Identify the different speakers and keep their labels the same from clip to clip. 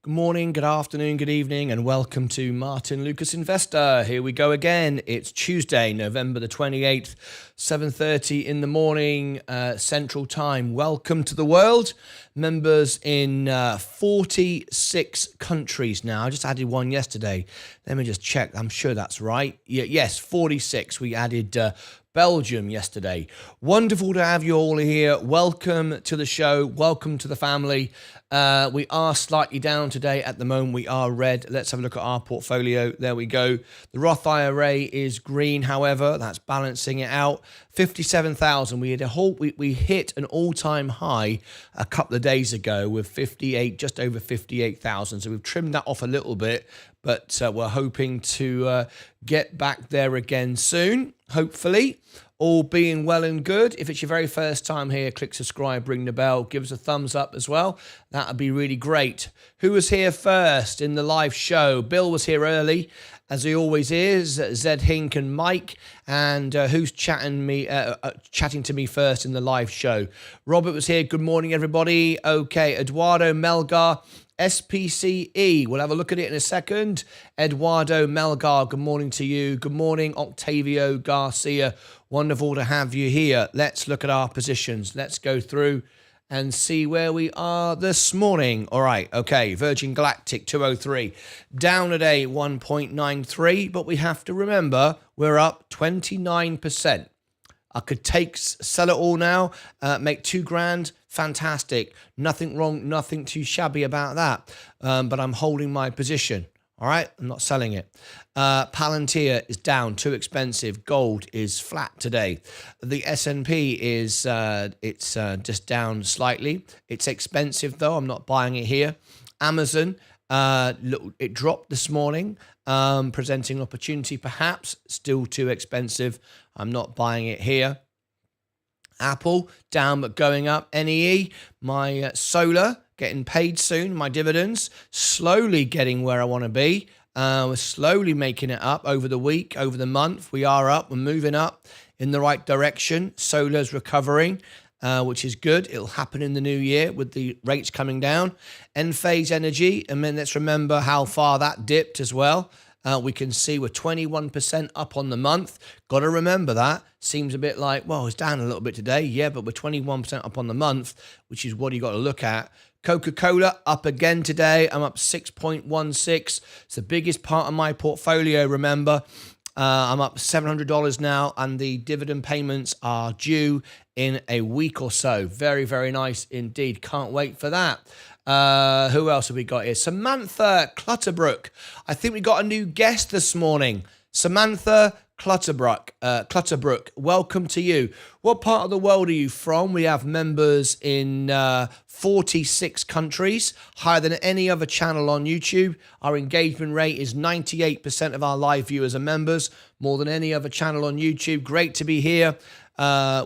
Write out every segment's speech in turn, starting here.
Speaker 1: Good morning, good afternoon, good evening, and welcome to Martyn Lucas Investor. Here we go again. It's Tuesday, November the 28th, 7:30 in the morning, Central Time. Welcome to the world. Members in 46 countries now. I just added one yesterday. Let me just check. I'm sure that's right. Yes, 46. We added Belgium yesterday. Wonderful to have you all here. Welcome to the show. Welcome to the family. We are slightly down today at the moment. We are red. Let's have a look at our portfolio. There we go. The Roth IRA is green. However, that's balancing it out. 57,000. We hit an all-time high a couple of days ago with 58, just over 58,000. So we've trimmed that off a little bit, but we're hoping to get back there again soon, hopefully. All being well and good. If it's your very first time here, click subscribe, ring the bell, give us a thumbs up as well. That would be really great. Who was here first in the live show? Bill was here early, as he always is. Zed Hink and Mike. And who's chatting to me first in the live show? Robert was here. Good morning, everybody. Okay, Eduardo Melgar. SPCE. We'll have a look at it in a second. Eduardo Melgar, good morning to you. Good morning, Octavio Garcia. Wonderful to have you here. Let's look at our positions. Let's go through and see where we are this morning. All right, okay. Virgin Galactic 203. Down today 1.93, but we have to remember we're up 29%. I could sell it all now, make $2,000. Fantastic. Nothing wrong, nothing too shabby about that. But I'm holding my position. All right, I'm not selling it. Palantir is down, too expensive. Gold is flat today. The S&P is just down slightly. It's expensive though. I'm not buying it here. Amazon, it dropped this morning, presenting opportunity perhaps. Still too expensive. I'm not buying it here. Apple down but going up. NEE, my solar getting paid soon. My dividends slowly getting where I want to be. We're slowly making it up over the week, over the month. We are up. We're moving up in the right direction. Solar's recovering, which is good. It'll happen in the new year with the rates coming down. Enphase Energy, and then let's remember how far that dipped as well. We can see we're 21% up on the month. Got to remember that. Seems a bit like, well, it's down a little bit today. Yeah, but we're 21% up on the month, which is what you got to look at. Coca-Cola up again today. I'm up 6.16. It's the biggest part of my portfolio, remember. I'm up $700 now, and the dividend payments are due in a week or so. Very, very nice indeed. Can't wait for that. Who else have we got here? Samantha Clutterbrook. I think we got a new guest this morning. Samantha Clutterbrook, welcome to you. What part of the world are you from? We have members in 46 countries, higher than any other channel on YouTube. Our engagement rate is 98% of our live viewers are members, more than any other channel on YouTube. Great to be here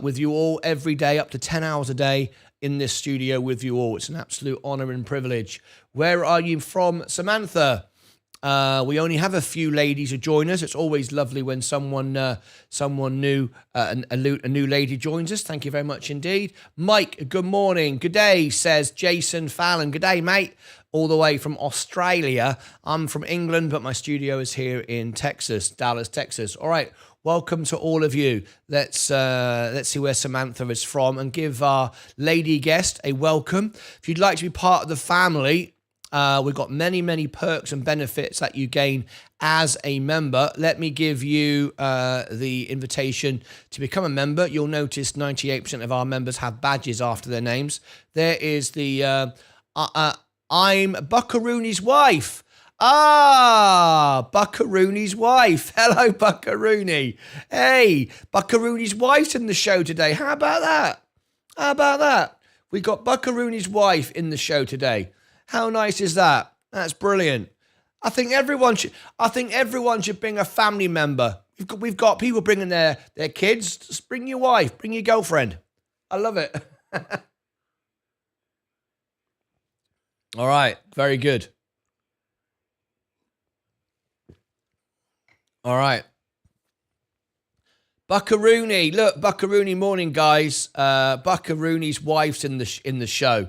Speaker 1: with you all every day, up to 10 hours a day in this studio with you all. It's an absolute honor and privilege. Where are you from, Samantha? We only have a few ladies who join us. It's always lovely when someone new, a new lady joins us. Thank you very much indeed. Mike, good morning. Good day, says Jason Fallon. Good day, mate. All the way from Australia. I'm from England, but my studio is here in Texas, Dallas, Texas. All right. Welcome to all of you. Let's see where Samantha is from and give our lady guest a welcome. If you'd like to be part of the family, we've got many, many perks and benefits that you gain as a member. Let me give you the invitation to become a member. You'll notice 98% of our members have badges after their names. There is the I'm Buckarooni's wife. Buckarooni's wife. Hello, Buckaroony. Hey, Buckaroony's wife's in the show today. How about that? How about that? We got Buckaroony's wife in the show today. How nice is that? That's brilliant. I think everyone should bring a family member. We've got people bringing their kids. Just bring your wife, bring your girlfriend. I love it. All right, very good. All right. Buckaroony, look, Buckaroony morning, guys. Buckaroony's wife's in the show.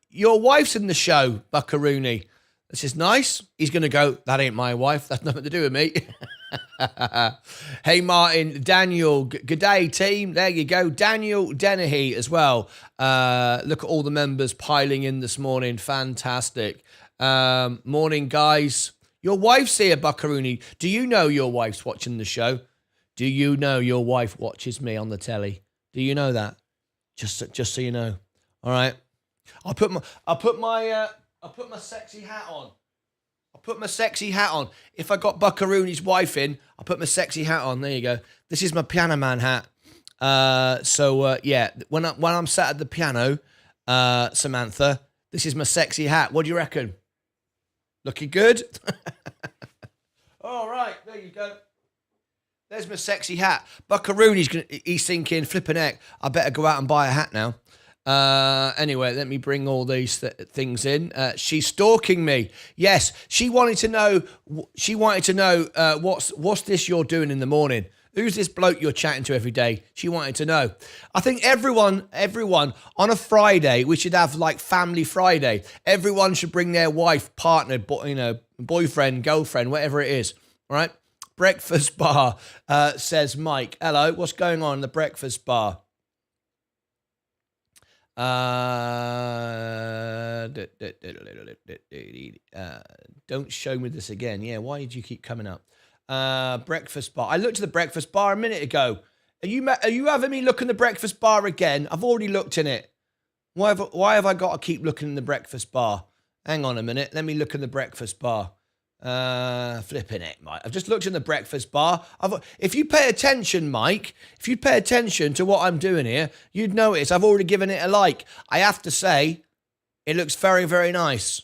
Speaker 1: Your wife's in the show, Buckaroony. This is nice. He's going to go, that ain't my wife. That's nothing to do with me. Hey, Martin, Daniel, good day, team. There you go. Daniel Dennehy as well. Look at all the members piling in this morning. Fantastic. Morning, guys. Your wife's here, Buckaroony. Do you know your wife's watching the show? Do you know your wife watches me on the telly? Do you know that? Just so you know. All right. I'll put my sexy hat on. I'll put my sexy hat on. If I got Buckaroony's wife in, I'll put my sexy hat on. There you go. This is my piano man hat. Yeah, when I'm sat at the piano, Samantha, this is my sexy hat. What do you reckon? Looking good? All right, there you go. There's my sexy hat. Buckaroony's he's thinking, flipping heck, I better go out and buy a hat now. Anyway, let me bring all these things in. She's stalking me. Yes, she wanted to know. What's this you're doing in the morning? Who's this bloke you're chatting to every day? She wanted to know. I think everyone on a Friday, we should have like Family Friday. Everyone should bring their wife, partner, boyfriend, girlfriend, whatever it is. All right. Breakfast bar, says Mike. Hello, what's going on in the breakfast bar? Don't show me this again. Yeah, why did you keep coming up? Breakfast bar. I looked at the breakfast bar a minute ago. Are you having me look in the breakfast bar again? I've already looked in it. Why have I got to keep looking in the breakfast bar? Hang on a minute. Let me look in the breakfast bar. Flipping it, Mike. I've just looked in the breakfast bar. If you pay attention, Mike, if you pay attention to what I'm doing here, you'd notice I've already given it a like. I have to say, it looks very, very nice.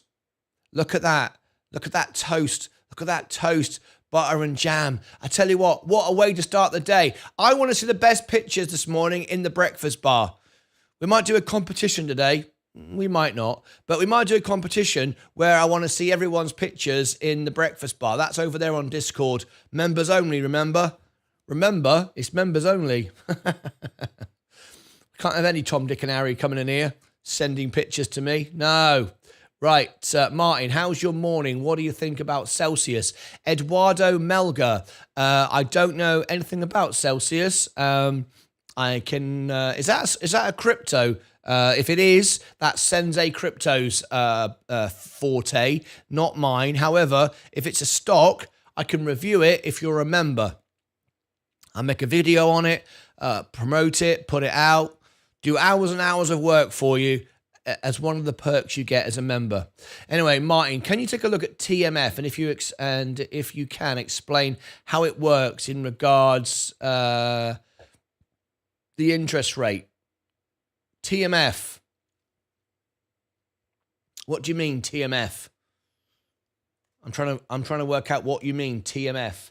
Speaker 1: Look at that. Look at that toast. Look at that toast, butter and jam. I tell you what a way to start the day. I want to see the best pictures this morning in the breakfast bar. We might do a competition today. We might not, but we might do a competition where I want to see everyone's pictures in the breakfast bar. That's over there on Discord. Members only, remember? Remember, it's members only. Can't have any Tom, Dick and Harry coming in here sending pictures to me. No. Right, Martin, how's your morning? What do you think about Celsius? Eduardo Melga. I don't know anything about Celsius. I can. Is that a crypto? If it is, that's Sensei Crypto's forte, not mine. However, if it's a stock, I can review it if you're a member. I'll make a video on it, promote it, put it out, do hours and hours of work for you as one of the perks you get as a member. Anyway, Martin, can you take a look at TMF and if you can explain how it works in regards the interest rate? TMF. What do you mean TMF? I'm trying to work out what you mean TMF.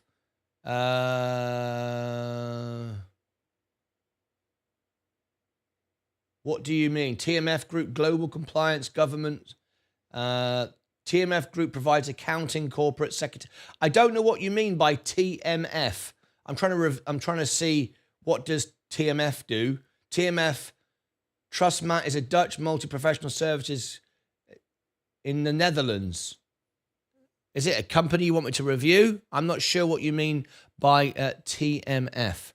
Speaker 1: What do you mean? TMF Group, Global Compliance Government. TMF Group provides accounting, corporate secretary. I don't know what you mean by TMF. I'm trying to see what does TMF do. TMF Trustmat is a Dutch multi-professional services in the Netherlands. Is it a company you want me to review? I'm not sure what you mean by TMF.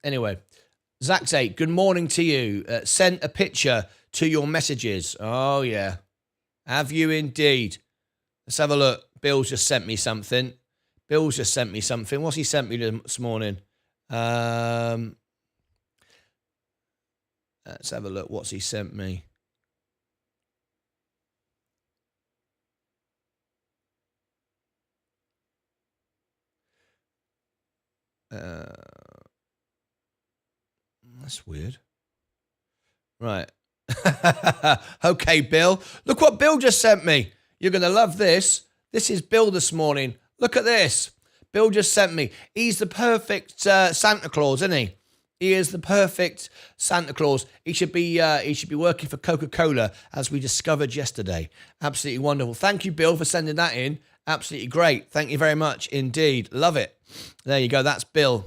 Speaker 1: Anyway, Zaxate, good morning to you. Sent a picture to your messages. Oh, yeah. Have you indeed? Let's have a look. Bill's just sent me something. What's he sent me this morning? Let's have a look. What's he sent me? That's weird. Right. Okay, Bill. Look what Bill just sent me. You're going to love this. This is Bill this morning. Look at this. Bill just sent me. He's the perfect Santa Claus, isn't he? He is the perfect Santa Claus. He should be working for Coca-Cola, as we discovered yesterday. Absolutely wonderful. Thank you, Bill, for sending that in. Absolutely great. Thank you very much indeed. Love it. There you go. That's Bill.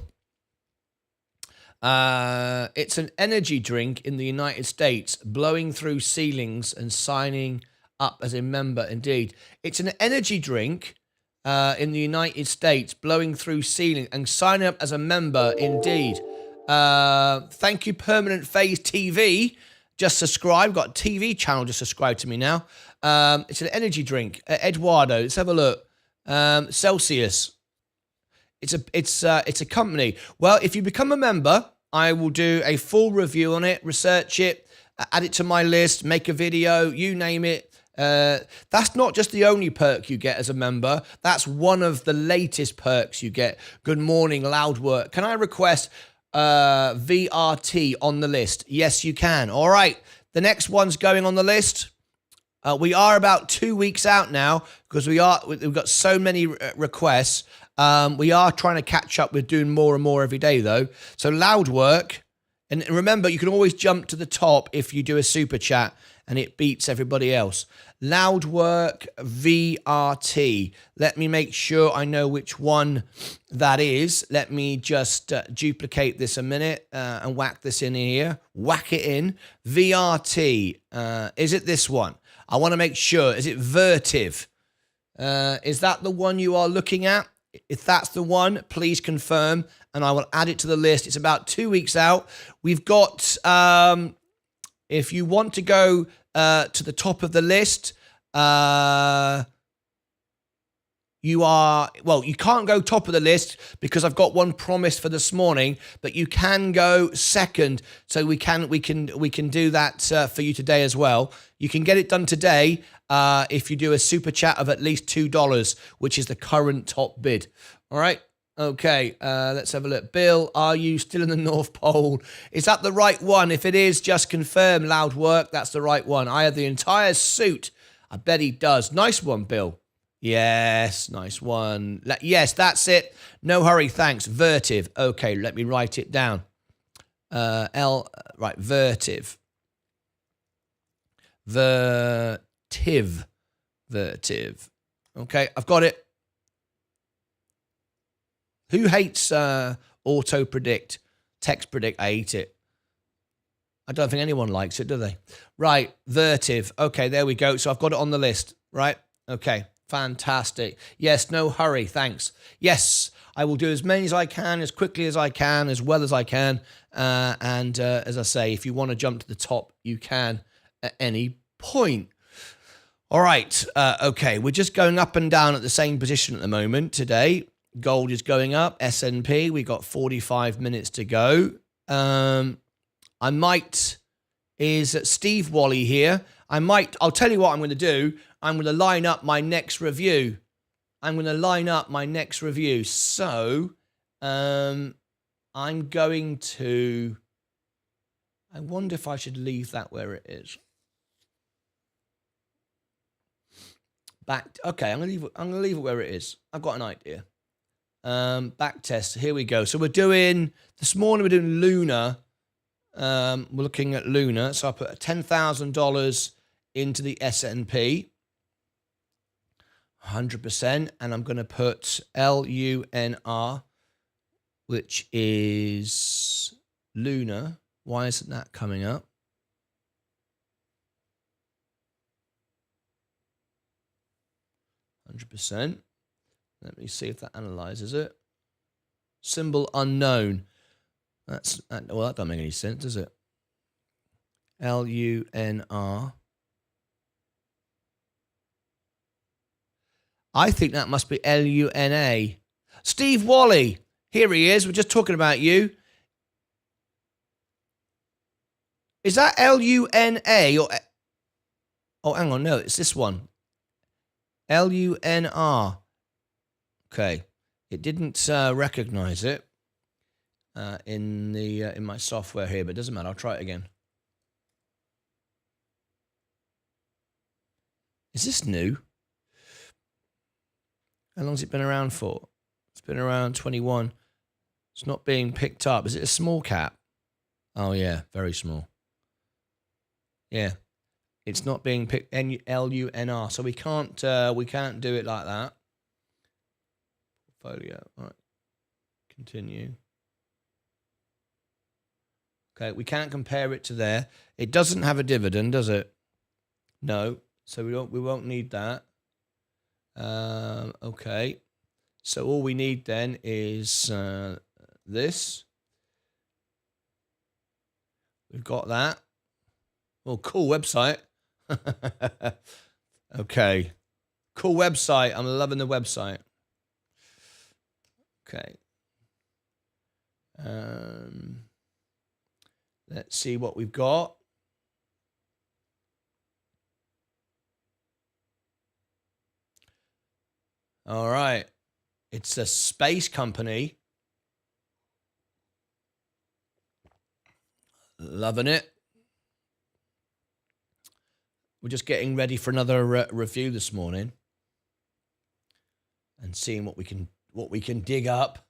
Speaker 1: It's an energy drink in the United States, blowing through ceilings and signing up as a member indeed. It's an energy drink in the United States, blowing through ceiling, and signing up as a member indeed. Thank you, Permanent Phase TV. Just subscribe. Got a TV channel just subscribe to me now. It's an energy drink. Eduardo, let's have a look. Celsius. It's a company. Well, if you become a member, I will do a full review on it, research it, add it to my list, make a video, you name it. That's not just the only perk you get as a member. That's one of the latest perks you get. Good morning, loud work. Can I request VRT on the list? Yes, you can. All right. The next one's going on the list. We are about 2 weeks out now because we've got so many requests. We are trying to catch up with doing more and more every day though. So loud work. And remember, you can always jump to the top if you do a super chat and it beats everybody else. Loud work VRT. Let me make sure I know which one that is. Let me just duplicate this a minute and whack this in here. Whack it in. VRT. Is it this one? I want to make sure. Is it Vertiv? Is that the one you are looking at? If that's the one, please confirm, and I will add it to the list. It's about 2 weeks out. We've got, if you want to go to the top of the list, you can't go top of the list because I've got one promised for this morning, but you can go second. So we can do that for you today as well. You can get it done today if you do a super chat of at least $2, which is the current top bid. All right. Okay, let's have a look. Bill, are you still in the North Pole? Is that the right one? If it is, just confirm. Loud work, that's the right one. I have the entire suit. I bet he does. Nice one, Bill. Yes, nice one. Yes, that's it. No hurry, thanks. Vertiv. Okay, let me write it down. Right, Vertiv. Vertiv. Okay, I've got it. Who hates auto predict, text predict? I hate it. I don't think anyone likes it, do they? Right, Vertiv. Okay, there we go. So I've got it on the list, right? Okay, fantastic. Yes, no hurry, thanks. Yes, I will do as many as I can, as quickly as I can, as well as I can. And as I say, if you want to jump to the top, you can at any point. All right, okay, we're just going up and down at the same position at the moment today. Gold is going up. S&P, we got 45 minutes to go. Is Steve Wally here? I'll tell you what I'm going to do. I'm going to line up my next review. So, I'm going to, I wonder if I should leave that where it is. Okay, I'm going to leave it where it is. I've got an idea. Back test. Here we go. So this morning we're doing Luna. We're looking at Luna. So I put $10,000 into the S&P. 100%. And I'm going to put LUNR, which is Luna. Why isn't that coming up? %. Let me see if that analyzes it. Symbol unknown. Well, that doesn't make any sense, does it? LUNR. I think that must be LUNA. Steve Wally. Here he is. We're just talking about you. Is that LUNA or... Oh, hang on. No, it's this one. LUNR. Okay. It didn't recognize it in my software here, but it doesn't matter. I'll try it again. Is this new? How long has it been around for? It's been around 21. It's not being picked up. Is it a small cap? Oh, yeah. Very small. Yeah. It's not being picked. LUNR. So we can't do it like that. Portfolio. All right. Continue. Okay. We can't compare it to there. It doesn't have a dividend, does it? No. So we won't need that. Okay. So all we need then is this. We've got that. Oh, cool website. Okay. Cool website. I'm loving the website. Okay. Let's see what we've got. All right. It's a space company. Loving it. We're just getting ready for another review this morning and seeing what we can dig up.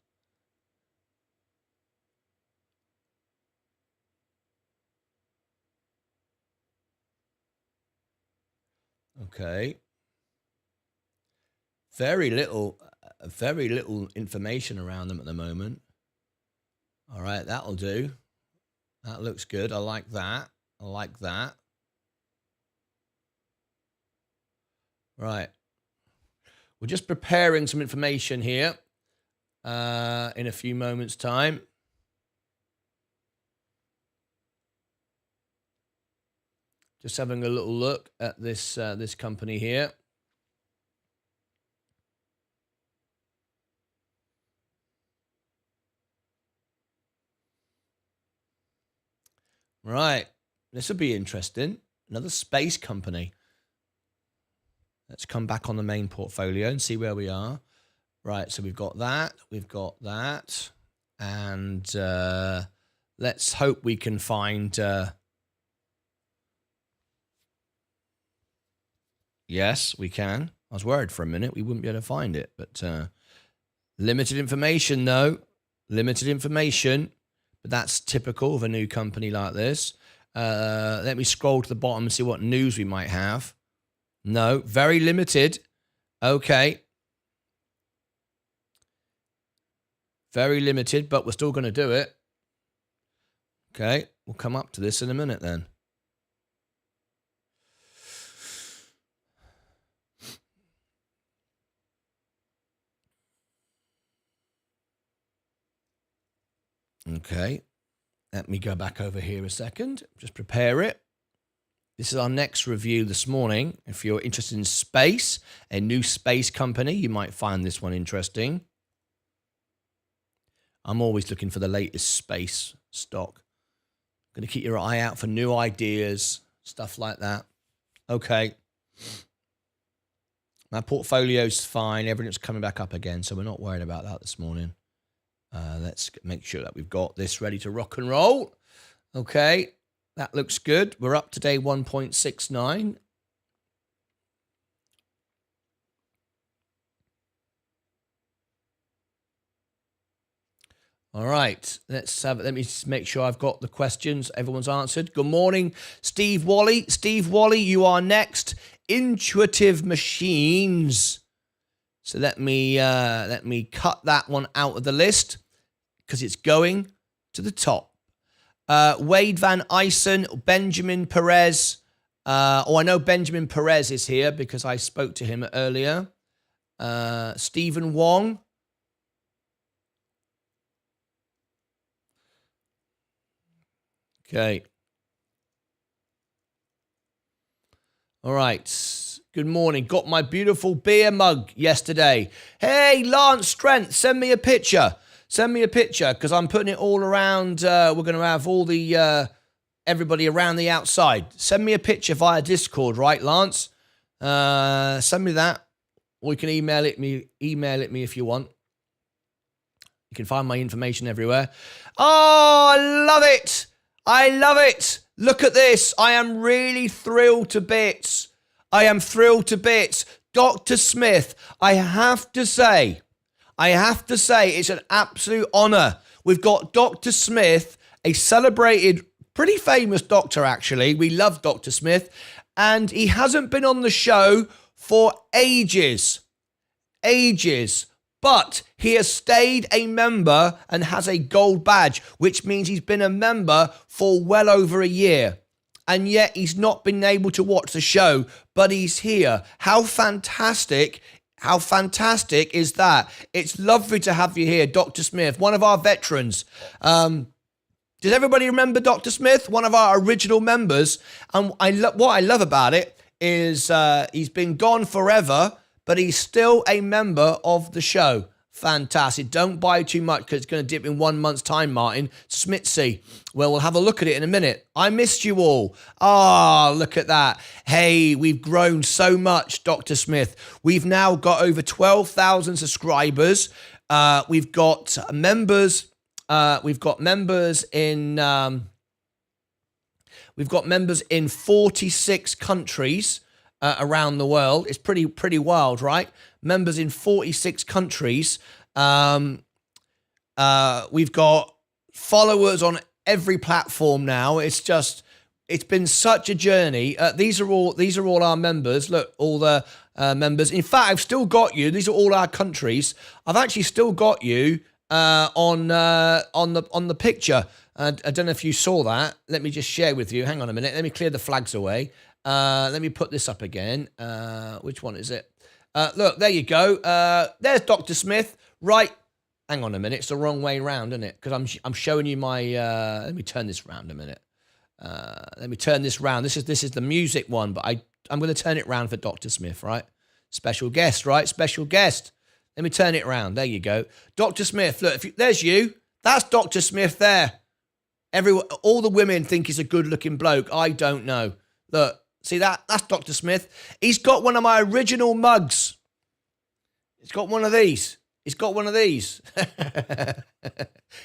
Speaker 1: Okay. Very little information around them at the moment. All right, that'll do. That looks good. I like that. I like that. Right. We're just preparing some information here in a few moments' time. Just having a little look at this this company here. Right. This will be interesting. Another space company. Let's come back on the main portfolio and see where we are. Right, so we've got that, and let's hope we can find... Yes, we can. I was worried for a minute we wouldn't be able to find it, but limited information, though. Limited information, but that's typical of a new company like this. Let me scroll to the bottom and see what news we might have. No, very limited. Okay. Very limited, but we're still going to do it. Okay, we'll come up to this in a minute then. Okay, let me go back over here a second. Just prepare it. This is our next review this morning. If you're interested in space, a new space company, you might find this one interesting. I'm always looking for the latest space stock. Going to keep your eye out for new ideas, stuff like that. Okay. My portfolio's fine. Everything's coming back up again, so we're not worried about that this morning. Let's make sure that we've got this ready to rock and roll. Okay. That looks good. We're up to day 1.69. All right, let me just make sure I've got the questions. Everyone's answered. Good morning, Steve Wally. Steve Wally, you are next. Intuitive Machines. So let me cut that one out of the list because it's going to the top. Wade Van Eysen, Benjamin Perez. I know Benjamin Perez is here because I spoke to him earlier. Stephen Wong. Okay. All right. Good morning. Got my beautiful beer mug yesterday. Hey, Lance Strength, send me a picture. Send me a picture because I'm putting it all around. We're going to have all the everybody around the outside. Send me a picture via Discord, right, Lance? Send me that, or you can email it me if you want. You can find my information everywhere. Oh, I love it. I love it. Look at this. I am really thrilled to bits. I am thrilled to bits. Dr. Smith, I have to say, it's an absolute honor. We've got Dr. Smith, a celebrated, pretty famous doctor, actually. We love Dr. Smith. And he hasn't been on the show for ages. But he has stayed a member and has a gold badge, which means he's been a member for well over a year. and yet he's not been able to watch the show, but he's here. How fantastic is that? It's lovely to have you here, Dr. Smith, one of our veterans. Does everybody remember Dr. Smith? One of our original members. And what I love about it is he's been gone forever, but he's still a member of the show. Fantastic. Don't buy too much because it's going to dip in 1 month's time, Martin. Smitzy. Well, we'll have a look at it in a minute. I missed you all. Look at that. Hey, we've grown so much, Dr. Smith. We've now got over 12,000 subscribers. We've got members. We've got members in 46 countries around the world. It's pretty wild, right? Members in 46 countries. We've got followers on every platform now. It's been such a journey. These are all our members. Look, all the members. In fact, I've still got you. These are all our countries. I've actually still got you on the picture. I don't know if you saw that. Let me just share with you. Hang on a minute. Let me clear the flags away. Let me put this up again. Which one is it? Look, there you go. There's Dr. Smith. Right. Hang on a minute. It's the wrong way round, isn't it? Because I'm showing you my. Let me turn this round a minute. Let me turn this round. This is the music one, but I'm going to turn it round for Dr. Smith. Right. Special guest. Right. Special guest. Let me turn it around. There you go. Dr. Smith, look, there's you. That's Dr. Smith there. All the women think he's a good-looking bloke. I don't know. Look, see that? That's Dr. Smith. He's got one of my original mugs. He's got one of these. He's got one of these.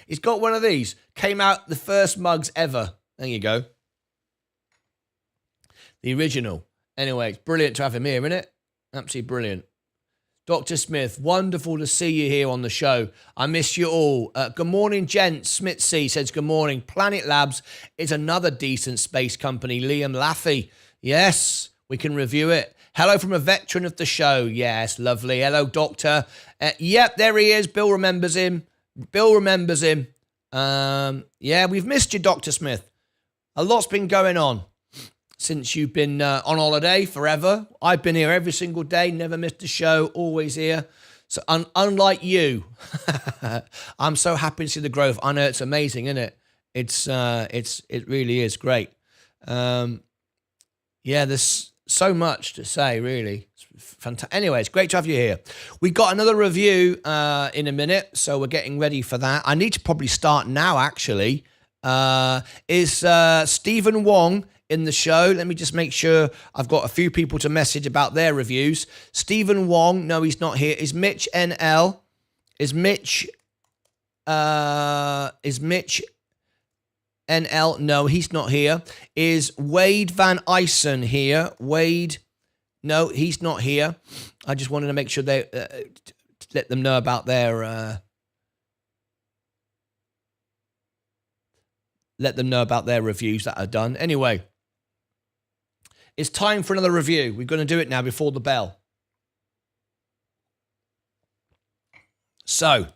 Speaker 1: He's got one of these. Came out the first mugs ever. There you go. The original. Anyway, it's brilliant to have him here, isn't it? Absolutely brilliant. Dr. Smith, wonderful to see you here on the show. I miss you all. Good morning, gents. Smitzy says good morning. Planet Labs is another decent space company. Liam Laffey. Yes, we can review it. Hello from a veteran of the show. Yes, lovely. Hello, Doctor. Yep, there he is. Bill remembers him. Yeah, we've missed you, Dr. Smith. A lot's been going on since you've been on holiday forever. I've been here every single day, never missed a show, always here. So unlike you, I'm so happy to see the growth. I know it's amazing, isn't it? It really is great. Yeah, there's so much to say, really. Fantastic. Anyway, it's great to have you here. We got another review in a minute, so we're getting ready for that. I need to probably start now, actually. Is Stephen Wong in the show? Let me just make sure. I've got a few people to message about their reviews. Stephen Wong, no, he's not here. Is Mitch NL? Is Mitch NL? No, he's not here. Is Wade Van Eysen here? Wade, no, he's not here. I just wanted to make sure they let them know about their reviews that are done. Anyway, it's time for another review. We're going to do it now before the bell. So,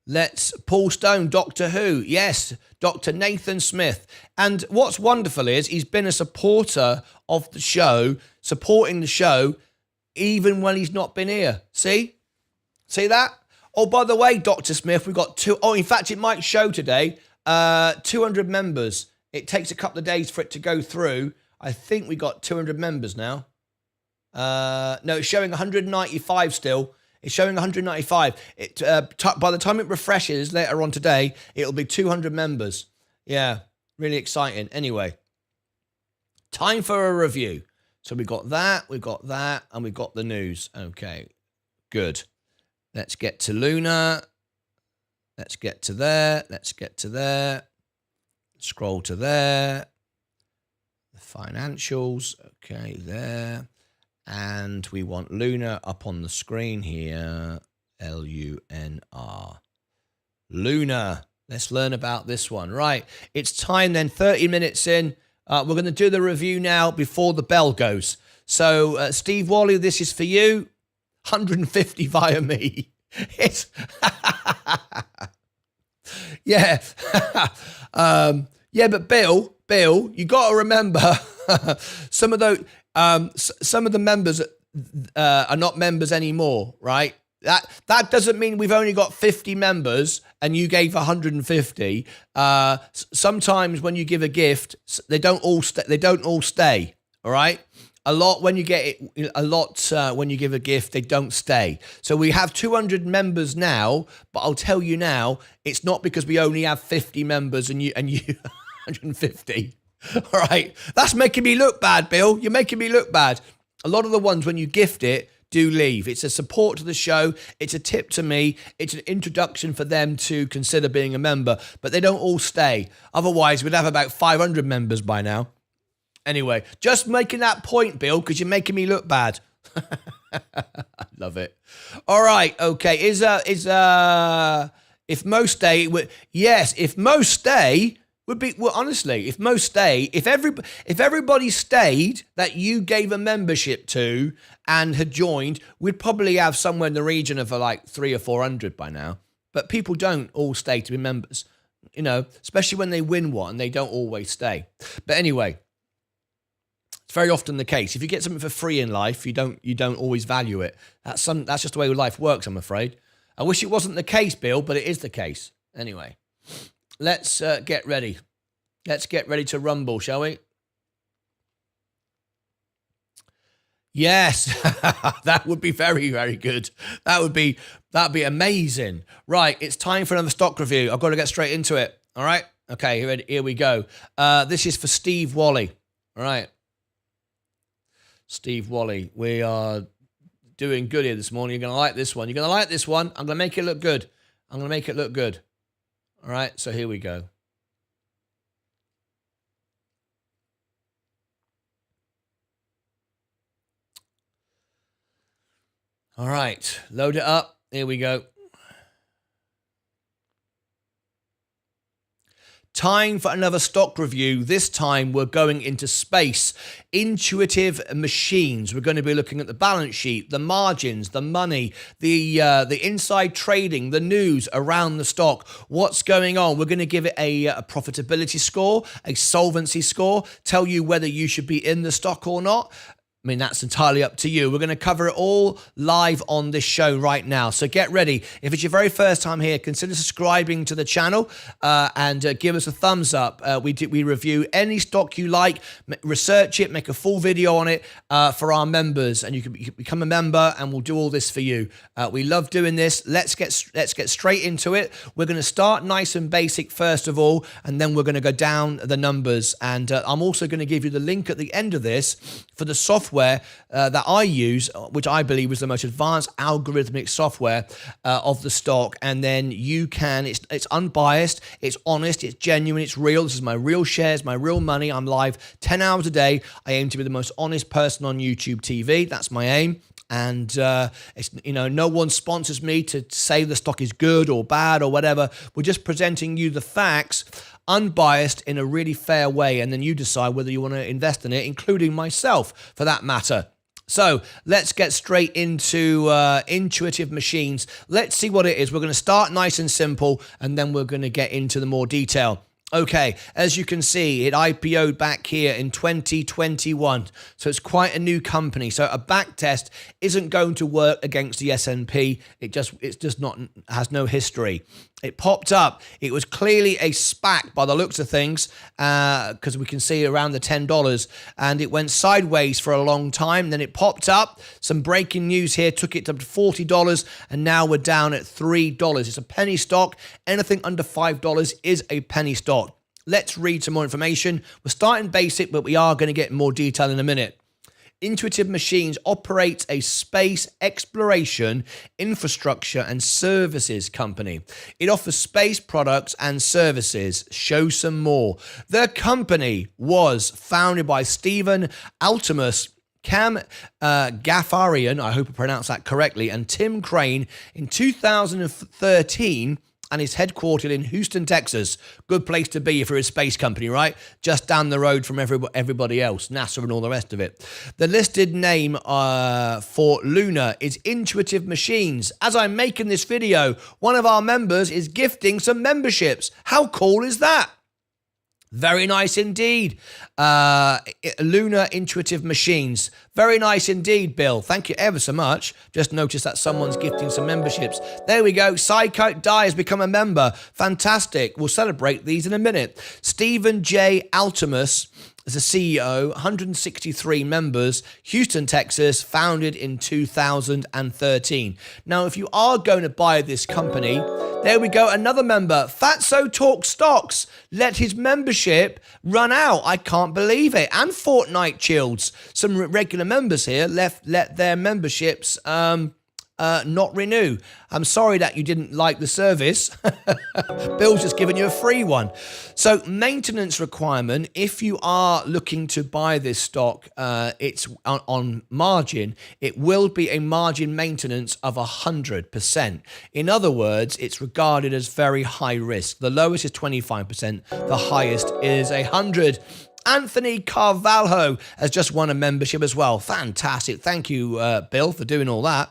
Speaker 1: let's Paul Stone, Doctor Who. Yes, Dr. Nathan Smith. And what's wonderful is he's been a supporter of the show, supporting the show, even when he's not been here. See? See that? Oh, by the way, Dr. Smith, we've got in fact, it might show today, 200 members. It takes a couple of days for it to go through. I think we got 200 members now. No, it's showing 195 still. It's showing 195. By the time it refreshes later on today, it'll be 200 members. Yeah, really exciting. Anyway, time for a review. So we've got that, and we've got the news. Okay, good. Let's get to Luna. Let's get to there. Scroll to there. The financials. Okay, there. And we want Luna up on the screen here. L-U-N-R. Luna. Let's learn about this one. Right. It's time then, 30 minutes in. We're going to do the review now before the bell goes. So, Steve Wally, this is for you. 150 via me. It's... yeah. Yeah, but Bill, Bill, you got to remember some of the members are not members anymore, right? That doesn't mean we've only got 50 members and you gave 150. Sometimes when you give a gift, they don't all stay. All right. A lot when you get it, when you give a gift, they don't stay. So we have 200 members now, but I'll tell you now, it's not because we only have 50 members and you 150. All right. That's making me look bad, Bill. You're making me look bad. A lot of the ones when you gift it do leave. It's a support to the show. It's a tip to me. It's an introduction for them to consider being a member, but they don't all stay. Otherwise, we'd have about 500 members by now. Anyway, just making that point, Bill, because you're making me look bad. I love it. All right, okay. If most stay, yes. If most stay would be, well, honestly, if most stay, if everybody stayed that you gave a membership to and had joined, we'd probably have somewhere in the region of like 300 or 400 by now. But people don't all stay to be members, you know, especially when they win one, they don't always stay. But anyway. It's very often the case. If you get something for free in life, you don't always value it. That's just the way life works, I'm afraid. I wish it wasn't the case, Bill, but it is the case. Anyway, let's get ready. Let's get ready to rumble, shall we? Yes, that would be very, very good. That'd be amazing. Right, it's time for another stock review. I've got to get straight into it. All right? Okay, here we go. This is for Steve Wally. All right. Steve Wally, we are doing good here this morning. You're going to like this one. You're going to like this one. I'm going to make it look good. All right, so here we go. All right, load it up. Here we go. Time for another stock review. This time we're going into space. Intuitive Machines. We're going to be looking at the balance sheet, the margins, the money, the inside trading, the news around the stock. What's going on? We're going to give it a profitability score, a solvency score, tell you whether you should be in the stock or not. I mean, that's entirely up to you. We're going to cover it all live on this show right now. So get ready. If it's your very first time here, consider subscribing to the channel and give us a thumbs up. We review any stock you like, research it, make a full video on it for our members, and you can become a member, and we'll do all this for you. We love doing this. Let's get straight into it. We're going to start nice and basic first of all, and then we're going to go down the numbers. And I'm also going to give you the link at the end of this for the software that I use, which I believe is the most advanced algorithmic software of the stock. And then you can, it's unbiased, it's honest, it's genuine, it's real. This is my real shares, my real money. I'm live 10 hours a day. I aim to be the most honest person on YouTube TV. That's my aim. And it's, you know, no one sponsors me to say the stock is good or bad or whatever. We're just presenting you the facts, unbiased, in a really fair way, and then you decide whether you want to invest in it, including myself for that matter. So let's get straight into Intuitive Machines. Let's see what it is. We're going to start nice and simple, and then we're going to get into the more detail. Okay, as you can see, it IPO'd back here in 2021, so it's quite a new company. So a back test isn't going to work against the S&P. It's just not, has no history. It popped up. It was clearly a SPAC by the looks of things, because we can see around the $10, and it went sideways for a long time. Then it popped up. Some breaking news here took it to $40, and now we're down at $3. It's a penny stock. Anything under $5 is a penny stock. Let's read some more information. We're starting basic, but we are going to get more detail in a minute. Intuitive Machines operates a space exploration, infrastructure, and services company. It offers space products and services. Show some more. The company was founded by Stephen Altimus, Cam Gaffarian, I hope I pronounced that correctly, and Tim Crane in 2013, and is headquartered in Houston, Texas. Good place to be if you're a space company, right? Just down the road from everybody else, NASA and all the rest of it. The listed name for Luna is Intuitive Machines. As I'm making this video, one of our members is gifting some memberships. How cool is that? Very nice indeed. Lunar Intuitive Machines. Very nice indeed, Bill. Thank you ever so much. Just noticed that someone's gifting some memberships. There we go. Psycho Die has become a member. Fantastic. We'll celebrate these in a minute. Stephen J. Altimus is a CEO, 163 members, Houston, Texas, founded in 2013. Now, if you are going to buy this company, there we go, another member. Fatso Talk Stocks let his membership run out. I can't believe it. And Fortnite Childs, some regular members here, let their memberships not renew. I'm sorry that you didn't like the service. Bill's just giving you a free one. So maintenance requirement, if you are looking to buy this stock, it's on margin. It will be a margin maintenance of 100%. In other words, it's regarded as very high risk. The lowest is 25%. The highest is 100%. Anthony Carvalho has just won a membership as well. Fantastic. Thank you, Bill, for doing all that.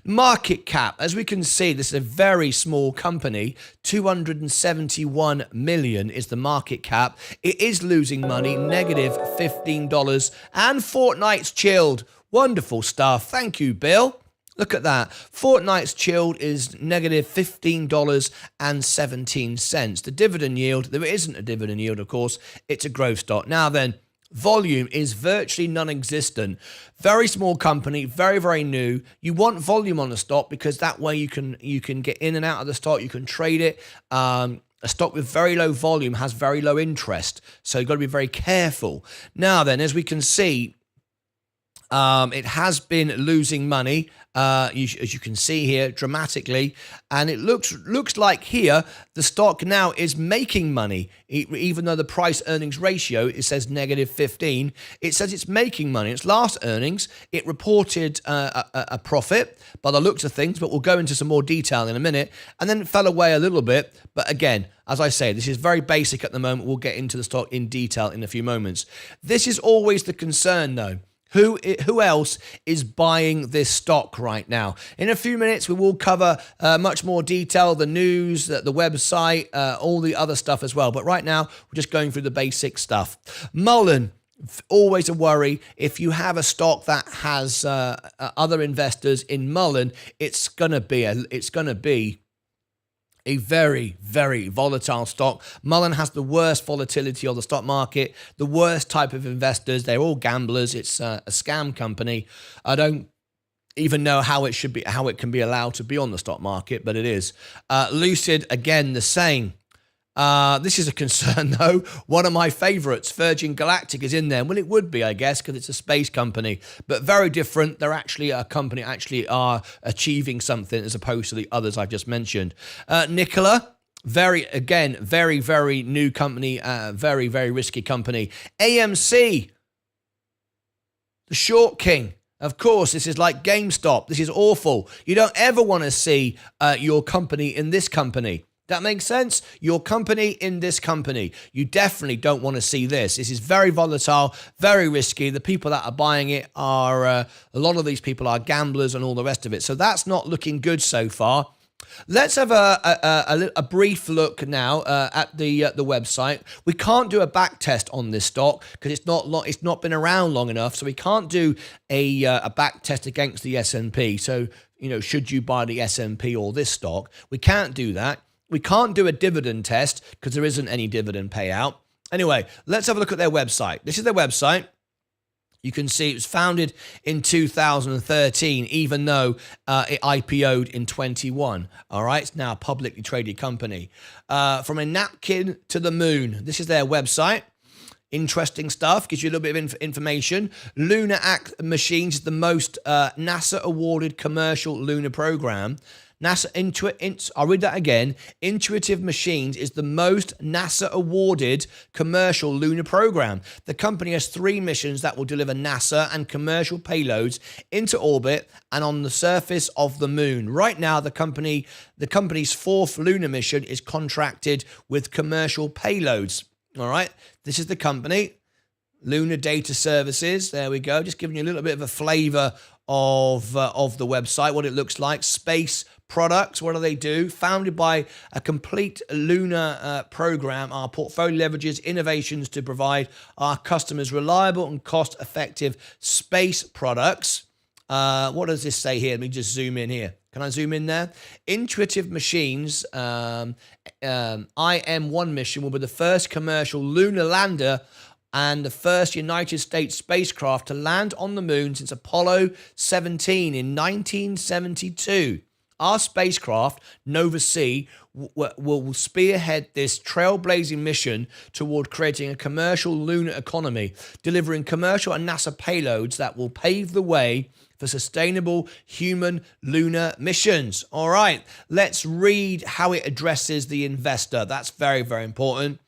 Speaker 1: Market cap, as we can see, this is a very small company. 271 million is the market cap. It is losing money, negative $15. And Fortnite's chilled. Wonderful stuff. Thank you, Bill. Look at that. Fortnite's chilled is negative $15.17. The dividend yield, there isn't a dividend yield, of course. It's a growth stock. Now then, volume is virtually non-existent. Very small company, very, very new. You want volume on the stock because that way you can get in and out of the stock. You can trade it. A stock with very low volume has very low interest. So you've got to be very careful. Now then, as we can see, it has been losing money, as you can see here, dramatically, and it looks like here the stock now is making money, even though the price earnings ratio, it says negative 15. It says it's making money. Its last earnings, it reported a profit by the looks of things, but we'll go into some more detail in a minute, and then it fell away a little bit. But again, as I say, this is very basic at the moment. We'll get into the stock in detail in a few moments. This is always the concern, though. Who else is buying this stock right now? In a few minutes, we will cover much more detail, the news, the website, all the other stuff as well. But right now, we're just going through the basic stuff. Mullen, always a worry. If you have a stock that has other investors in Mullen, it's gonna be a very, very volatile stock. Mullen has the worst volatility of the stock market, the worst type of investors. They're all gamblers. It's a scam company. I don't even know how it can be allowed to be on the stock market, but it is. Lucid, again, the same. This is a concern, though. One of my favorites, Virgin Galactic, is in there. Well, it would be, I guess, because it's a space company, but very different. They're actually a company, actually are achieving something as opposed to the others I've just mentioned. Nikola, very, very new company, very, very risky company. AMC, the short king. Of course, this is like GameStop. This is awful. You don't ever want to see your company in this company. That makes sense? Your company in this company. You definitely don't want to see this. This is very volatile, very risky. The people that are buying it are, a lot of these people are gamblers and all the rest of it. So that's not looking good so far. Let's have a brief look now at the website. We can't do a back test on this stock because it's not been around long enough. So we can't do a back test against the S&P. So, should you buy the S&P or this stock? We can't do that. We can't do a dividend test because there isn't any dividend payout. Anyway, let's have a look at their website. This is their website. You can see it was founded in 2013, even though it IPO'd in 21. All right, it's now a publicly traded company. From a napkin to the moon. This is their website. Interesting stuff. Gives you a little bit of information. Lunar Machines is the most NASA-awarded commercial lunar program. I'll read that again. Intuitive Machines is the most NASA-awarded commercial lunar program. The company has 3 missions that will deliver NASA and commercial payloads into orbit and on the surface of the moon. Right now, the company's 4th lunar mission is contracted with commercial payloads. All right, this is the company, Lunar Data Services. There we go. Just giving you a little bit of a flavor of the website, what it looks like. Space products. What do they do? Founded by a complete lunar program, our portfolio leverages innovations to provide our customers reliable and cost-effective space products. What does this say here? Let me just zoom in here. Can I zoom in there? Intuitive Machines IM-1 mission will be the first commercial lunar lander and the first United States spacecraft to land on the moon since Apollo 17 in 1972. Our spacecraft, Nova C, will spearhead this trailblazing mission toward creating a commercial lunar economy, delivering commercial and NASA payloads that will pave the way for sustainable human lunar missions. All right, let's read how it addresses the investor. That's very, very important.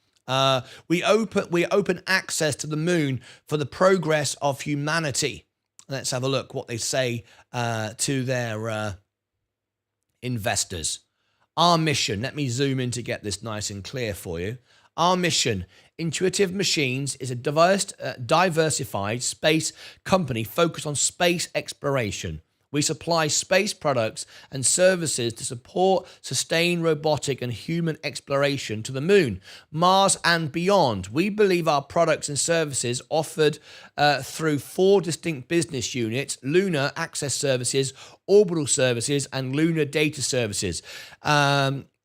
Speaker 1: We open access to the moon for the progress of humanity. Let's have a look what they say to their investors. Our mission, let me zoom in to get this nice and clear for you. Our mission, Intuitive Machines, is a diversified space company focused on space exploration. We supply space products and services to support sustained robotic and human exploration to the moon, Mars, and beyond. We believe our products and services offered through 4 distinct business units: Lunar Access Services, Orbital Services, and Lunar Data Services.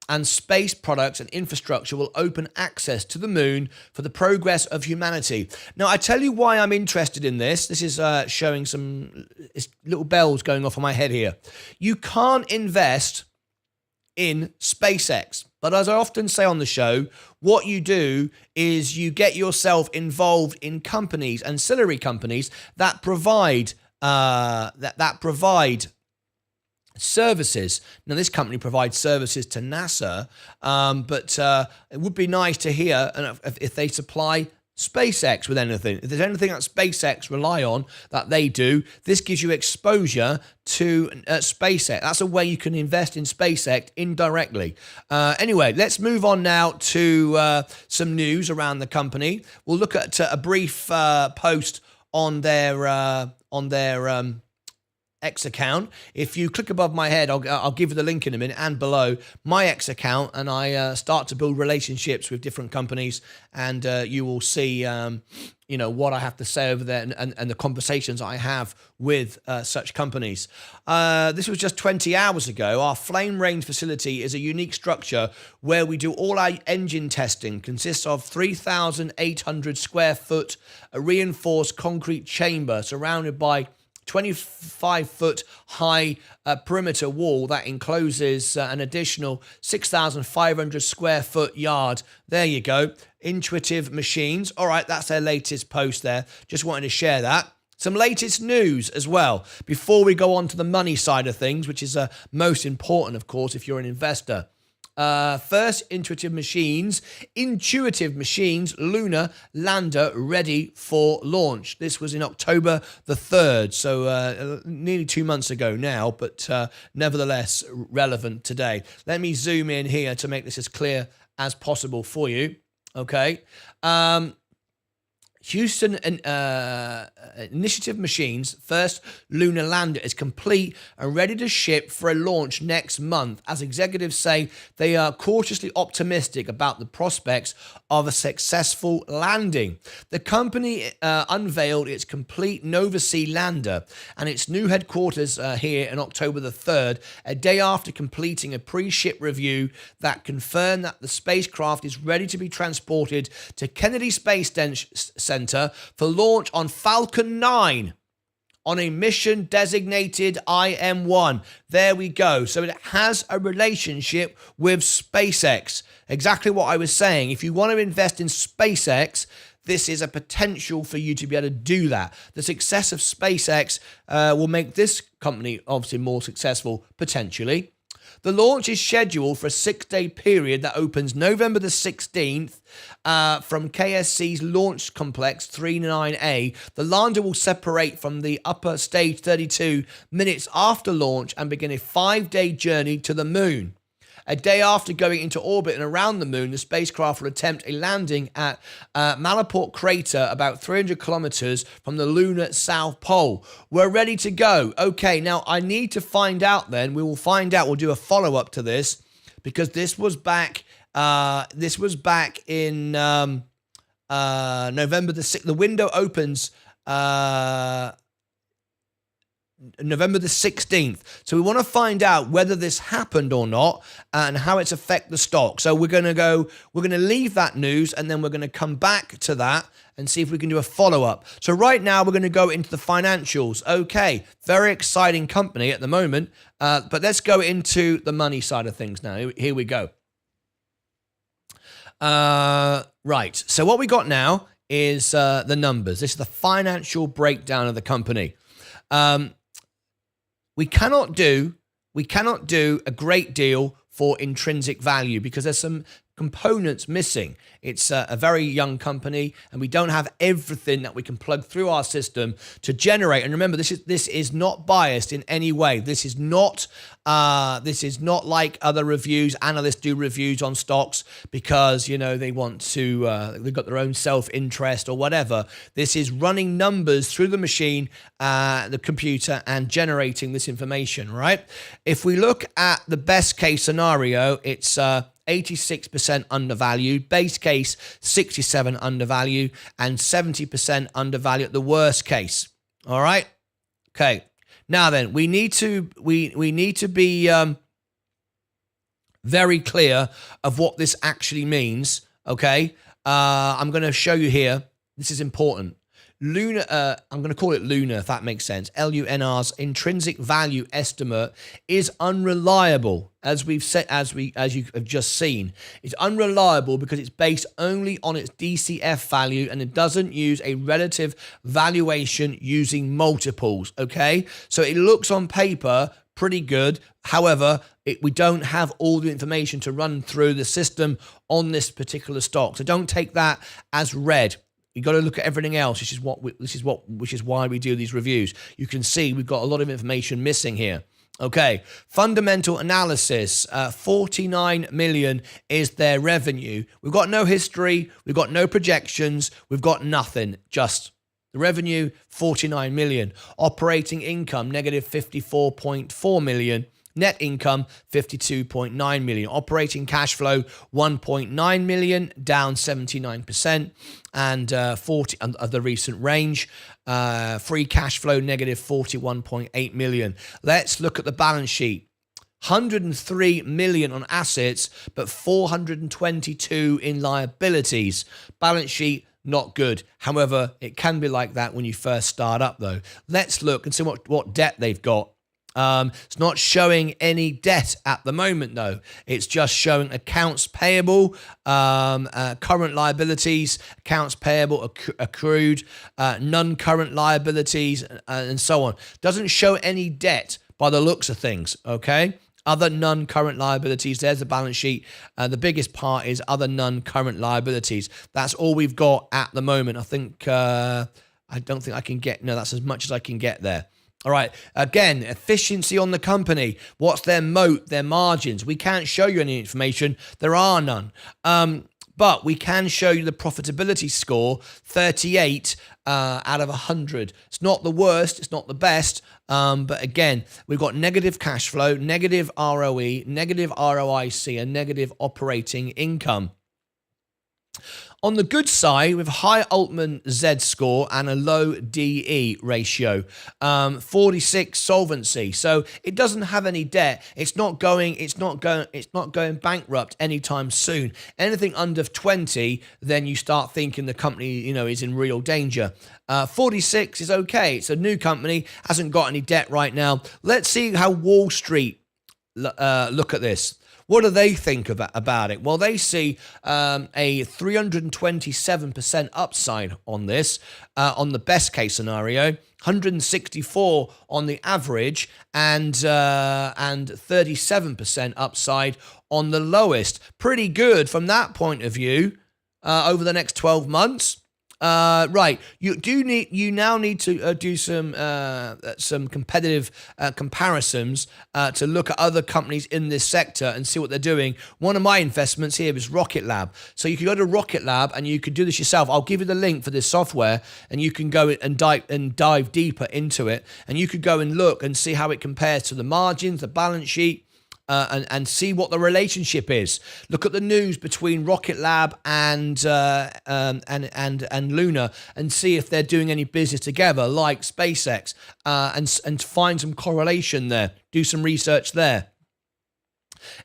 Speaker 1: And space products and infrastructure will open access to the moon for the progress of humanity. Now, I tell you why I'm interested in this. This is showing some little bells going off on my head here. You can't invest in SpaceX. But as I often say on the show, what you do is you get yourself involved in companies, ancillary companies that provide services. Now, this company provides services to NASA, but it would be nice to hear if they supply SpaceX with anything. If there's anything that SpaceX rely on that they do, this gives you exposure to SpaceX. That's a way you can invest in SpaceX indirectly. Anyway, let's move on now to some news around the company. We'll look at a brief post on their X account. If you click above my head, I'll give you the link in a minute, and below my X account, and I start to build relationships with different companies, and you will see what I have to say over there, and the conversations I have with such companies. This was just 20 hours ago. Our Flame Range facility is a unique structure where we do all our engine testing. Consists of 3,800 square foot reinforced concrete chamber surrounded by 25-foot high perimeter wall that encloses an additional 6,500 square foot yard. There you go. Intuitive Machines. All right, that's their latest post there. Just wanted to share that. Some latest news as well before we go on to the money side of things, which is most important, of course, if you're an investor. First, Intuitive Machines lunar lander ready for launch. This was in October the 3rd, so nearly 2 months ago now, but nevertheless relevant today. Let me zoom in here to make this as clear as possible for you. Okay. Houston Initiative Machines' first lunar lander is complete and ready to ship for a launch next month. As executives say, they are cautiously optimistic about the prospects of a successful landing. The company unveiled its complete Nova C lander and its new headquarters here on October the 3rd, a day after completing a pre-ship review that confirmed that the spacecraft is ready to be transported to Kennedy Space Center for launch on Falcon 9 on a mission designated IM-1. There we go. So it has a relationship with SpaceX. Exactly what I was saying. If you want to invest in SpaceX, this is a potential for you to be able to do that. The success of SpaceX will make this company obviously more successful, potentially. The launch is scheduled for a 6-day period that opens November the 16th from KSC's Launch Complex 39A. The lander will separate from the upper stage 32 minutes after launch and begin a 5-day journey to the moon. A day after going into orbit and around the moon, the spacecraft will attempt a landing at Malaport Crater, about 300 kilometers from the lunar South Pole. We're ready to go. Okay, now I need to find out then. We will find out. We'll do a follow-up to this because this was back in November the 6th. The window opens November the 16th. So we want to find out whether this happened or not and how it's affect the stock. So we're going to leave that news and then we're going to come back to that and see if we can do a follow-up. So right now we're going to go into the financials. Okay, very exciting company at the moment, but let's go into the money side of things now. Here we go. Right, so what we got now is the numbers. This is the financial breakdown of the company. We cannot do a great deal for intrinsic value because there's some components missing. It's a very young company and we don't have everything that we can plug through our system to generate. And remember, this is not biased in any way. This is not like other reviews. Analysts do reviews on stocks because, they want to, they've got their own self-interest or whatever. This is running numbers through the machine, the computer, and generating this information, right? If we look at the best case scenario, it's 86% undervalued, base case 67 undervalued, and 70% undervalued at the worst case. All right. Okay. Now then, we need to be very clear of what this actually means. Okay. I'm going to show you here. This is important. Lunar, I'm going to call it Lunar, if that makes sense. LUNR's intrinsic value estimate is unreliable, as you have just seen. It's unreliable because it's based only on its DCF value and it doesn't use a relative valuation using multiples. Okay, so it looks on paper pretty good. However, we don't have all the information to run through the system on this particular stock. So don't take that as read. You got to look at everything else, which is why we do these reviews. You can see we've got a lot of information missing here. Okay, fundamental analysis, 49 million is their revenue. We've got no history, we've got no projections, we've got nothing, just the revenue, 49 million. Operating income, negative 54.4 million. Net income, 52.9 million. Operating cash flow, 1.9 million, down 79%, and 40 of the recent range. Free cash flow, negative 41.8 million. Let's look at the balance sheet. 103 million on assets, but 422 in liabilities. Balance sheet, not good. However, it can be like that when you first start up, though. Let's look and see what debt they've got. It's not showing any debt at the moment, though. It's just showing accounts payable, current liabilities, accounts payable, accrued, non-current liabilities, and so on. Doesn't show any debt by the looks of things, okay? Other non-current liabilities, there's the balance sheet. The biggest part is other non-current liabilities. That's all we've got at the moment. I don't think I can get, no, that's as much as I can get there. All right, again, efficiency on the company. What's their moat, their margins? We can't show you any information. There are none. But we can show you the profitability score, 38 out of 100. It's not the worst, it's not the best. But again, we've got negative cash flow, negative ROE, negative ROIC, and negative operating income. On the good side, we have a high Altman Z score and a low DE ratio, 46 solvency. So it doesn't have any debt. It's not going bankrupt anytime soon. Anything under 20, then you start thinking the company, is in real danger. 46 is okay. It's a new company, hasn't got any debt right now. Let's see how Wall Street look at this. What do they think about it? Well, they see a 327% upside on this, on the best case scenario, 164 on the average, and 37% upside on the lowest. Pretty good from that point of view over the next 12 months. Right, you now need to do some competitive comparisons to look at other companies in this sector and see what they're doing. One of my investments here is Rocket Lab. So you can go to Rocket Lab and you can do this yourself. I'll give you the link for this software, and you can go and dive deeper into it, and you could go and look and see how it compares to the margins, the balance sheet. And see what the relationship is. Look at the news between Rocket Lab and Luna, and see if they're doing any business together, like SpaceX, and find some correlation there. Do some research there.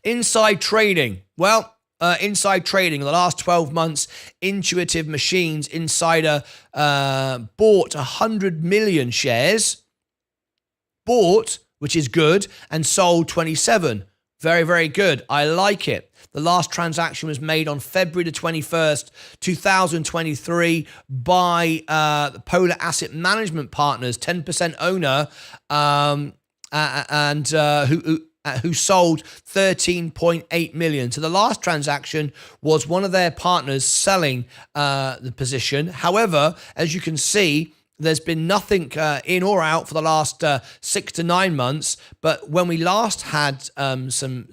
Speaker 1: Inside trading. Well, inside trading in the last 12 months, Intuitive Machines Insider bought 100 million shares. Bought, which is good, and sold 27. Very, very good. I like it. The last transaction was made on February the 21st, 2023 by Polar Asset Management Partners, 10% owner, who sold 13.8 million. So the last transaction was one of their partners selling the position. However, as you can see, there's been nothing in or out for the last 6 to 9 months. But when we last had some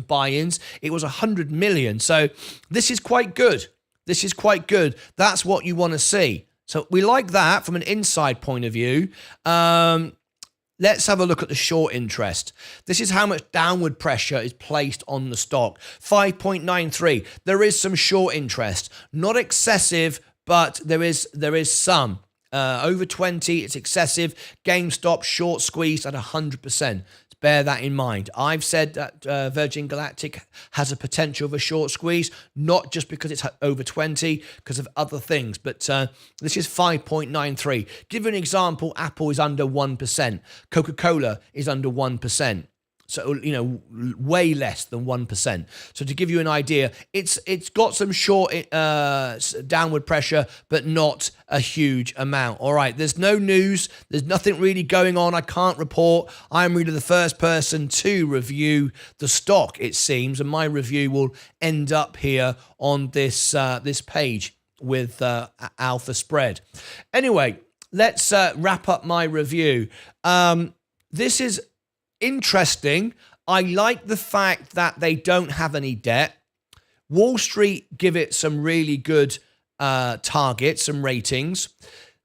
Speaker 1: buy-ins, it was 100 million. So this is quite good. This is quite good. That's what you want to see. So we like that from an inside point of view. Let's have a look at the short interest. This is how much downward pressure is placed on the stock. 5.93. There is some short interest. Not excessive, but there is some. Over 20, it's excessive. GameStop short squeezed at 100%. Bear that in mind. I've said that Virgin Galactic has a potential of a short squeeze, not just because it's over 20, because of other things. But this is 5.93. Give you an example, Apple is under 1%. Coca-Cola is under 1%. So, way less than 1%. So to give you an idea, it's got some short downward pressure, but not a huge amount. All right, there's no news. There's nothing really going on. I can't report. I'm really the first person to review the stock, it seems, and my review will end up here on this page with Alpha Spread. Anyway, let's wrap up my review. This is interesting. I like the fact that they don't have any debt. Wall Street give it some really good targets, some ratings.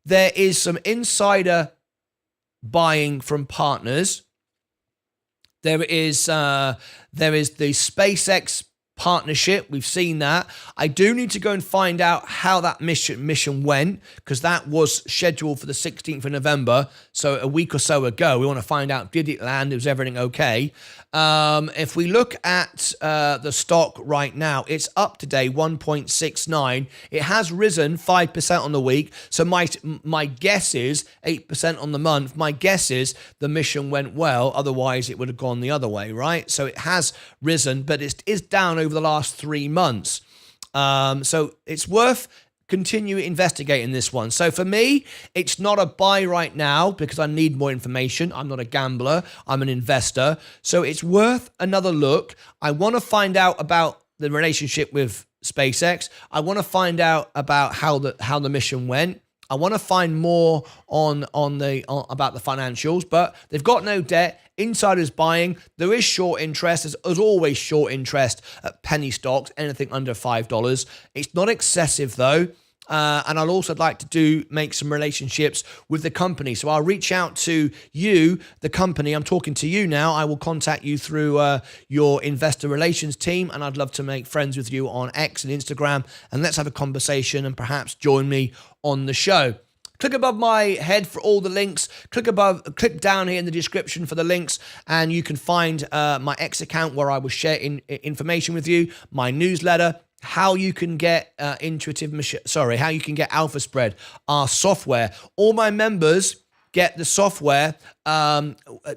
Speaker 1: There is some insider buying from partners. There is the SpaceX partnership. We've seen that. I do need to go and find out how that mission went, because that was scheduled for the 16th of November, so a week or so ago. We want to find out, did it land? Was everything okay? If we look at the stock right now, it's up today 1.69. It has risen 5% on the week. So my guess is 8% on the month. My guess is the mission went well. Otherwise, it would have gone the other way, right? So it has risen, but it is down over the last 3 months. So it's worth continue investigating this one. So for me, it's not a buy right now because I need more information. I'm not a gambler. I'm an investor. So it's worth another look. I want to find out about the relationship with SpaceX. I want to find out about how the mission went. I want to find more about the financials, but they've got no debt. Insiders buying. There is short interest. There's always short interest at penny stocks, anything under $5. It's not excessive though. And I'll also like to make some relationships with the company. So I'll reach out to you, the company. I'm talking to you now. I will contact you through your investor relations team, and I'd love to make friends with you on X and Instagram, and let's have a conversation and perhaps join me on the show. Click above my head for all the links. Click down here in the description for the links, and you can find my X account where I will share information with you, my newsletter, how you can get how you can get Alpha Spread, our software. All my members get the software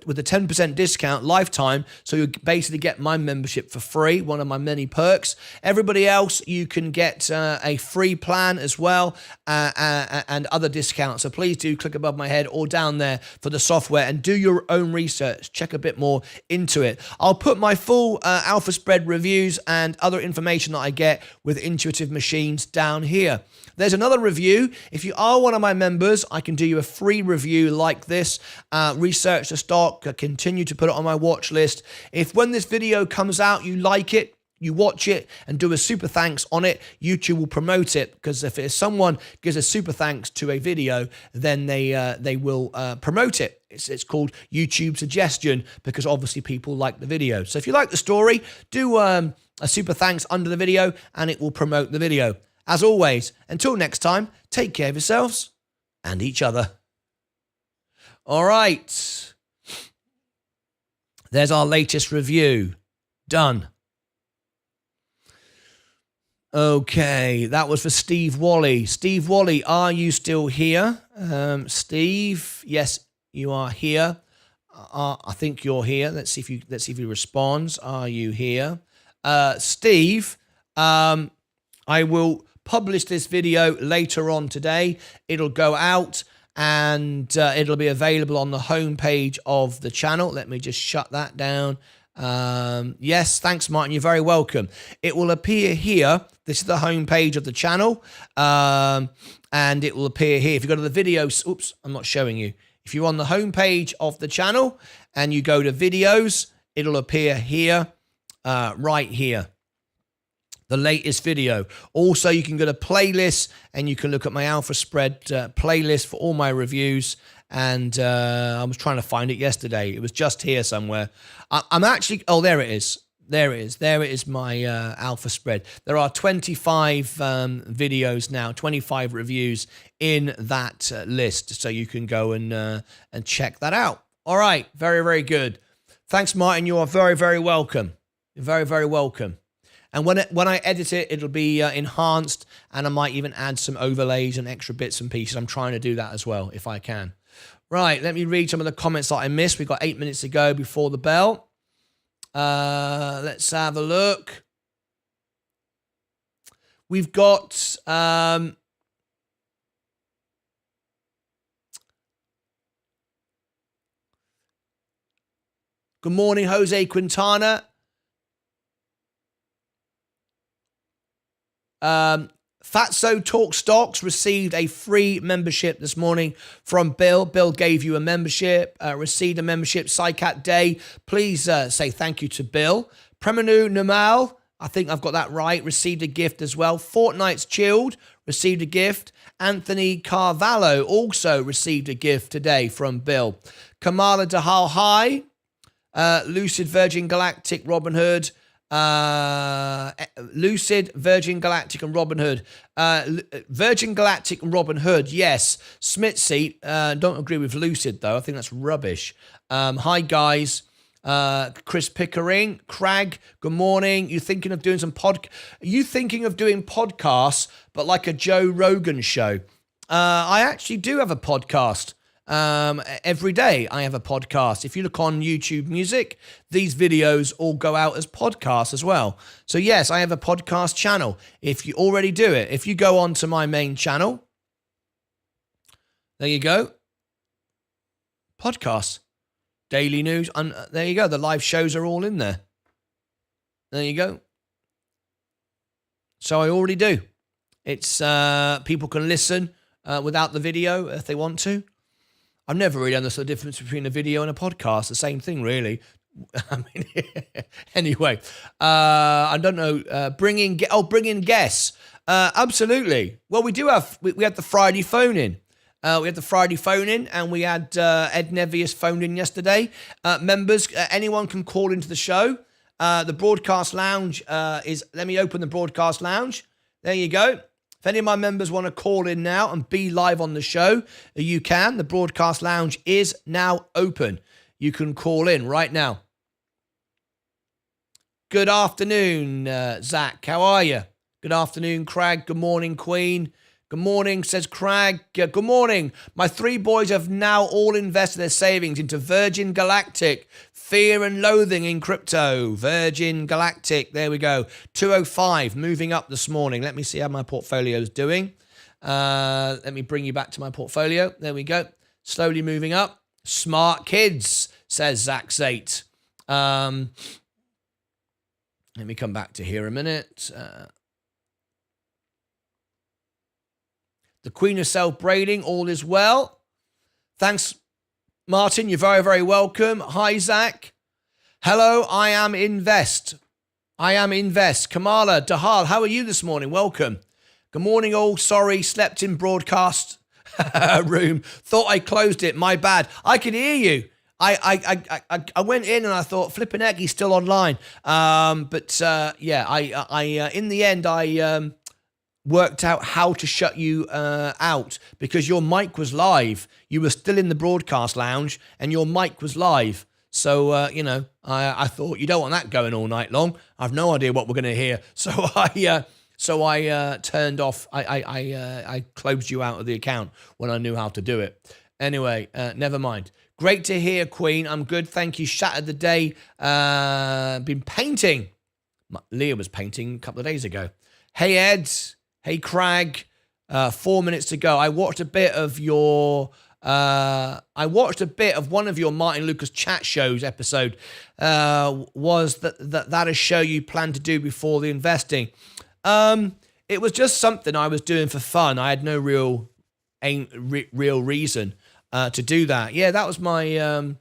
Speaker 1: with a 10% discount lifetime. So you basically get my membership for free, one of my many perks. Everybody else, you can get a free plan as well, and other discounts. So please do click above my head or down there for the software and do your own research. Check a bit more into it. I'll put my full Alpha Spread reviews and other information that I get with Intuitive Machines down here. There's another review. If you are one of my members, I can do you a free review like this. Research the stock, continue to put it on my watch list. If when this video comes out, you like it, you watch it and do a super thanks on it, YouTube will promote it, because if someone gives a super thanks to a video, then they will promote it. It's called YouTube suggestion, because obviously people like the video. So if you like the story, do a super thanks under the video and it will promote the video. As always, until next time, take care of yourselves and each other. All right. There's our latest review. Done. Okay, that was for Steve Wally. Steve Wally, are you still here? Steve, yes, you are here. I think you're here. Let's see if he responds. Are you here? Steve, I will publish this video later on today. It'll go out and it'll be available on the homepage of the channel. Let me just shut that down. Yes, thanks, Martin. You're very welcome. It will appear here. This is the homepage of the channel, and it will appear here. If you go to the videos, oops, I'm not showing you. If you're on the homepage of the channel and you go to videos, it'll appear here, right here. The latest video. Also, you can go to playlists and you can look at my Alpha Spread playlist for all my reviews. And I was trying to find it yesterday. It was just here somewhere. I'm actually, oh, there it is. There it is. There it is, my Alpha Spread. There are 25 videos now, 25 reviews in that list. So you can go and check that out. All right. Very, very good. Thanks, Martin. You are very, very welcome. You're very, very welcome. And when I edit it, it'll be enhanced, and I might even add some overlays and extra bits and pieces. I'm trying to do that as well, if I can. Right, let me read some of the comments that I missed. We've got 8 minutes to go before the bell. Let's have a look. We've got... good morning, Jose Quintana. Fatso Talk Stocks received a free membership this morning from Bill. Bill gave you a membership, received a membership, Psycat Day. Please say thank you to Bill. Premanu Namal, I think I've got that right, received a gift as well. Fortnight's Chilled received a gift. Anthony Carvalho also received a gift today from Bill. Kamala Dahal High, Lucid Virgin Galactic Robinhood, Lucid, Virgin Galactic and Robinhood. Virgin Galactic and Robinhood, yes. Smith Seat, don't agree with Lucid though. I think that's rubbish. Hi guys. Chris Pickering, Crag, good morning. You thinking of doing Are you thinking of doing podcasts, but like a Joe Rogan show? I actually do have a podcast. Every day I have a podcast. If you look on YouTube Music, these videos all go out as podcasts as well. So yes, I have a podcast channel. If you already do it, if you go on to my main channel, there you go. Podcasts, daily news, and there you go. The live shows are all in there. There you go. So I already do. It's people can listen without the video if they want to. I've never really understood the difference between a video and a podcast. The same thing, really. I mean, anyway, I don't know. Bring in guests. Absolutely. Well, we do have. We had the Friday phone in. We had the Friday phone in, and we had Ed Nevius phoned in yesterday. Members, anyone can call into the show. The broadcast lounge is. Let me open the broadcast lounge. There you go. If any of my members want to call in now and be live on the show, you can. The broadcast lounge is now open. You can call in right now. Good afternoon, Zach. How are you? Good afternoon, Craig. Good morning, Queen. Good morning, says Crag. Good morning. My 3 boys have now all invested their savings into Virgin Galactic. Fear and loathing in crypto. Virgin Galactic. There we go. 205. Moving up this morning. Let me see how my portfolio is doing. Let me bring you back to my portfolio. There we go. Slowly moving up. Smart kids, says Zax8. Let me come back to here a minute. The Queen of Self-Braiding, all is well. Thanks, Martin. You're very, very welcome. Hi, Zach. Hello, I am Invest. Kamala, Dahal, how are you this morning? Welcome. Good morning, all. Sorry, slept in broadcast room. Thought I closed it. My bad. I could hear you. I went in and I thought, flipping heck, he's still online. But in the end, I worked out how to shut you out because your mic was live. You were still in the broadcast lounge and your mic was live. So, I thought you don't want that going all night long. I've no idea what we're going to hear. So I turned off. I closed you out of the account when I knew how to do it. Anyway, never mind. Great to hear, Queen. I'm good. Thank you. Shattered the day. Been painting. Leah was painting a couple of days ago. Hey, Ed. Hey, Crag, 4 minutes to go. I watched a bit of one of your Martyn Lucas chat shows episode. Was that a show you plan to do before the investing? It was just something I was doing for fun. I had no real reason to do that. Yeah, that was my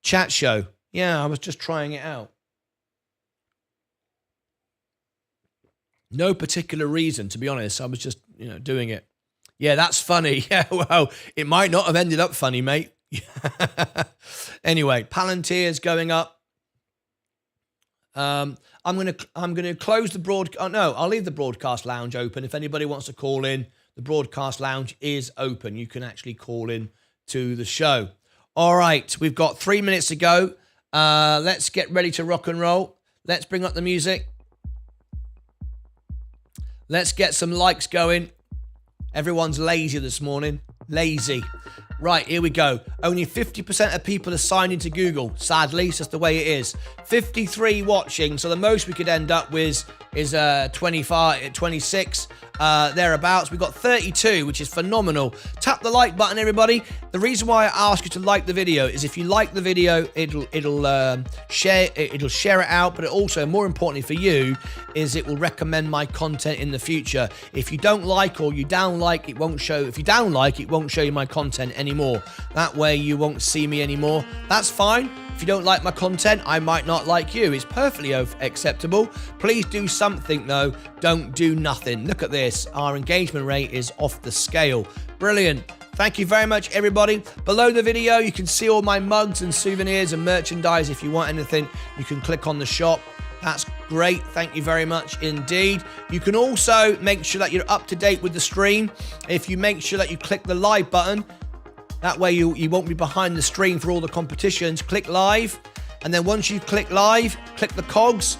Speaker 1: chat show. Yeah, I was just trying it out. No particular reason, to be honest. I was just, doing it. Yeah, that's funny. Yeah, well, it might not have ended up funny, mate. Anyway, Palantir's going up. I'm gonna close the broadcast. Oh, no, I'll leave the broadcast lounge open. If anybody wants to call in, the broadcast lounge is open. You can actually call in to the show. All right, we've got 3 minutes to go. Let's get ready to rock and roll. Let's bring up the music. Let's get some likes going. Everyone's lazy this morning. Lazy. Right, here we go. Only 50% of people are signed into Google. Sadly, it's just the way it is. 53 watching, so the most we could end up with is 25, 26, thereabouts. We've got 32, which is phenomenal. Tap the like button, everybody. The reason why I ask you to like the video is if you like the video, it'll share it out, but it also, more importantly for you, is it will recommend my content in the future. If you don't like or you down like, it won't show. If you down like, it won't show you my content anymore. That way you won't see me anymore. That's fine. If you don't like my content, I might not like you. It's perfectly acceptable. Please do something though. Don't do nothing. Look at this. Our engagement rate is off the scale. Brilliant. Thank you very much, everybody. Below the video, you can see all my mugs and souvenirs and merchandise. If you want anything, you can click on the shop. That's great. Thank you very much indeed. You can also make sure that you're up to date with the stream. If you make sure that you click the live button, that way you won't be behind the stream for all the competitions. Click live. And then once you click live, click the cogs,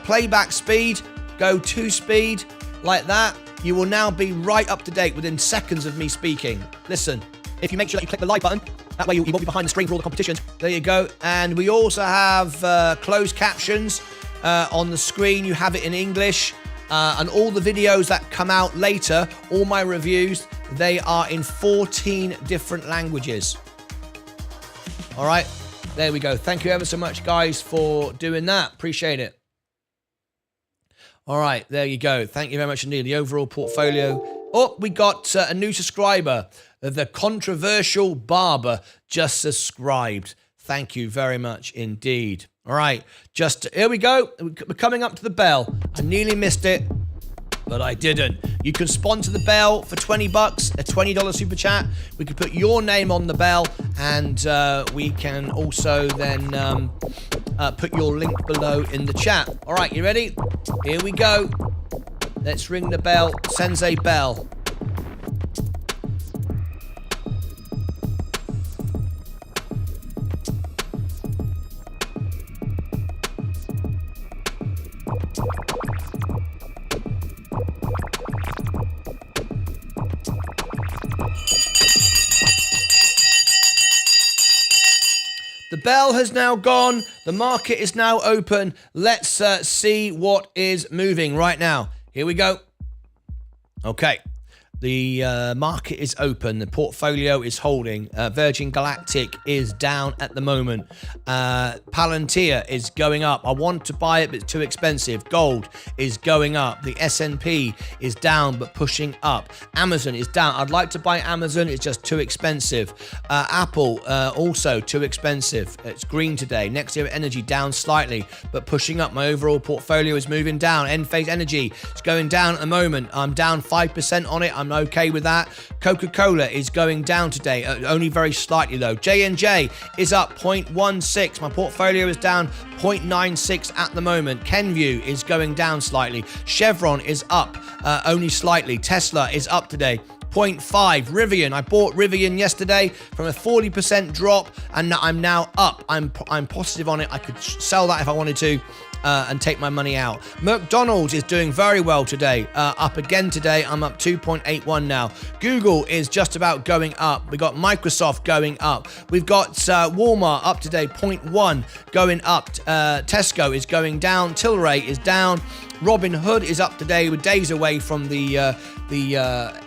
Speaker 1: playback speed, go 2 speed, like that. You will now be right up to date within seconds of me speaking. Listen, if you make sure that you click the like button, that way you won't be behind the screen for all the competitions. There you go. And we also have closed captions on the screen. You have it in English. And all the videos that come out later, all my reviews, they are in 14 different languages. All right, there we go. Thank you ever so much, guys, for doing that. Appreciate it. All right, there you go. Thank you very much indeed. The overall portfolio. Oh, we got a new subscriber. The controversial barber just subscribed. Thank you very much indeed. All right, here we go. We're coming up to the bell. I nearly missed it, but I didn't. You can sponsor the bell for $20, a $20 super chat. We can put your name on the bell, and we can also then put your link below in the chat. All right, you ready? Here we go. Let's ring the bell. Sensei bell. The bell has now gone. The market is now open. Let's see what is moving right now. Here we go. Okay. The market is open. The portfolio is holding. Virgin Galactic is down at the moment. Palantir is going up. I want to buy it, but it's too expensive. Gold is going up. The S&P is down, but pushing up. Amazon is down. I'd like to buy Amazon. It's just too expensive. Apple, also too expensive. It's green today. Next Zero Energy down slightly, but pushing up. My overall portfolio is moving down. Enphase Energy is going down at the moment. I'm down 5% on it. I'm okay with that. Coca-Cola is going down today, only very slightly though. J&J is up 0.16. My portfolio is down 0.96 at the moment. Kenvue is going down slightly. Chevron is up only slightly. Tesla is up today. 0.5. Rivian. I bought Rivian yesterday from a 40% drop, and I'm now up. I'm positive on it. I could sell that if I wanted to. And take my money out. McDonald's is doing very well today. Up again today. I'm up 2.81 now. Google is just about going up. We've got Microsoft going up. We've got Walmart up today, 0.1 going up. Tesco is going down. Tilray is down. Robinhood is up today. We're days away from the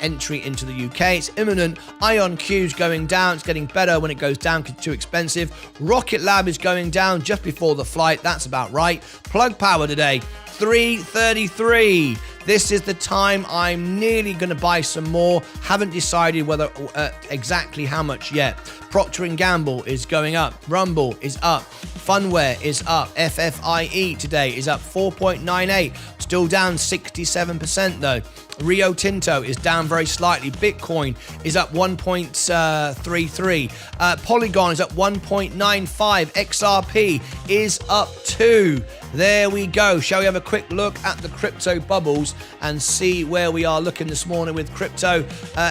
Speaker 1: entry into the UK. It's imminent. IonQ's going down. It's getting better when it goes down because it's too expensive. Rocket Lab is going down just before the flight. That's about right. Plug Power today, 333. This is the time I'm nearly going to buy some more. Haven't decided whether exactly how much yet. Procter & Gamble is going up. Rumble is up. Funware is up. FFIE today is up 4.98. Still down 67% though. Rio Tinto is down very slightly. Bitcoin is up 1.33. Polygon is up 1.95. XRP is up 2. There we go. Shall we have a quick look at the crypto bubbles and see where we are looking this morning with crypto?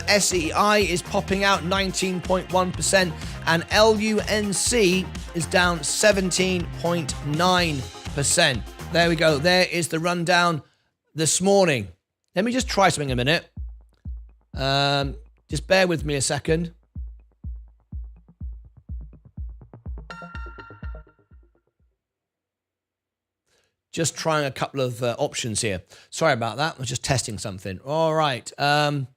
Speaker 1: SEI is popping out 19.1% and LUNC is down 17.9%. There we go. There is the rundown this morning. Let me just try something a minute. Just bear with me a second. Just trying a couple of options here. Sorry about that. I was just testing something. All right. Let's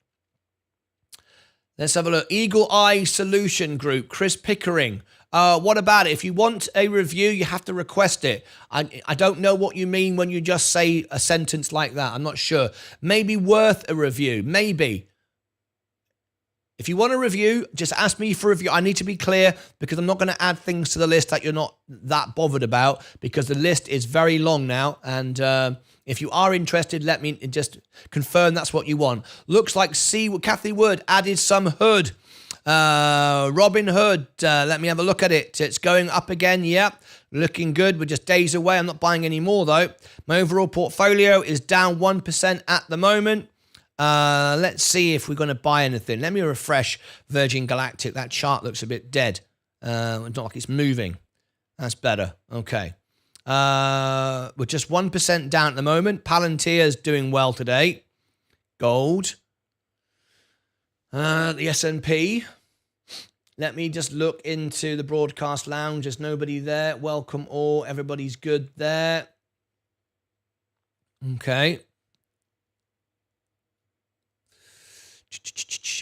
Speaker 1: have a look. Eagle Eye Solution Group, Chris Pickering. What about it? If you want a review, you have to request it. I don't know what you mean when you just say a sentence like that. I'm not sure. Maybe worth a review. Maybe. If you want a review, just ask me for a review. I need to be clear because I'm not going to add things to the list that you're not that bothered about because the list is very long now. And if you are interested, let me just confirm that's what you want. Looks like Kathy Wood added some hood. Robinhood, let me have a look at it. It's going up again. Yep, looking good. We're just days away. I'm not buying any more though. My overall portfolio is down 1% at the moment. Let's see if we're going to buy anything. Let me refresh Virgin Galactic. That chart looks a bit dead. It's not like it's moving. That's better. Okay. We're just 1% down at the moment. Palantir is doing well today. Gold. The S&P. Let me just look into the broadcast lounge. There's nobody there. Welcome all. Everybody's good there. Okay.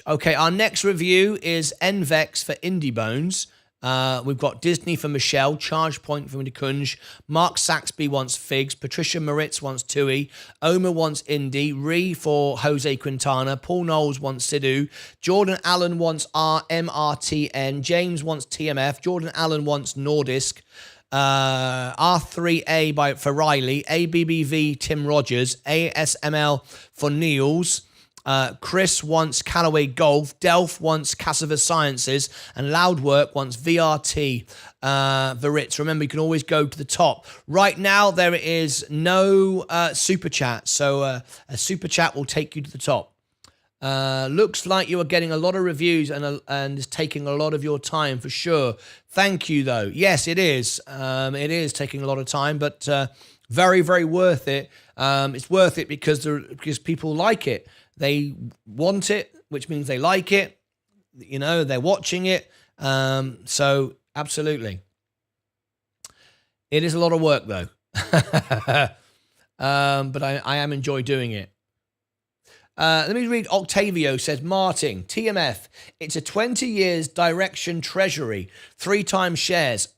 Speaker 1: Okay, our next review is NVEX for Indie Bones. We've got Disney for Michelle, ChargePoint for Nikunj, Mark Saxby wants Figs, Patricia Moritz wants Tui, Omer wants Indie, Ree for Jose Quintana, Paul Knowles wants Sidhu, Jordan Allen wants MRTN, James wants TMF, Jordan Allen wants Nordisk, R3A for Riley, ABBV Tim Rogers, ASML for Niels, Chris wants Callaway Golf, Delph wants Cassava Sciences, and Loudwork wants VRT Veritz. Remember, you can always go to the top. Right now, there is no super chat, so a super chat will take you to the top. Looks like you are getting a lot of reviews and it's taking a lot of your time for sure. Thank you, though. Yes, it is. It is taking a lot of time, but very, very worth it. It's worth it because people like it. They want it, which means they like it. You know, they're watching it. So absolutely. It is a lot of work, though. But I am enjoy doing it. Let me read. Octavio says, Martin, TMF, it's a 20 years direction treasury, 3 times shares.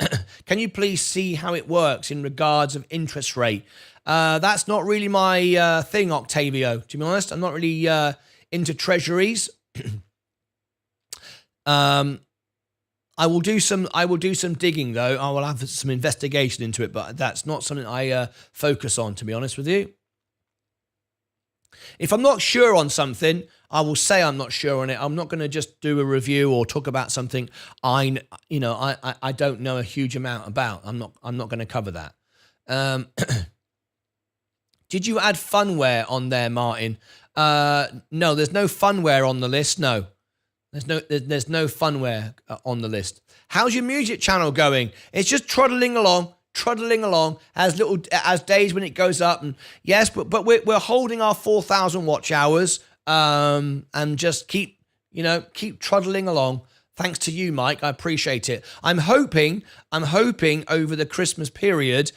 Speaker 1: Can you please see how it works in regards of interest rate? That's not really my thing, Octavio, to be honest. I'm not really into treasuries. I will do some digging, though. I will have some investigation into it, but that's not something I focus on, to be honest with you. If I'm not sure on something, I will say I'm not sure on it. I'm not going to just do a review or talk about something I don't know a huge amount about. I'm not going to cover that. Did you add funware on there, Martin? No, there's no funware on the list. No, there's no funware on the list. How's your music channel going? It's just trundling along as days when it goes up. And yes, but we're holding our 4,000 watch hours, and just keep trundling along. Thanks to you, Mike. I appreciate it. I'm hoping over the Christmas period,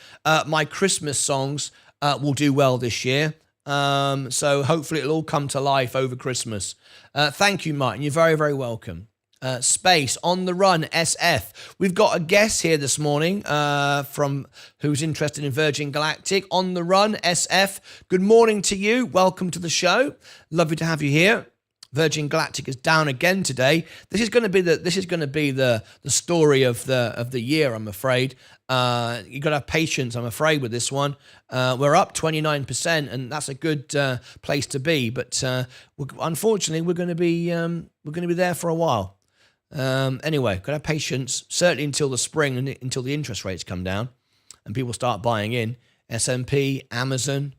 Speaker 1: my Christmas songs will do well this year. So hopefully it'll all come to life over Christmas. Thank you, Martin. You're very, very welcome. Space on the run SF. We've got a guest here this morning from who's interested in Virgin Galactic. On the run SF. Good morning to you. Welcome to the show. Lovely to have you here. Virgin Galactic is down again today. This is going to be the story of the year, I'm afraid. You got to have patience, I'm afraid, with this one. We're up 29%, and that's a good place to be. But unfortunately, we're going to be there for a while. Anyway, got to have patience, certainly until the spring and until the interest rates come down and people start buying in. S&P, Amazon.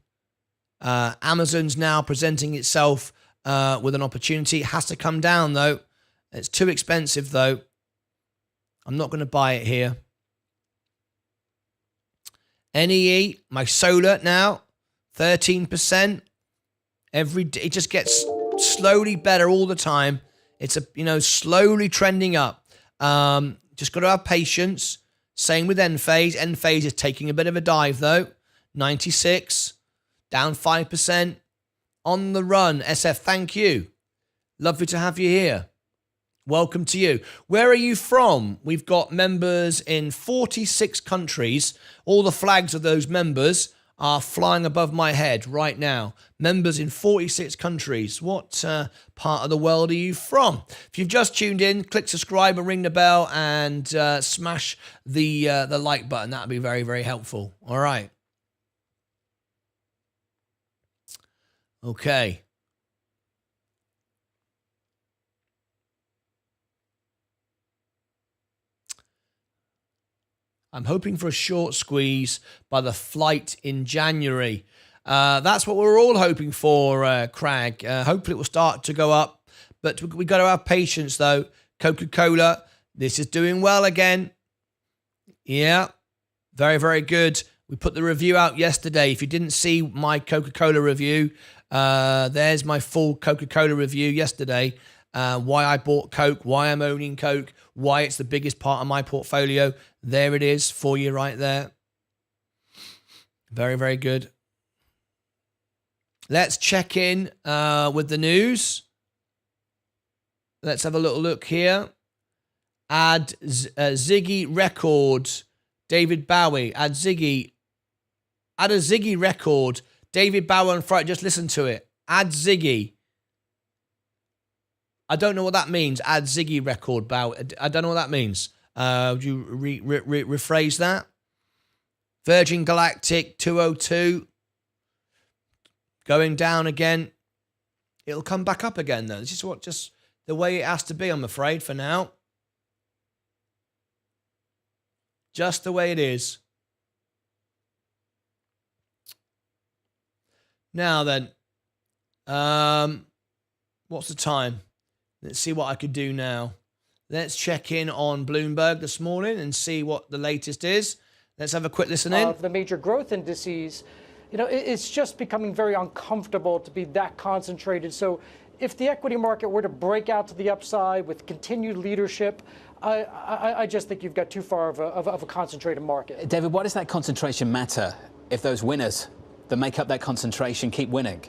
Speaker 1: Amazon's now presenting itself with an opportunity. It has to come down, though. It's too expensive, though. I'm not going to buy it here. NEE, my solar now, 13%. It just gets slowly better all the time. It's slowly trending up. Just got to have patience. Same with Enphase. Enphase is taking a bit of a dive, though. 96, down 5%. On the run, SF, thank you. Lovely to have you here. Welcome to you. Where are you from? We've got members in 46 countries. All the flags of those members are flying above my head right now. Members in 46 countries. What part of the world are you from? If you've just tuned in, click subscribe and ring the bell and smash the like button. That would be very, very helpful. All right. Okay. I'm hoping for a short squeeze by the flight in January. That's what we're all hoping for, Crag. Hopefully it will start to go up. But we've got to have patience, though. Coca-Cola, this is doing well again. Yeah, very, very good. We put the review out yesterday. If you didn't see my Coca-Cola review, there's my full Coca-Cola review yesterday. Why I bought Coke, why I'm owning Coke, why it's the biggest part of my portfolio. There it is for you right there. Very, very good. Let's check in with the news. Let's have a little look here. Add Ziggy record. David Bowie. Add a Ziggy record. David Bowie on Friday. Just listen to it. Add Ziggy. I don't know what that means. Add Ziggy record. Bowie. I don't know what that means. Would you rephrase that? Virgin Galactic 202. Going down again. It'll come back up again, though. This is just the way it has to be, I'm afraid, for now. Just the way it is. Now then, what's the time? Let's see what I could do now. Let's check in on Bloomberg this morning and see what the latest is. Let's have a quick listen in.
Speaker 2: Of the major growth indices, it's just becoming very uncomfortable to be that concentrated. So if the equity market were to break out to the upside with continued leadership, I just think you've got too far of a concentrated market.
Speaker 3: David, why does that concentration matter if those winners that make up that concentration keep winning?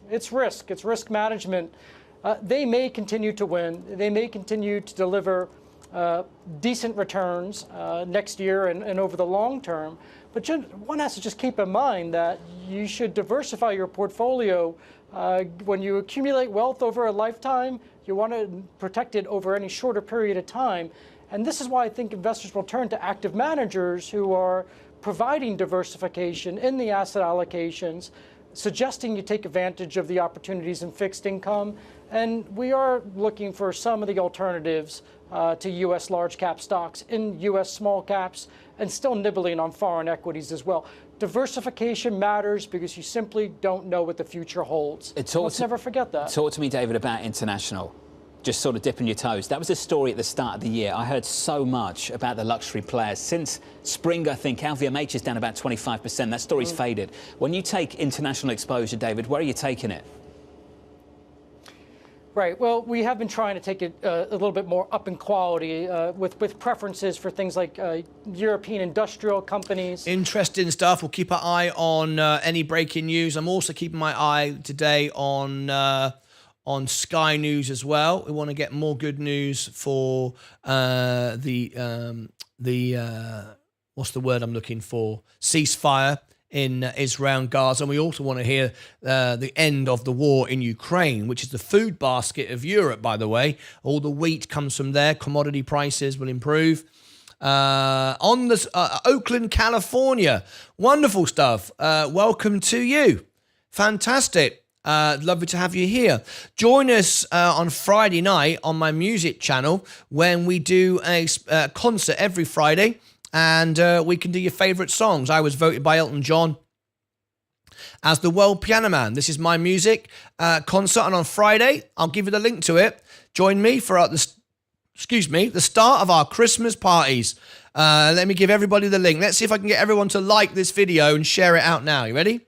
Speaker 2: It's risk. It's risk management. They may continue to win. They may continue to deliver decent returns next year and over the long term. But one has to just keep in mind that you should diversify your portfolio. When you accumulate wealth over a lifetime, you want to protect it over any shorter period of time. And this is why I think investors will turn to active managers who are providing diversification in the asset allocations, suggesting you take advantage of the opportunities in fixed income. And we are looking for some of the alternatives to U.S. large cap stocks in U.S. small caps and still nibbling on foreign equities as well. Diversification matters because you simply don't know what the future holds. Let's never forget that.
Speaker 3: Talk to me, David, about international. Just sort of dipping your toes. That was a story at the start of the year. I heard so much about the luxury players. Since spring, I think, LVMH is down about 25%. That story's faded. When you take international exposure, David, where are you taking it?
Speaker 2: Right. Well, we have been trying to take it a little bit more up in quality with preferences for things like European industrial companies.
Speaker 1: Interesting stuff. We'll keep an eye on any breaking news. I'm also keeping my eye today on Sky News as well. We want to get more good news for the what's the word I'm looking for? Ceasefire in Israel and Gaza. And we also want to hear the end of the war in Ukraine, which is the food basket of Europe, by the way. All the wheat comes from there. Commodity prices will improve. On this Oakland, California. Wonderful stuff. Welcome to you. Fantastic. Lovely to have you here. Join us on Friday night on my music channel when we do a concert every Friday. And we can do your favourite songs. I was voted by Elton John as the World Piano Man. This is my music concert, and on Friday, I'll give you the link to it. Join me for the start of our Christmas parties. Let me give everybody the link. Let's see if I can get everyone to like this video and share it out now. You ready?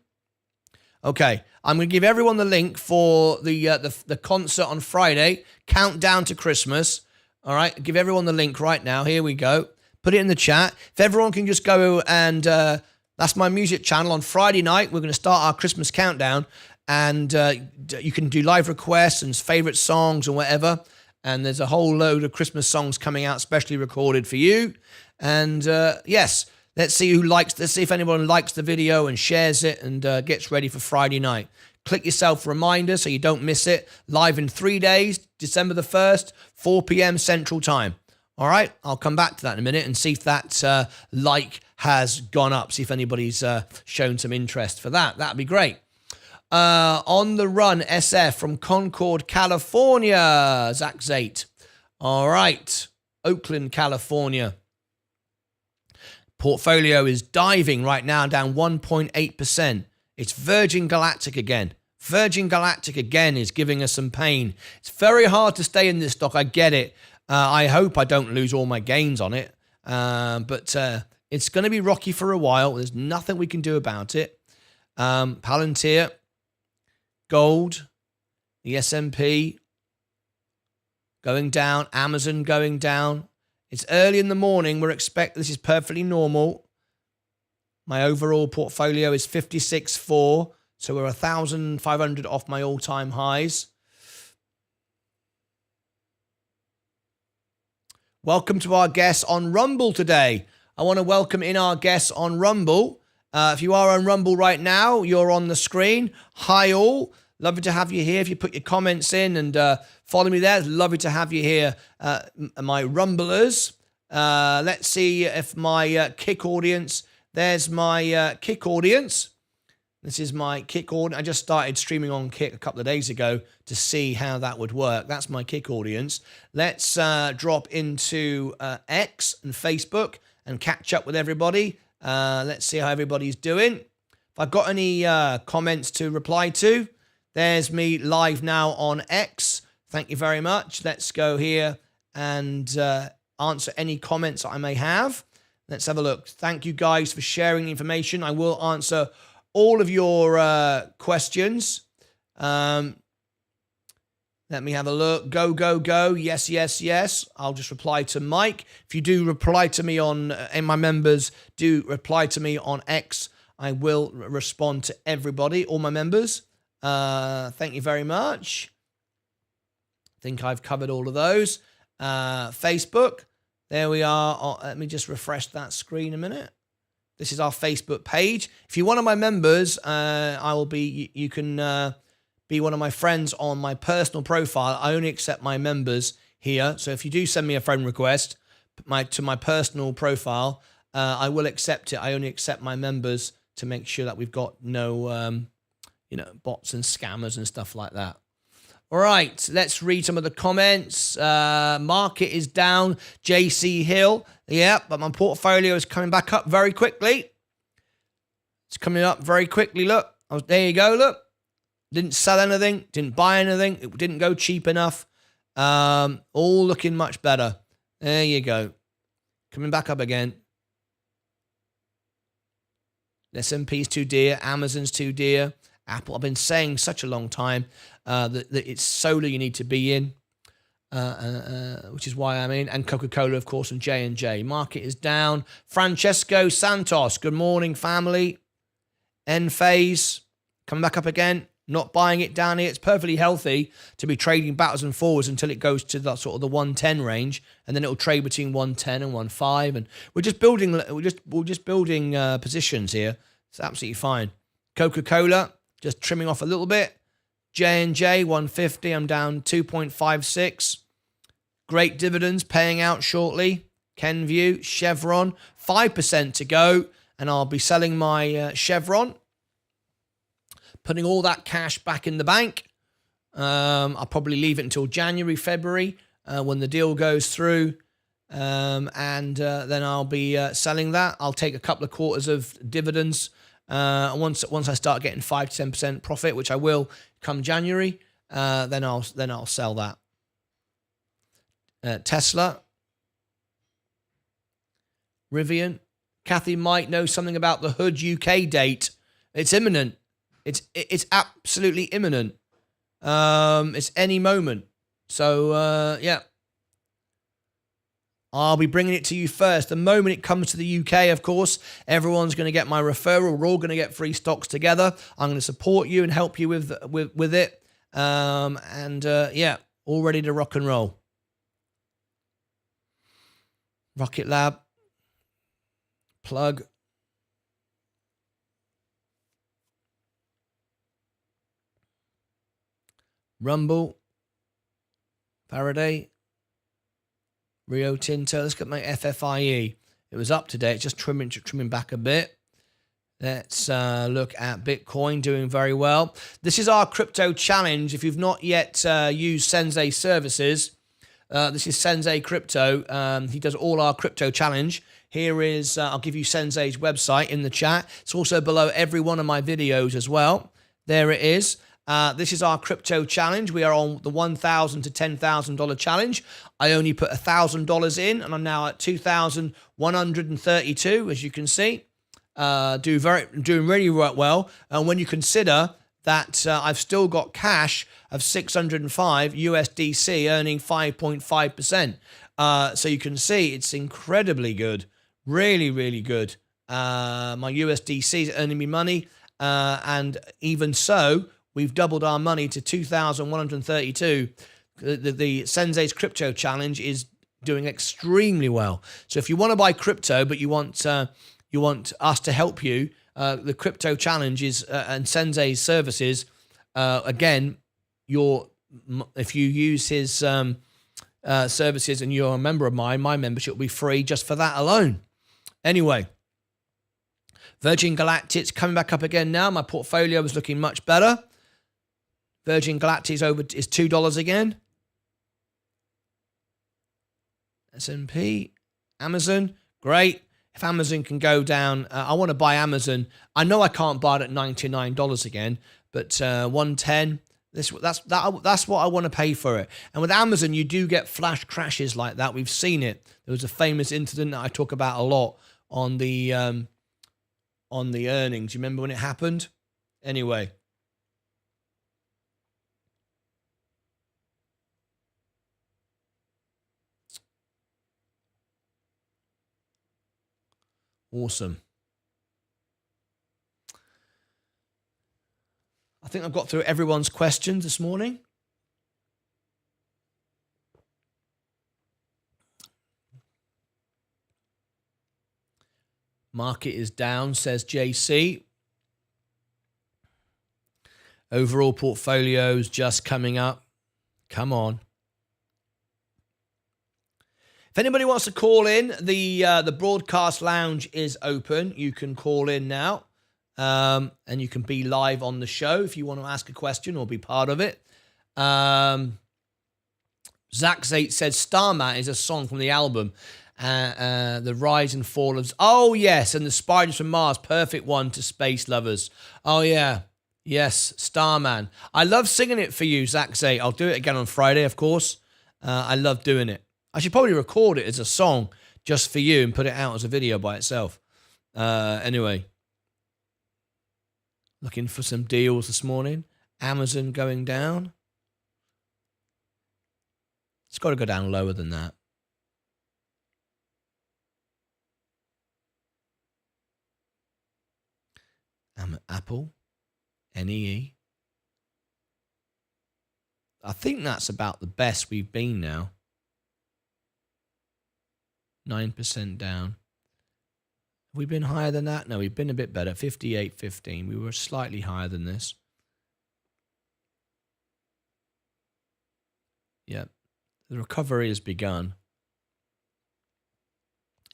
Speaker 1: Okay, I'm going to give everyone the link for the concert on Friday. Countdown to Christmas. All right, give everyone the link right now. Here we go. Put it in the chat. If everyone can just go and that's my music channel. On Friday night, we're going to start our Christmas countdown. And you can do live requests and favorite songs and whatever. And there's a whole load of Christmas songs coming out, specially recorded for you. And yes, let's see if anyone likes the video and shares it and gets ready for Friday night. Click yourself a reminder so you don't miss it. Live in 3 days, December the 1st, 4 p.m. Central Time. All right, I'll come back to that in a minute and see if that like has gone up, see if anybody's shown some interest for that. That'd be great. On the Run SF from Concord, California, Zach Zate. All right, Oakland, California. Portfolio is diving right now, down 1.8%. It's Virgin Galactic again. Virgin Galactic again is giving us some pain. It's very hard to stay in this stock, I get it. I hope I don't lose all my gains on it. But it's going to be rocky for a while. There's nothing we can do about it. Palantir, gold, the S&P going down, Amazon going down. It's early in the morning. This is perfectly normal. My overall portfolio is 56.4. So we're 1,500 off my all-time highs. Welcome to our guests on Rumble today. I want to welcome in our guests on Rumble. If you are on Rumble right now, you're on the screen. Hi all. Lovely to have you here. If you put your comments in and follow me there, it's lovely to have you here, my Rumblers. Let's see if my Kick audience, there's my Kick audience. This is my Kick audience. I just started streaming on Kick a couple of days ago to see how that would work. That's my Kick audience. Let's drop into X and Facebook and catch up with everybody. Let's see how everybody's doing. If I've got any comments to reply to, there's me live now on X. Thank you very much. Let's go here and answer any comments that I may have. Let's have a look. Thank you guys for sharing the information. I will answer all of your questions. Let me have a look. Go, go, go. Yes, yes, yes. I'll just reply to Mike. If you do reply to me in my members, do reply to me on X. I will respond to everybody, all my members. Thank you very much. I think I've covered all of those. Facebook. There we are. Let me just refresh that screen a minute. This is our Facebook page. If you're one of my members, you can be one of my friends on my personal profile. I only accept my members here. So if you do send me a friend request to my personal profile, I will accept it. I only accept my members to make sure that we've got no, bots and scammers and stuff like that. All right, let's read some of the comments. Market is down. JC Hill. Yeah, but my portfolio is coming back up very quickly. It's coming up very quickly. Look, there you go. Look, didn't sell anything, didn't buy anything. It didn't go cheap enough. All looking much better. There you go. Coming back up again. S&P's too dear. Amazon's too dear. Apple, I've been saying such a long time that it's solar you need to be in, which is why I'm in, and Coca-Cola, of course, and J&J. Market is down. Francesco Santos, good morning, family. N-Phase, coming back up again. Not buying it down here. It's perfectly healthy to be trading backwards and forwards until it goes to the sort of the 110 range, and then it'll trade between 110 and 1.5. And we're just building positions here. It's absolutely fine. Coca-Cola, just trimming off a little bit. J&J, 150. I'm down 2.56. Great dividends paying out shortly. Kenvue, Chevron, 5% to go. And I'll be selling my Chevron. Putting all that cash back in the bank. I'll probably leave it until January, February, when the deal goes through. And then I'll be selling that. I'll take a couple of quarters of dividends. Once I start getting 5 to 10% profit, which I will come January, then I'll sell that. Tesla, Rivian, Kathy might know something about the Hood UK date. It's imminent. It's absolutely imminent. It's any moment. So yeah. I'll be bringing it to you first. The moment it comes to the UK, of course, everyone's going to get my referral. We're all going to get free stocks together. I'm going to support you and help you with it. Yeah, all ready to rock and roll. Rocket Lab. Plug. Rumble. Faraday. Rio Tinto. Let's get my FFIE. It was up today. It's just trimming back a bit. Let's look at Bitcoin doing very well. This is our crypto challenge. If you've not yet used Sensei services, this is Sensei Crypto. He does all our crypto challenge. Here is, I'll give you Sensei's website in the chat. It's also below every one of my videos as well. There it is. This is our crypto challenge. We are on the $1,000 to $10,000 challenge. I only put $1,000 in, and I'm now at 2,132, as you can see. Doing really well. And when you consider that I've still got cash of 605 USDC earning 5.5%. So you can see it's incredibly good. Really, really good. My USDC is earning me money. And even so, we've doubled our money to 2,132. The Sensei's Crypto Challenge is doing extremely well. So if you want to buy crypto, but you want us to help you, the Crypto Challenge is and Sensei's services. Again, if you use his services and you're a member of mine, my membership will be free just for that alone. Anyway, Virgin Galactic's coming back up again now. My portfolio is looking much better. Virgin Galactic is $2 again. S&P, Amazon, great. If Amazon can go down, I want to buy Amazon. I know I can't buy it at $99 again, but 110. That's what I want to pay for it. And with Amazon, you do get flash crashes like that. We've seen it. There was a famous incident that I talk about a lot on the earnings. You remember when it happened? Anyway. Awesome. I think I've got through everyone's questions this morning. Market is down, says JC. Overall portfolios just coming up. Come on. If anybody wants to call in, the broadcast lounge is open. You can call in now, and you can be live on the show if you want to ask a question or be part of it. Zach8 says Starman is a song from the album. The rise and fall of... Oh, yes, and the Spiders from Mars. Perfect one to space lovers. Oh, yeah. Yes, Starman. I love singing it for you, Zach8. I'll do it again on Friday, of course. I love doing it. I should probably record it as a song just for you and put it out as a video by itself. Anyway. Looking for some deals this morning. Amazon going down. It's got to go down lower than that. Apple, NEE. I think that's about the best we've been now. 9% down. Have we been higher than that? No, we've been a bit better. 58.15. We were slightly higher than this. Yep. The recovery has begun.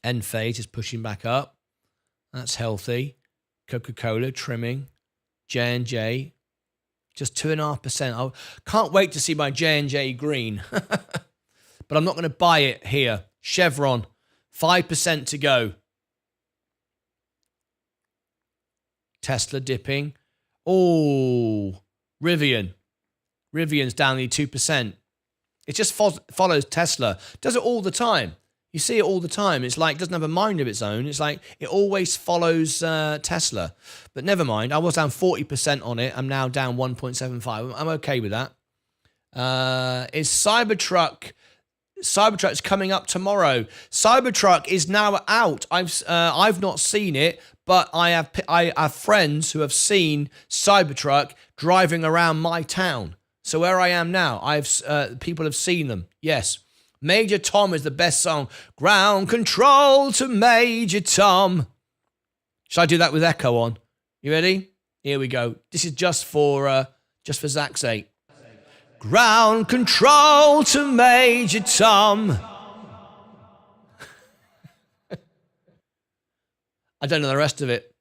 Speaker 1: Enphase is pushing back up. That's healthy. Coca-Cola trimming. J&J just 2.5%. I can't wait to see my J&J green. But I'm not going to buy it here. Chevron, 5% to go. Tesla dipping. Oh, Rivian. Rivian's down nearly 2%. It just follows Tesla. Does it all the time. You see it all the time. It's like it doesn't have a mind of its own. It's like it always follows Tesla. But never mind. I was down 40% on it. I'm now down 1.75. I'm okay with that. Is Cybertruck... Cybertruck's coming up tomorrow. Cybertruck is now out. I've not seen it, but I have friends who have seen Cybertruck driving around my town. So where I am now, people have seen them. Yes. Major Tom is the best song. Ground control to Major Tom. Should I do that with echo on? You ready? Here we go. This is just for Zach's sake. Ground control to Major Tom. I don't know the rest of it.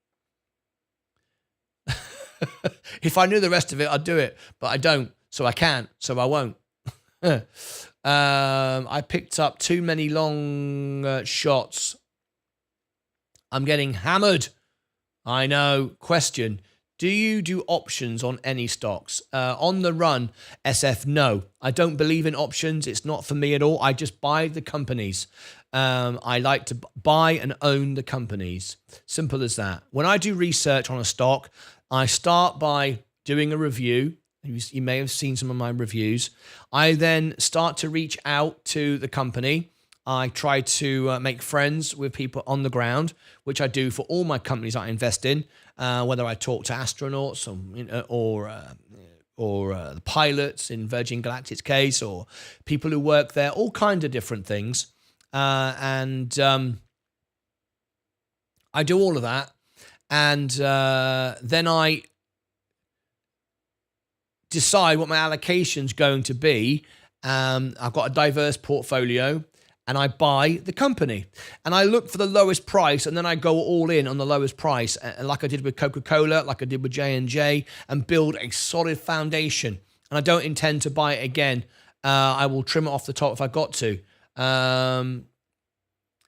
Speaker 1: If I knew the rest of it, I'd do it. But I don't, so I can't, so I won't. I picked up too many long shots. I'm getting hammered. I know. Question. Do you do options on any stocks? On the run, SF, no. I don't believe in options. It's not for me at all. I just buy the companies. I like to buy and own the companies. Simple as that. When I do research on a stock, I start by doing a review. You may have seen some of my reviews. I then start to reach out to the company. I try to make friends with people on the ground, which I do for all my companies I invest in, whether I talk to astronauts or the pilots in Virgin Galactic's case, or people who work there, all kinds of different things. And I do all of that. And then I decide what my allocation's going to be. I've got a diverse portfolio, and I buy the company. And I look for the lowest price, and then I go all in on the lowest price, like I did with Coca-Cola, like I did with J&J, and build a solid foundation. And I don't intend to buy it again. I will trim it off the top if I got to.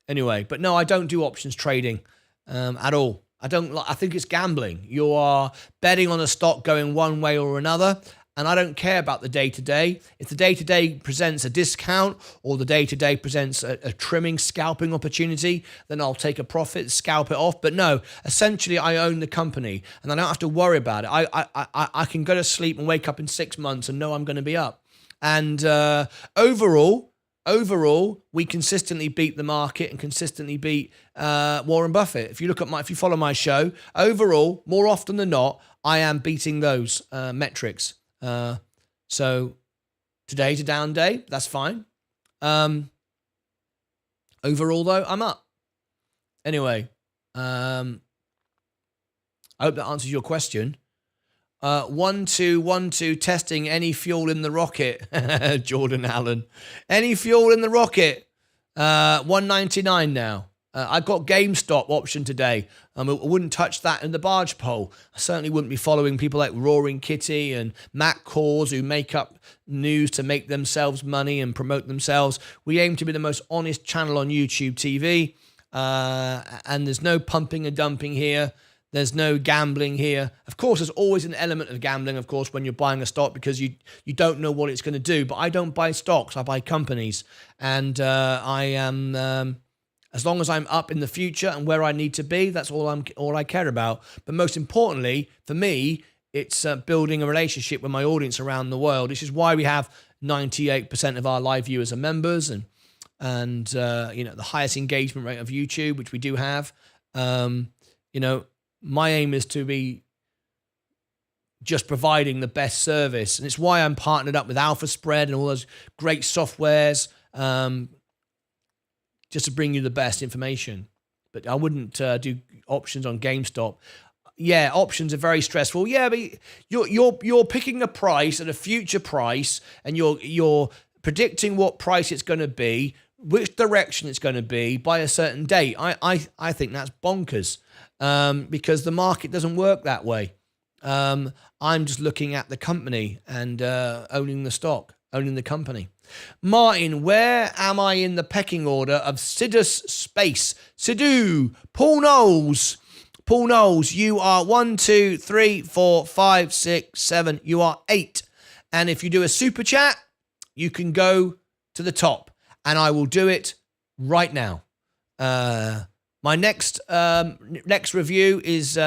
Speaker 1: Anyway, but no, I don't do options trading at all. I think it's gambling. You are betting on a stock going one way or another, and I don't care about the day-to-day. If the day-to-day presents a discount or the day-to-day presents a trimming, scalping opportunity, then I'll take a profit, scalp it off. But no, essentially I own the company, and I don't have to worry about it. I can go to sleep and wake up in 6 months and know I'm going to be up. And overall, overall, we consistently beat the market and consistently beat Warren Buffett. If you follow my show, overall, more often than not, I am beating those metrics. So today's a down day. That's fine. Overall, though, I'm up. Anyway, I hope that answers your question. 1 2 1 2 testing any fuel in the rocket. Jordan Allen. Any fuel in the rocket. 199 now. I got GameStop option today. I wouldn't touch that in the barge pole. I certainly wouldn't be following people like Roaring Kitty and Matt Cause who make up news to make themselves money and promote themselves. We aim to be the most honest channel on YouTube TV. And there's no pumping and dumping here. There's no gambling here. Of course, there's always an element of gambling, of course, when you're buying a stock because you don't know what it's going to do. But I don't buy stocks. I buy companies. And I am, as long as I'm up in the future and where I need to be, that's all I care about. But most importantly, for me, it's building a relationship with my audience around the world. This is why we have 98% of our live viewers are members and the highest engagement rate of YouTube, which we do have. My aim is to be just providing the best service. And it's why I'm partnered up with Alpha Spread and all those great softwares, just to bring you the best information. But I wouldn't do options on GameStop. Yeah, options are very stressful. Yeah, but you're picking a price at a future price, and you're predicting what price it's going to be, which direction it's going to be by a certain date. I think that's bonkers. Because the market doesn't work that way. I'm just looking at the company and owning the stock, owning the company. Martin, where am I in the pecking order of Sidus Space? Sidhu, Paul Knowles. Paul Knowles, you are 1, 2, 3, 4, 5, 6, 7. You are 8. And if you do a super chat, you can go to the top. And I will do it right now. My next review is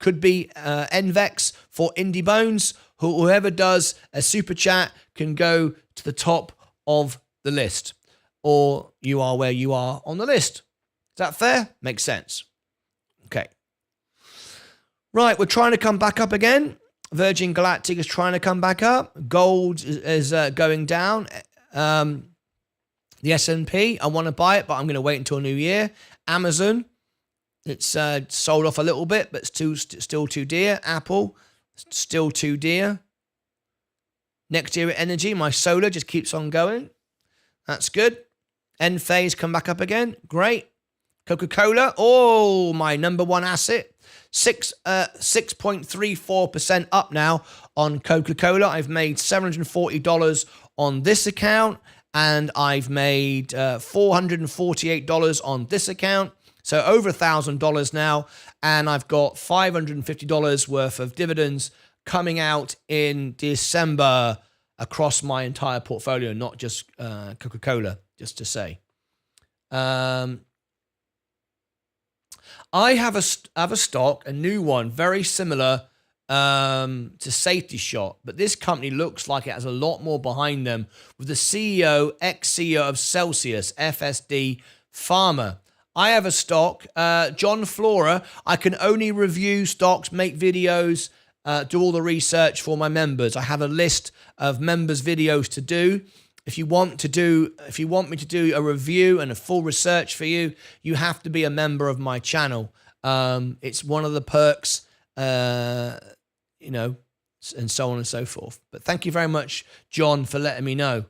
Speaker 1: could be NVEX for Indie Bones. Whoever does a super chat can go to the top of the list, or you are where you are on the list. Is that fair? Makes sense. Okay. Right, we're trying to come back up again. Virgin Galactic is trying to come back up. Gold is going down. The S&P, I want to buy it, but I'm going to wait until New Year. Amazon, it's sold off a little bit, but still too dear. Apple, still too dear. Next year Energy, my solar just keeps on going. That's good. Enphase come back up again. Great. Coca-Cola, my number one asset. 6.34% up now on Coca-Cola. I've made $740 on this account. And I've made $448 on this account. So over $1,000 now. And I've got $550 worth of dividends coming out in December across my entire portfolio, not just Coca-Cola, just to say. I have a stock, a new one, very similar to Safety Shot, but this company looks like it has a lot more behind them with the ex-CEO of Celsius, FSD Pharma. I have a stock, John Flora. I can only review stocks, make videos, do all the research for my members. I have a list of members' videos to do. If you want me to do a review and a full research for you, you have to be a member of my channel. It's one of the perks. And so on and so forth. But thank you very much, John, for letting me know.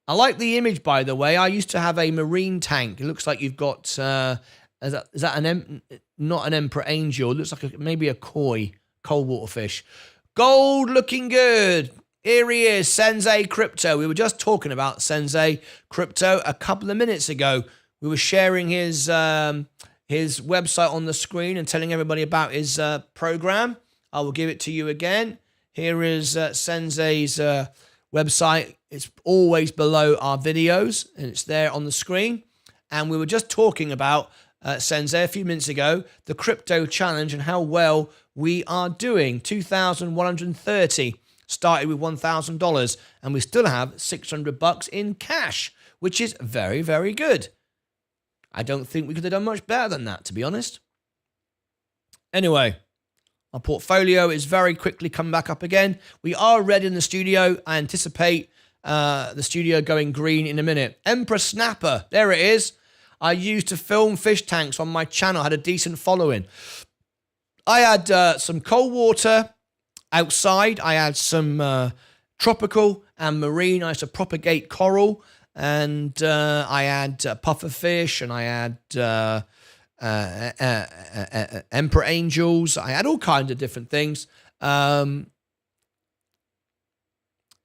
Speaker 1: I like the image, by the way. I used to have a marine tank. It looks like you've got, is that not an emperor angel? It looks like maybe a koi, cold water fish. Gold looking good. Here he is, Sensei Crypto. We were just talking about Sensei Crypto a couple of minutes ago. We were sharing his website on the screen and telling everybody about his program. I will give it to you again. Here is Sensei's website. It's always below our videos, and it's there on the screen. And we were just talking about Sensei a few minutes ago, the crypto challenge and how well we are doing. 2,130 started with $1,000, and we still have $600 in cash, which is very, very good. I don't think we could have done much better than that, to be honest. Anyway, our portfolio is very quickly coming back up again. We are red in the studio. I anticipate the studio going green in a minute. Emperor Snapper, there it is. I used to film fish tanks on my channel, had a decent following. I had some cold water outside. I had some tropical and marine. I used to propagate coral, and I had puffer fish, and I had emperor angels. I had all kinds of different things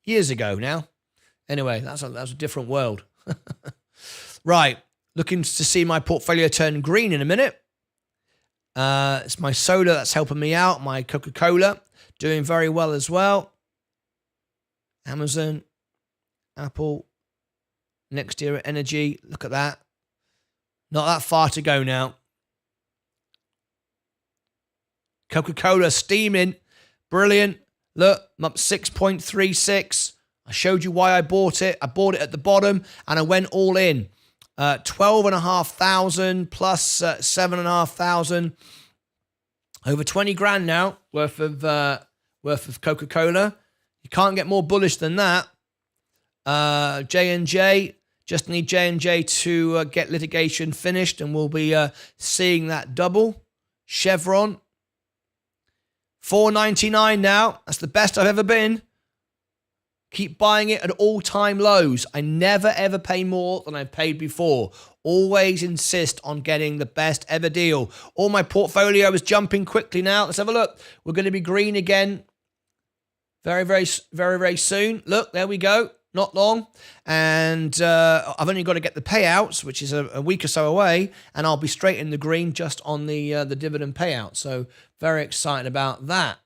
Speaker 1: years ago now. Anyway, that's a different world. Right, looking to see my portfolio turn green in a minute. It's my soda that's helping me out. My Coca-Cola doing very well as well. Amazon, Apple, Next Era Energy. Look at that. Not that far to go now. Coca-Cola steaming. Brilliant. Look, I'm up 6.36. I showed you why I bought it. I bought it at the bottom and I went all in. 12,500 plus 7,500. Over 20 grand now worth of Coca-Cola. You can't get more bullish than that. J&J, just need J&J to get litigation finished, and we'll be seeing that double. Chevron, $4.99 now. That's the best I've ever been. Keep buying it at all-time lows. I never, ever pay more than I've paid before. Always insist on getting the best ever deal. All my portfolio is jumping quickly now. Let's have a look. We're going to be green again very, very, very, very soon. Look, there we go. Not long. And I've only got to get the payouts, which is a week or so away, and I'll be straight in the green just on the dividend payout. So very excited about that.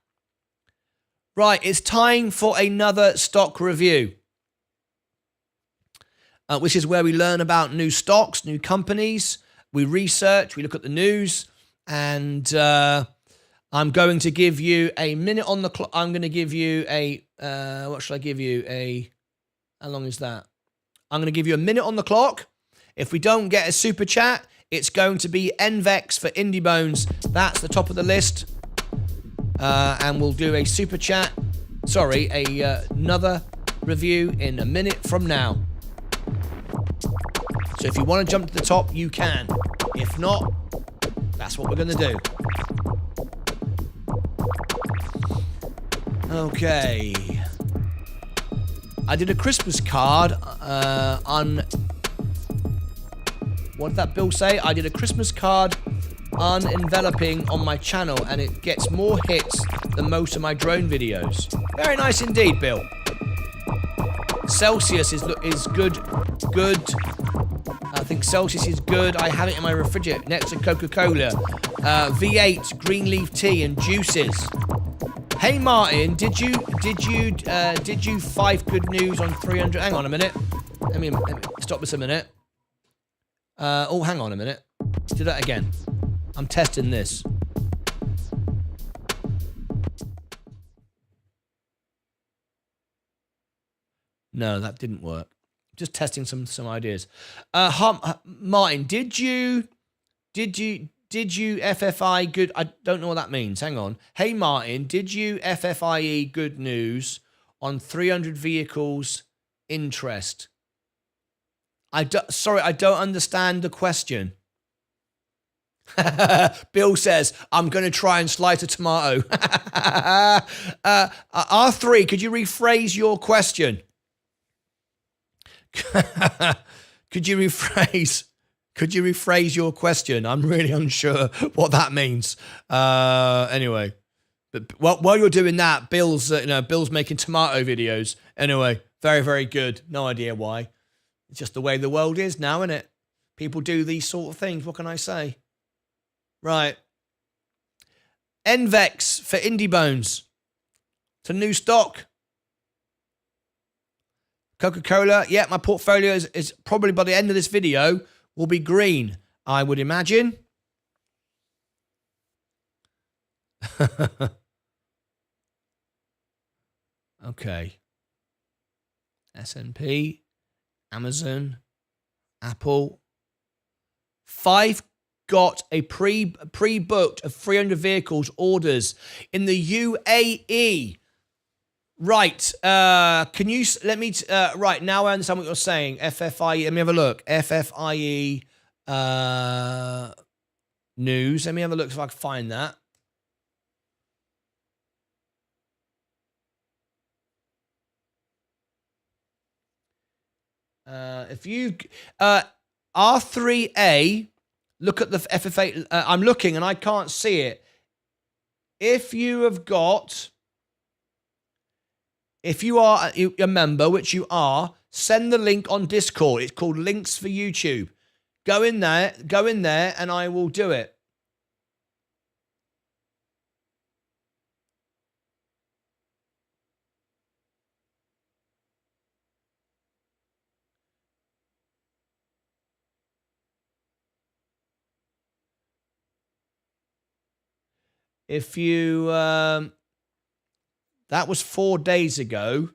Speaker 1: Right, it's time for another stock review, which is where we learn about new stocks, new companies. We research, we look at the news, and I'm going to give you a minute on the clock. I'm going to give you a, what should I give you? How long is that? I'm going to give you a minute on the clock. If we don't get a super chat, it's going to be NVEX for Indie Bones. That's the top of the list. And we'll do a super chat. Sorry, another review in a minute from now. So if you want to jump to the top, you can. If not, that's what we're going to do. Okay. I did a Christmas card on... What did that bill say? I did a Christmas card unenveloping on my channel, and it gets more hits than most of my drone videos. Very nice indeed, Bill. Celsius is good. I think Celsius is good. I have it in my refrigerator next to Coca-Cola. V8, green leaf tea, and juices. Hey Martin, did you 5 good news on 300? Hang on a minute. Let me stop this a minute. Oh, hang on a minute. Let's do that again. I'm testing this. No, that didn't work. Just testing some ideas. Martin, did you FFI good? I don't know what that means. Hang on. Hey Martin, did you FFIE good news on 300 vehicles interest? Sorry, I don't understand the question. Bill says, I'm going to try and slice a tomato. R3, could you rephrase your question? Could you rephrase your question? I'm really unsure what that means. Anyway, but while you're doing that, Bill's making tomato videos. Anyway, very, very good. No idea why. It's just the way the world is now, isn't it? People do these sort of things. What can I say? Right. NVEX for Indie Bones. It's a new stock. Coca-Cola. Yeah, my portfolio is probably by the end of this video will be green, I would imagine. Okay. S&P, Amazon, Apple. 5 got a pre-booked of 300 vehicles orders in the UAE. Right. Can you let me? Right now, I understand what you're saying. FFIE. Let me have a look. FFIE news. Let me have a look if I can find that. If you R3A, look at the FFA. I'm looking and I can't see it. If you are a member, which you are, send the link on Discord. It's called Links for YouTube. Go in there, and I will do it. If you, that was 4 days ago.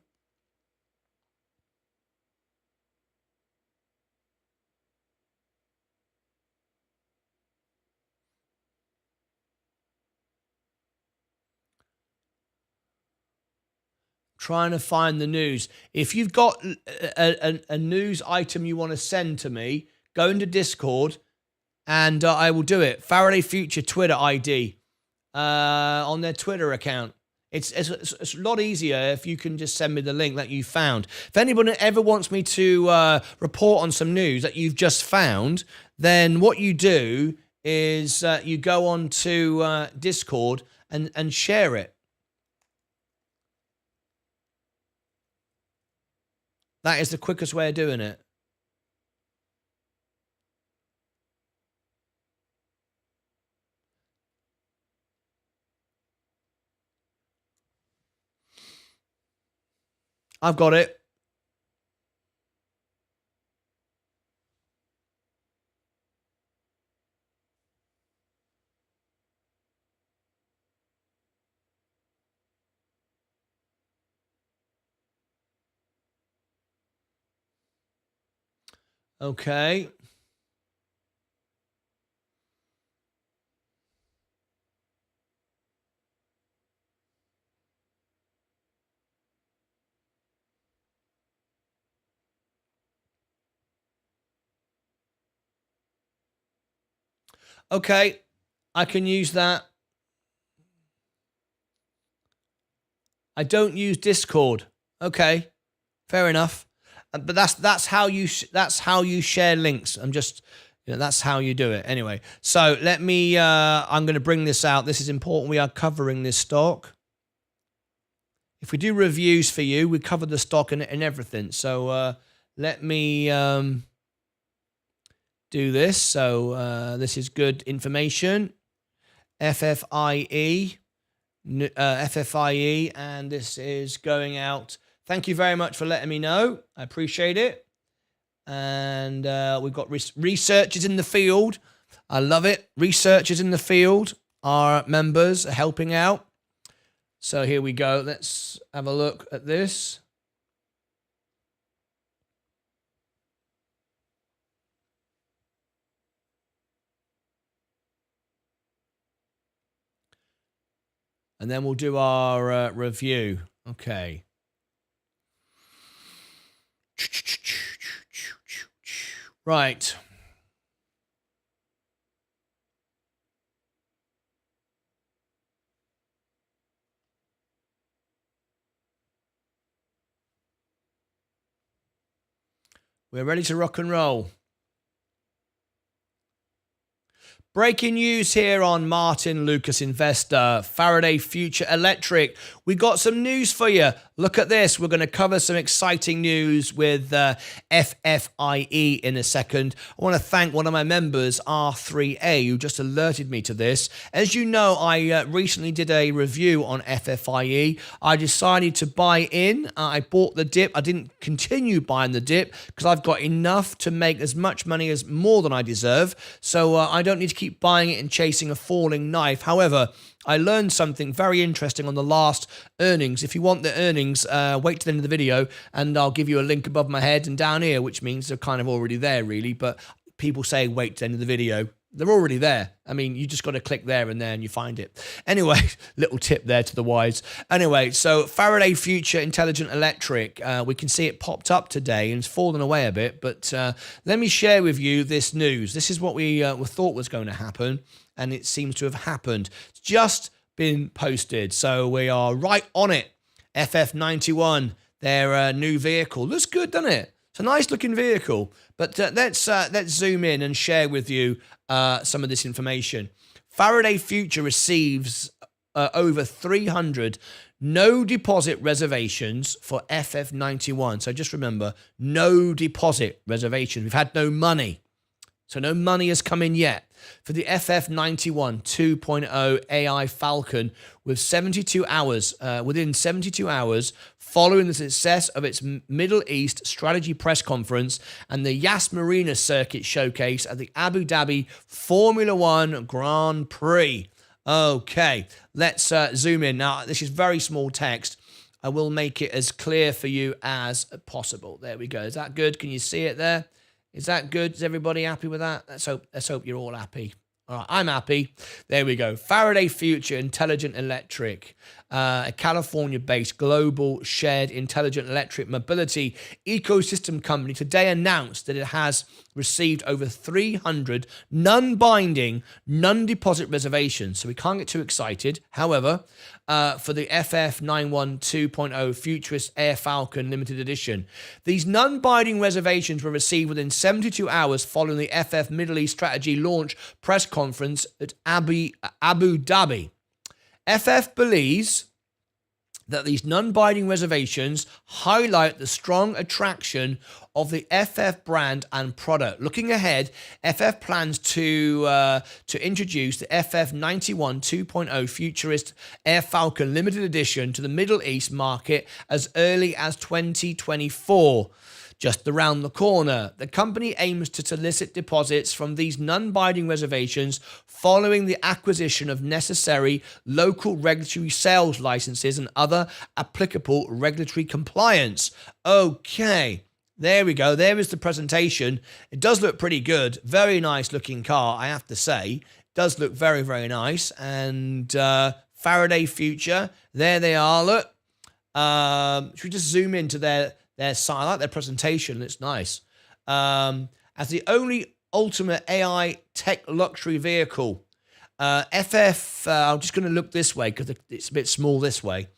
Speaker 1: Trying to find the news. If you've got a news item you want to send to me, go into Discord and I will do it. Faraday Future Twitter ID. On their Twitter account. It's a lot easier if you can just send me the link that you found. If anybody ever wants me to report on some news that you've just found, then what you do is you go on to Discord and share it. That is the quickest way of doing it. I've got it. Okay. Okay, I can use that. I don't use Discord. Okay, fair enough. But that's how you share links. I'm just, that's how you do it. Anyway, so let me. I'm going to bring this out. This is important. We are covering this stock. If we do reviews for you, we cover the stock and everything. So let me do this. So this is good information. FFIE, and this is going out. Thank you very much for letting me know. I appreciate it. And we've got researchers in the field. I love it. Researchers in the field, our members are helping out. So here we go. Let's have a look at this. And then we'll do our review. Okay. Right. We're ready to rock and roll. Breaking news here on Martyn Lucas Investor, Faraday Future Electric. We got some news for you. Look at this. We're going to cover some exciting news with FFIE in a second. I want to thank one of my members, R3A, who just alerted me to this. As you know, I recently did a review on FFIE. I decided to buy in. I bought the dip. I didn't continue buying the dip because I've got enough to make as much money as more than I deserve. So I don't need to keep buying it and chasing a falling knife. However, I learned something very interesting on the last earnings. If you want the earnings, wait till the end of the video and I'll give you a link above my head and down here, which means they're kind of already there really, but people say wait till the end of the video. They're already there. I mean, you just got to click there and you find it. Anyway, little tip there to the wise. Anyway, so Faraday Future Intelligent Electric, we can see it popped up today and it's fallen away a bit, but let me share with you this news. This is what we thought was going to happen, and it seems to have happened. It's just been posted, so we are right on it. FF91, their new vehicle. Looks good, doesn't it? It's a nice looking vehicle, but let's zoom in and share with you some of this information. Faraday Future receives over 300 no deposit reservations for FF91. So just remember, no deposit reservations. We've had no money. So no money has come in yet for the FF91 2.0 AI Falcon with 72 hours, within 72 hours following the success of its Middle East strategy press conference and the Yas Marina circuit showcase at the Abu Dhabi Formula One Grand Prix. Okay, let's zoom in. Now, this is very small text. I will make it as clear for you as possible. There we go. Is that good? Can you see it there? Is that good? Is everybody happy with that? Let's hope you're all happy. All right, I'm happy. There we go. Faraday Future Intelligent Electric, a California-based global shared intelligent electric mobility ecosystem company, today announced that it has received over 300 non-binding, non-deposit reservations. So we can't get too excited. However, for the FF91 2.0 Futurist Air Falcon Limited Edition, these non-binding reservations were received within 72 hours following the FF Middle East Strategy launch press conference at Abu Dhabi. FF believes that these non-binding reservations highlight the strong attraction of the FF brand and product. Looking ahead, FF plans to introduce the FF91 2.0 Futurist Air Falcon Limited Edition to the Middle East market as early as 2024. Just around the corner, the company aims to solicit deposits from these non-binding reservations following the acquisition of necessary local regulatory sales licenses and other applicable regulatory compliance. Okay, there we go. There is the presentation. It does look pretty good. Very nice looking car, I have to say. It does look very, very nice. And Faraday Future, there they are. Look. Should we just zoom into their site? I like their presentation. It's nice. As the only ultimate AI tech luxury vehicle, FF, I'm just going to look this way because it's a bit small this way.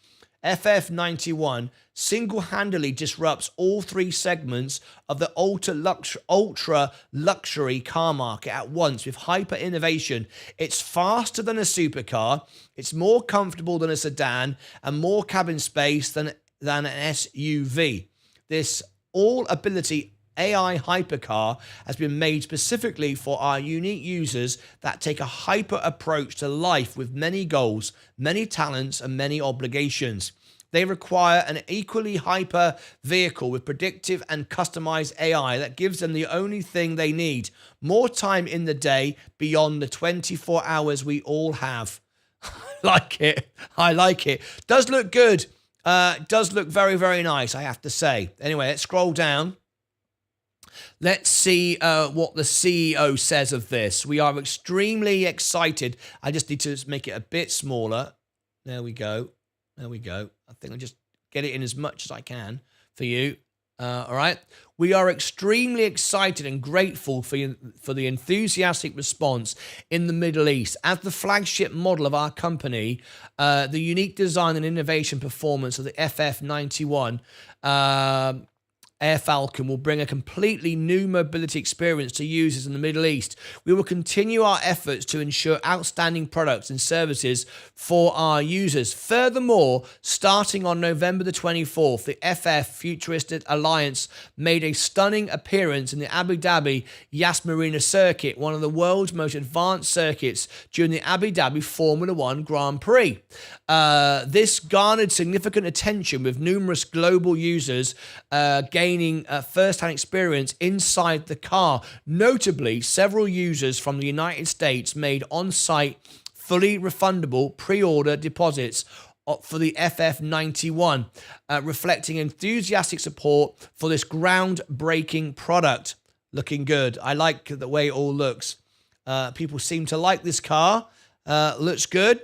Speaker 1: FF91 single-handedly disrupts all three segments of the ultra luxury car market at once with hyper innovation. It's faster than a supercar, it's more comfortable than a sedan, and more cabin space than an SUV. This all-ability AI hypercar has been made specifically for our unique users that take a hyper approach to life with many goals, many talents, and many obligations. They require an equally hyper vehicle with predictive and customized AI that gives them the only thing they need: more time in the day beyond the 24 hours we all have. I like it. I like it. Does look good. Does look very, very nice, I have to say. Anyway, let's scroll down. Let's see what the CEO says of this. We are extremely excited. I just need to make it a bit smaller. There we go. There we go. I think I'll just get it in as much as I can for you. All right. We are extremely excited and grateful for the enthusiastic response in the Middle East. As the flagship model of our company, the unique design and innovation performance of the FF91 Air Falcon will bring a completely new mobility experience to users in the Middle East. We will continue our efforts to ensure outstanding products and services for our users. Furthermore, starting on November the 24th, the FF Futuristic Alliance made a stunning appearance in the Abu Dhabi Yas Marina circuit, one of the world's most advanced circuits, during the Abu Dhabi Formula One Grand Prix. This garnered significant attention with numerous global users gaining first-hand experience inside the car. Notably, several users from the United States made on-site fully refundable pre-order deposits for the FF91, reflecting enthusiastic support for this groundbreaking product. Looking good. I like the way it all looks. People seem to like this car. Looks good.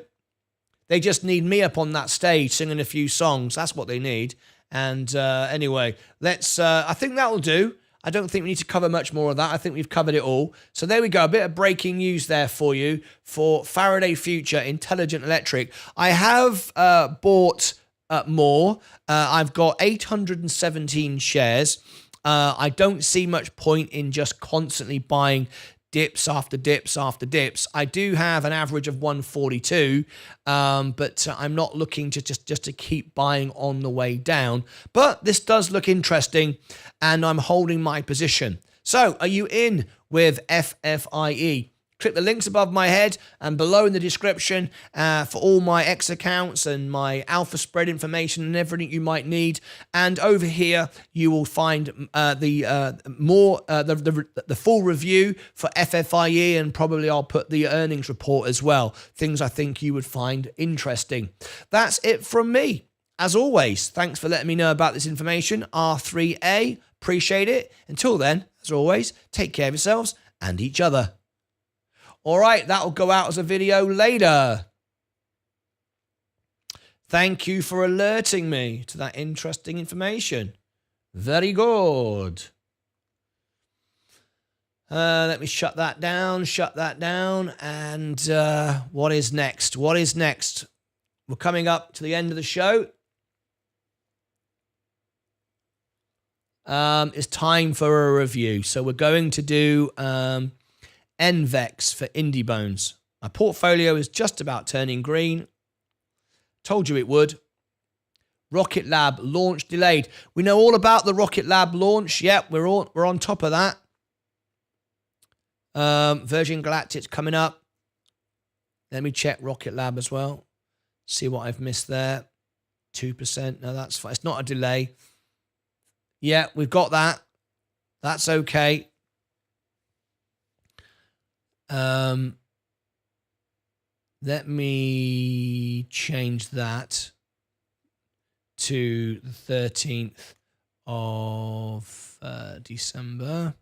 Speaker 1: They just need me up on that stage singing a few songs. That's what they need. And anyway, let's. I think that will do. I don't think we need to cover much more of that. I think we've covered it all. So there we go. A bit of breaking news there for you for Faraday Future Intelligent Electric. I have bought more. I've got 817 shares. I don't see much point in just constantly buying dips after dips after dips. I do have an average of 142, but I'm not looking to just to keep buying on the way down. But this does look interesting, and I'm holding my position. So, are you in with FFIE? Click the links above my head and below in the description for all my X accounts and my alpha spread information and everything you might need. And over here, you will find the full review for FFIE, and probably I'll put the earnings report as well. Things I think you would find interesting. That's it from me. As always, thanks for letting me know about this information. R3A, appreciate it. Until then, as always, take care of yourselves and each other. All right, that'll go out as a video later. Thank you for alerting me to that interesting information. Very good. Let me shut that down. And what is next? We're coming up to the end of the show. It's time for a review. So we're going to do NVEX for Indie Bones. My portfolio is just about turning green. Told you it would. Rocket Lab launch delayed. We know all about the Rocket Lab launch. Yep, we're on top of that. Virgin Galactic's coming up. Let me check Rocket Lab as well. See what I've missed there. 2%. No, that's fine. It's not a delay. Yeah, we've got that. That's okay. Let me change that to the 13th of December.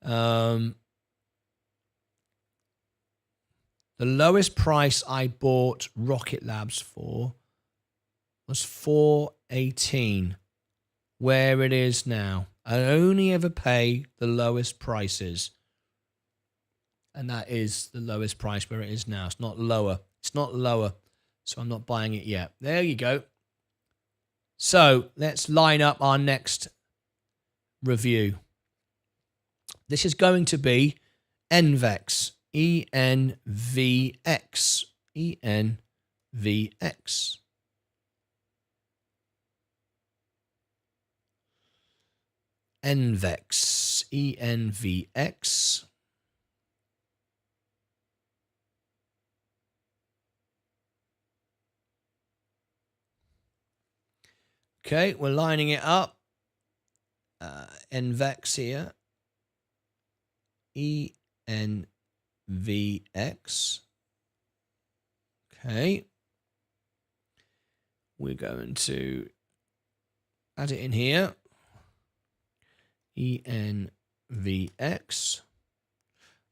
Speaker 1: The lowest price I bought Rocket Labs for was $4.18, where it is now. I only ever pay the lowest prices. And that is the lowest price where it is now. It's not lower. So I'm not buying it yet. There you go. So let's line up our next review. This is going to be NVEX. ENVX. ENVX. NVEX. ENVX. Okay, we're lining it up. NVEX here. ENVX. Okay. We're going to add it in here. ENVX.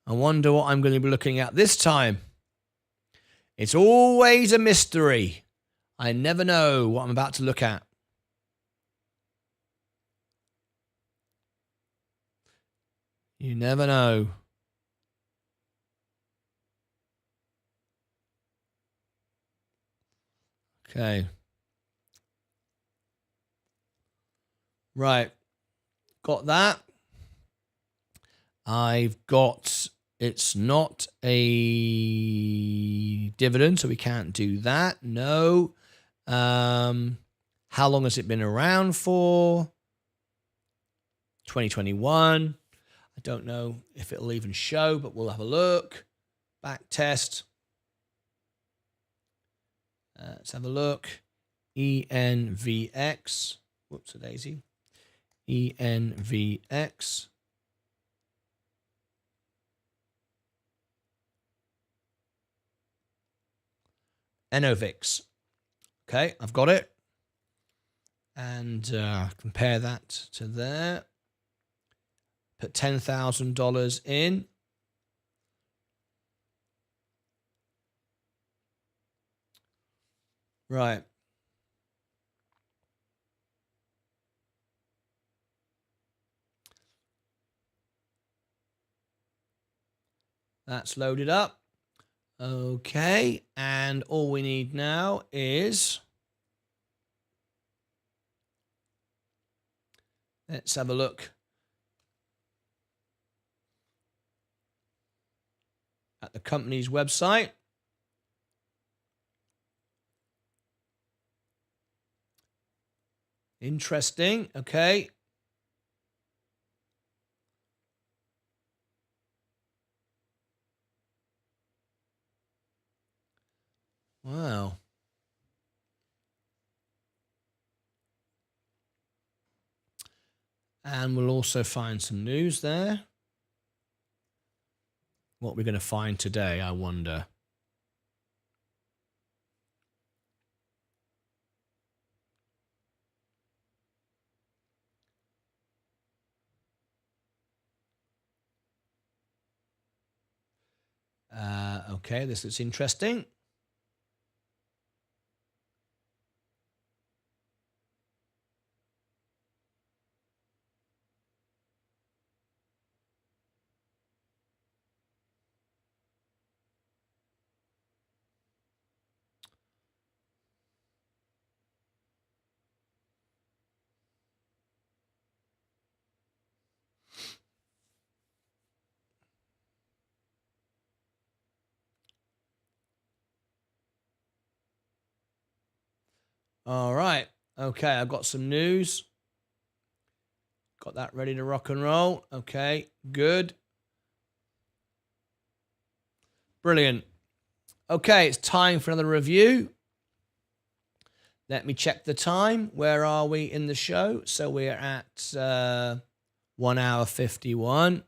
Speaker 1: I wonder what I'm going to be looking at this time. It's always a mystery. I never know what I'm about to look at. You never know. Okay. Right. Got that. I've got, it's not a dividend, so we can't do that. No. How long has it been around for? 2021. I don't know if it'll even show, but we'll have a look. Back test. Let's have a look. ENVX. Whoops, a daisy. ENVX. Enovix. Okay, I've got it. And compare that to there. Put $10,000 in. Right. That's loaded up. Okay, and all we need now is, let's have a look at the company's website. Interesting. Okay. Wow. And we'll also find some news there. What we're going to find today, I wonder. Okay, this looks interesting. All right. Okay, I've got some news. Got that ready to rock and roll. Okay, good. Brilliant. Okay, it's time for another review. Let me check the time. Where are we in the show? So we're at 1 hour 51.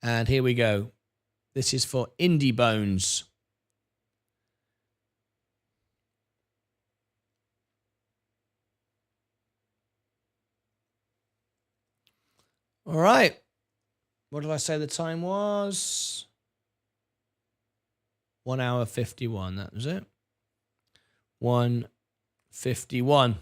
Speaker 1: And here we go. This is for Indie Bones. All right. What did I say the time was? 1 hour 51. That was it. 1:51.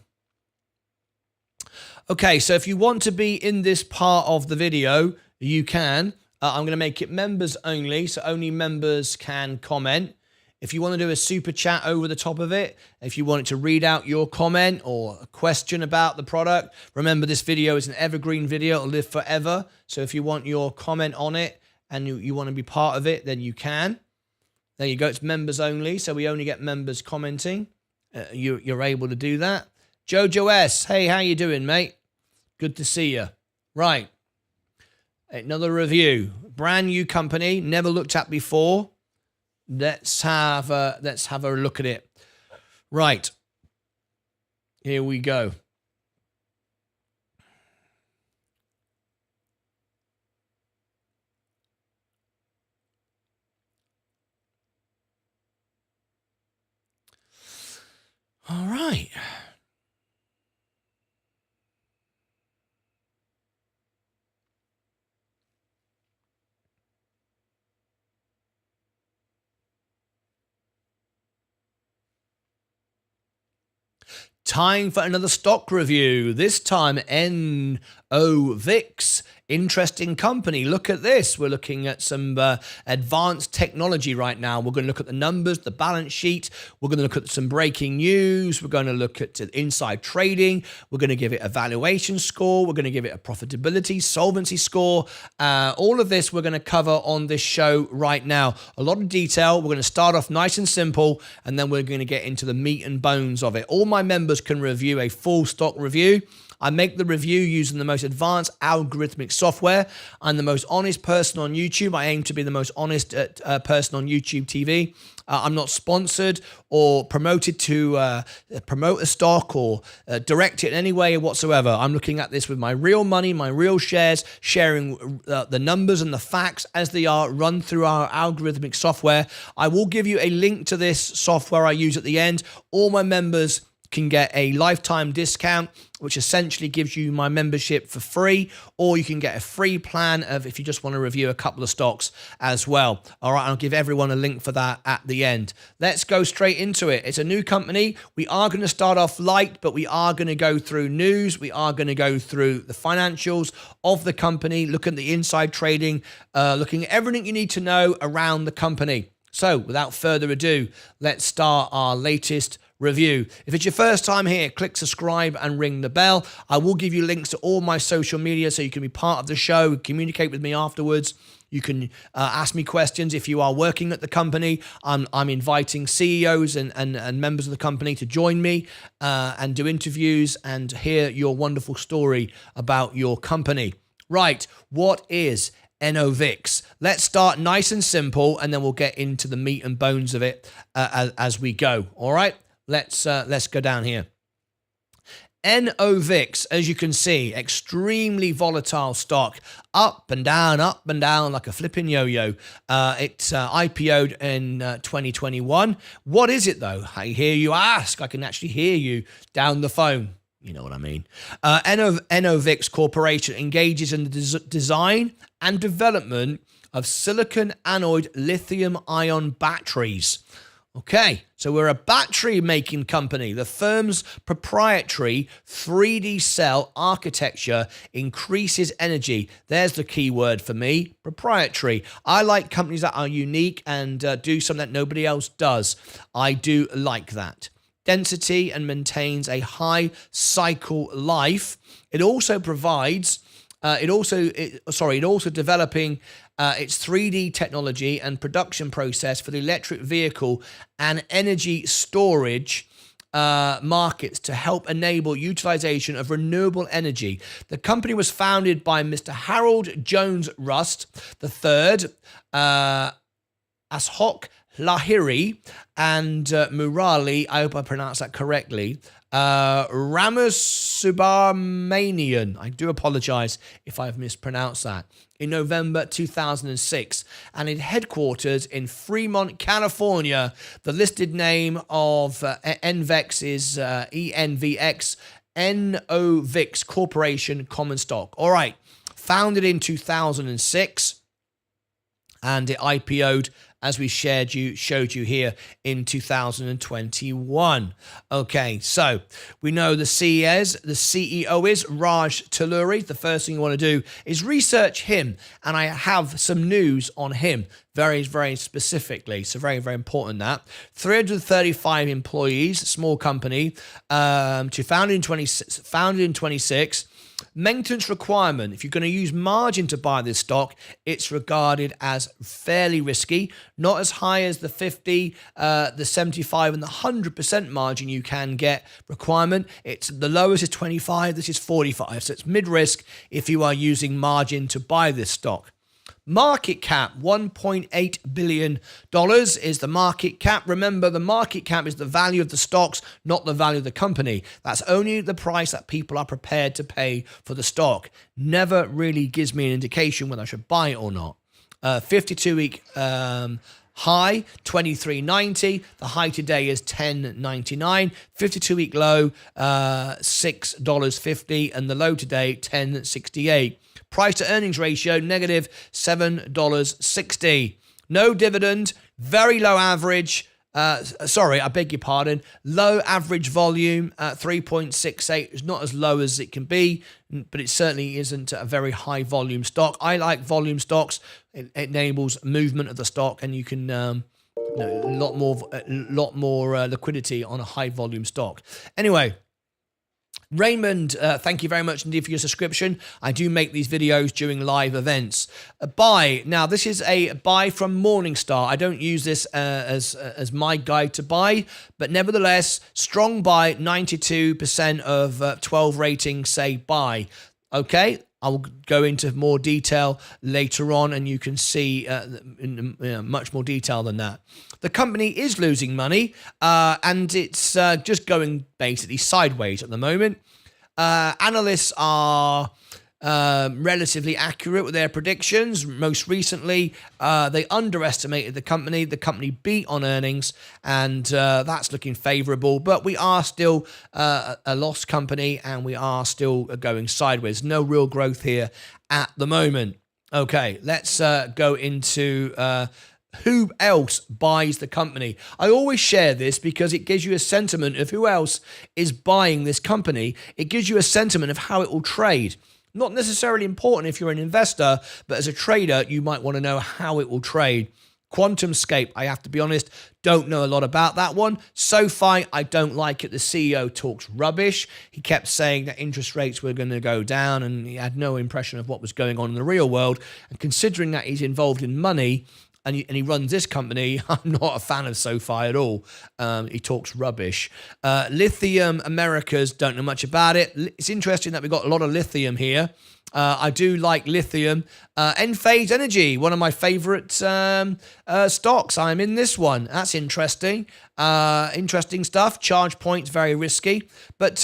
Speaker 1: Okay, so if you want to be in this part of the video, you can. I'm going to make it members only, so only members can comment. If you want to do a super chat over the top of it, if you want it to read out your comment or a question about the product, remember this video is an evergreen video. It'll live forever. So if you want your comment on it and you want to be part of it, then you can. There you go. It's members only, so we only get members commenting. You're able to do that. Jojo S, hey, how you doing, mate? Good to see you. Right. Another review. Brand new company, never looked at before. Let's have a look at it. Right. Here we go. All right. Time for another stock review. This time, Enovix. Interesting company. Look at this. We're looking at some advanced technology right now. We're going to look at the numbers, the balance sheet. We're going to look at some breaking news. We're going to look at inside trading. We're going to give it a valuation score. We're going to give it a profitability, solvency score. All of this we're going to cover on this show right now. A lot of detail. We're going to start off nice and simple, and then we're going to get into the meat and bones of it. All my members can review a full stock review. I make the review using the most advanced algorithmic software. I'm the most honest person on YouTube. I aim to be the most honest person on YouTube TV. I'm not sponsored or promoted to promote a stock or direct it in any way whatsoever. I'm looking at this with my real money, my real shares, sharing the numbers and the facts as they are run through our algorithmic software. I will give you a link to this software I use at the end. All my members can get a lifetime discount, which essentially gives you my membership for free, or you can get a free plan of if you just want to review a couple of stocks as well. All right, I'll give everyone a link for that at the end. Let's go straight into it. It's a new company. We are going to start off light, but we are going to go through news. We are going to go through the financials of the company, look at the inside trading, looking at everything you need to know around the company. So without further ado, let's start our latest review. If it's your first time here, click subscribe and ring the bell. I will give you links to all my social media so you can be part of the show, communicate with me afterwards. You can ask me questions if you are working at the company. I'm inviting CEOs and members of the company to join me and do interviews and hear your wonderful story about your company. Right, what is NOVIX? Let's start nice and simple, and then we'll get into the meat and bones of it as we go. All right, let's go down here. NOVIX, as you can see, extremely volatile stock, up and down like a flipping yo-yo. It's IPO'd in 2021. What is it though? I hear you ask. I can actually hear you down the phone. You know what I mean. NOVIX Corporation engages in the design and development of silicon anode lithium-ion batteries. Okay, so we're a battery making company. The firm's proprietary 3D cell architecture increases energy. There's the key word for me, proprietary. I like companies that are unique and do something that nobody else does. I do like that. Density and maintains a high cycle life. It also provides, it also developing its 3D technology and production process for the electric vehicle and energy storage markets to help enable utilization of renewable energy. The company was founded by Mr. Harold Jones Rust III, Ashok Lahiri, and Murali, I hope I pronounced that correctly, Ramasubramanian, I do apologize if I've mispronounced that, in November 2006, and in headquarters in Fremont, California. The listed name of NVX is ENVX, NOVIX Corporation Common Stock. All right, founded in 2006, and it IPO'd, as we showed you here, in 2021. Okay, so we know the CEO is Raj Talluri. The first thing you want to do is research him, and I have some news on him very, very specifically. So very, very important that. 335 employees, small company, founded in 26. Maintenance requirement. If you're going to use margin to buy this stock, it's regarded as fairly risky, not as high as the 50, the 75 and the 100% margin you can get requirement. It's the lowest is 25, this is 45. So it's mid-risk if you are using margin to buy this stock. Market cap, $1.8 billion is the market cap. Remember, the market cap is the value of the stocks, not the value of the company. That's only the price that people are prepared to pay for the stock. Never really gives me an indication whether I should buy it or not. 52-week high, $23.90. The high today is $10.99. 52-week low, $6.50. And the low today, $10.68. Price to earnings ratio, negative $7.60. No dividend, very low average. Sorry, I beg your pardon. Low average volume, 3.68. It's not as low as it can be, but it certainly isn't a very high volume stock. I like volume stocks. It enables movement of the stock, and you can a lot more liquidity on a high volume stock. Anyway, Raymond, thank you very much indeed for your subscription. I do make these videos during live events. A buy. Now, this is a buy from Morningstar. I don't use this as my guide to buy, but nevertheless, strong buy, 92% of 12 ratings say buy. Okay, I'll go into more detail later on, and you can see in much more detail than that. The company is losing money, and it's just going basically sideways at the moment. Analysts are relatively accurate with their predictions. Most recently, they underestimated the company. The company beat on earnings, and that's looking favorable. But we are still a lost company, and we are still going sideways. No real growth here at the moment. Okay, let's go into who else buys the company. I always share this because it gives you a sentiment of who else is buying this company. It gives you a sentiment of how it will trade. Not necessarily important if you're an investor, but as a trader, you might want to know how it will trade. QuantumScape, I have to be honest, don't know a lot about that one. SoFi, I don't like it. The CEO talks rubbish. He kept saying that interest rates were going to go down, and he had no impression of what was going on in the real world. And considering that he's involved in money, and he runs this company, I'm not a fan of SoFi at all. He talks rubbish. Lithium Americas, don't know much about it. It's interesting that we've got a lot of lithium here. I do like lithium. Enphase Energy, one of my favorite stocks. I'm in this one. That's interesting. Interesting stuff. Charge points, very risky. But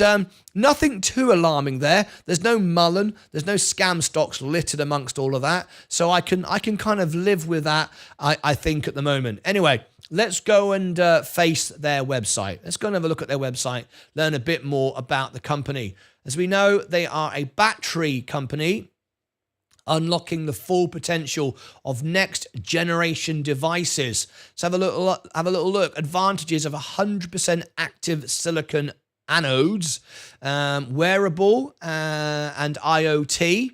Speaker 1: nothing too alarming there. There's no Mullen. There's no scam stocks littered amongst all of that. So I can kind of live with that, I think, at the moment. Anyway, let's go and face their website. Let's go and have a look at their website, learn a bit more about the company. As we know, they are a battery company unlocking the full potential of next generation devices. So have a little look. Advantages of 100% active silicon anodes, wearable and IoT,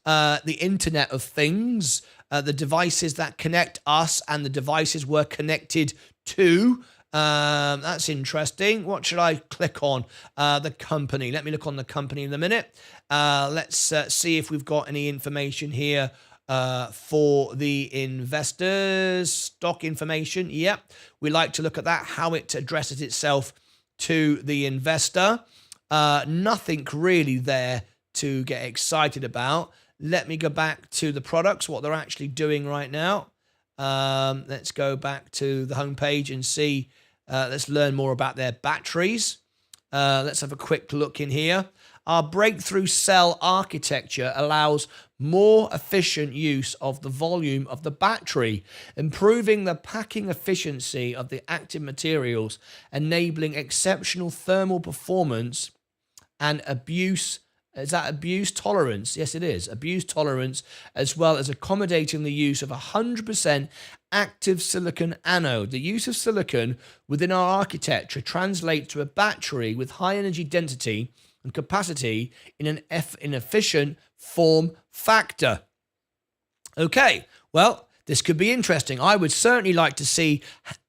Speaker 1: the Internet of Things, the devices that connect us and the devices we're connected to. That's interesting. What should I click on? The company. Let me look on the company in a minute. Let's see if we've got any information here for the investors. Stock information. Yep. We like to look at that, how it addresses itself to the investor. Nothing really there to get excited about. Let me go back to the products, what they're actually doing right now. Let's go back to the homepage and see. Let's learn more about their batteries. Let's have a quick look in here. Our breakthrough cell architecture allows more efficient use of the volume of the battery, improving the packing efficiency of the active materials, enabling exceptional thermal performance and abuse. Is that abuse tolerance? Yes, it is. Abuse tolerance, as well as accommodating the use of 100% active silicon anode. The use of silicon within our architecture translates to a battery with high energy density and capacity in an efficient form factor. Okay, well, this could be interesting. I would certainly like to see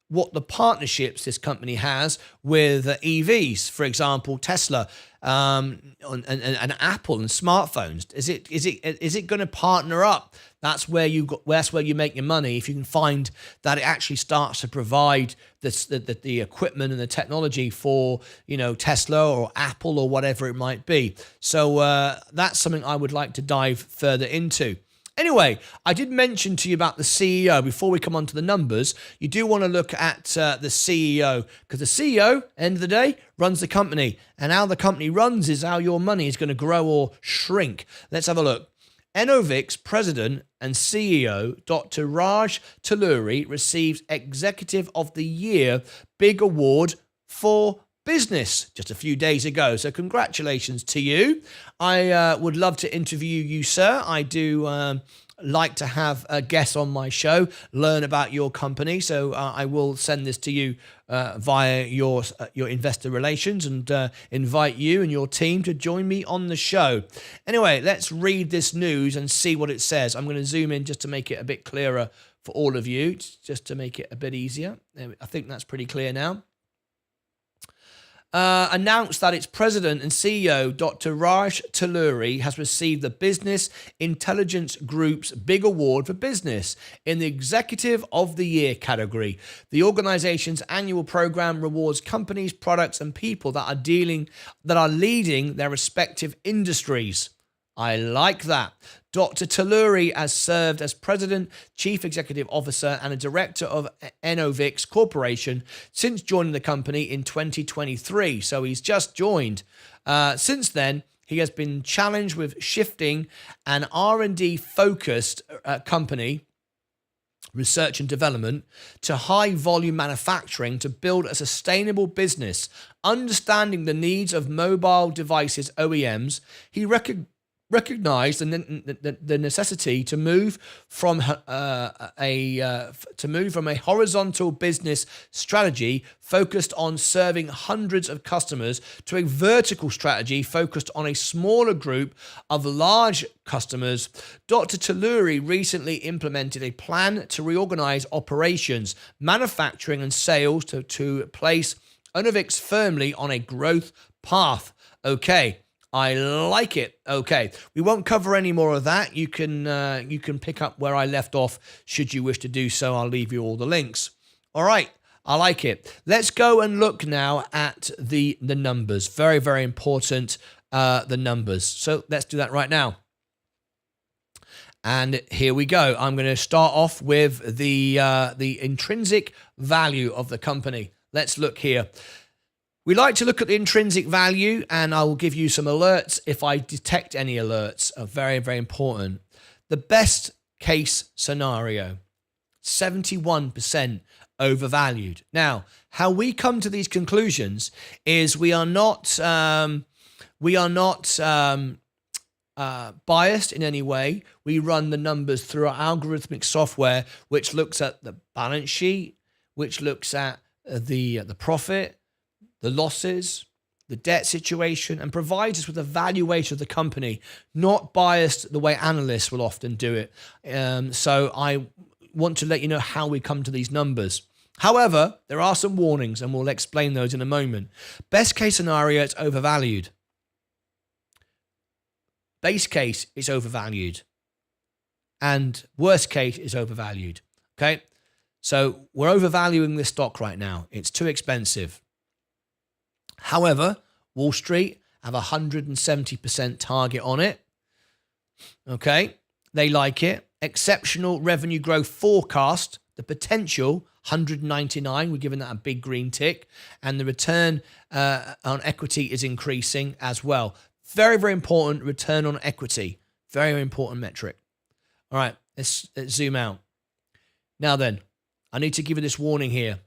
Speaker 1: what the partnerships this company has with EVs, for example, Tesla, and Apple and smartphones. Is it going to partner up? That's where you make your money. If you can find that it actually starts to provide the equipment and the technology for Tesla or Apple or whatever it might be. So that's something I would like to dive further into. Anyway, I did mention to you about the CEO. Before we come on to the numbers, you do want to look at the CEO, because the CEO, end of the day, runs the company. And how the company runs is how your money is going to grow or shrink. Let's have a look. Enovix President and CEO Dr. Raj Talluri received Executive of the Year Big Award for Business just a few days ago. So congratulations to you. I would love to interview you, sir. I do like to have a guest on my show, learn about your company. So I will send this to you via your investor relations and invite you and your team to join me on the show. Anyway, let's read this news and see what it says. I'm going to zoom in just to make it a bit clearer for all of you, just to make it a bit easier. I think that's pretty clear now. announced that its president and CEO, Dr. Raj Talluri, has received the Business Intelligence Group's Big Award for Business in the Executive of the Year category. The organization's annual program rewards companies, products, and people that are leading their respective industries. I like that. Dr. Talluri has served as President, Chief Executive Officer, and a Director of Enovix Corporation since joining the company in 2023. So he's just joined. Since then, he has been challenged with shifting an R&D focused company, research and development, to high volume manufacturing to build a sustainable business. Understanding the needs of mobile devices OEMs, he recognized the necessity to move from a horizontal business strategy focused on serving hundreds of customers to a vertical strategy focused on a smaller group of large customers. Dr. Talluri recently implemented a plan to reorganize operations, manufacturing, and sales to place Enovix firmly on a growth path. Okay. I like it. Okay, we won't cover any more of that. You can pick up where I left off should you wish to do so. I'll leave you all the links. All right, I like it. Let's go and look now at the numbers. Very, very important, the numbers. So let's do that right now. And here we go. I'm going to start off with the intrinsic value of the company. Let's look here. We like to look at the intrinsic value, and I will give you some alerts if I detect any alerts. Are very, very important. The best case scenario, 71% overvalued. Now, how we come to these conclusions is we are not biased in any way. We run the numbers through our algorithmic software, which looks at the balance sheet, which looks at the profit, the losses, the debt situation, and provides us with a valuation of the company, not biased the way analysts will often do it. So I want to let you know how we come to these numbers. However, there are some warnings, and we'll explain those in a moment. Best case scenario, it's overvalued. Base case is overvalued. And worst case is overvalued. Okay? So we're overvaluing this stock right now. It's too expensive. However, Wall Street have a 170% target on it. Okay, they like it. Exceptional revenue growth forecast, the potential 199. We're giving that a big green tick, and the return on equity is increasing as well. Very, very important return on equity. Very, very important metric. All right, let's zoom out. Now then, I need to give you this warning here.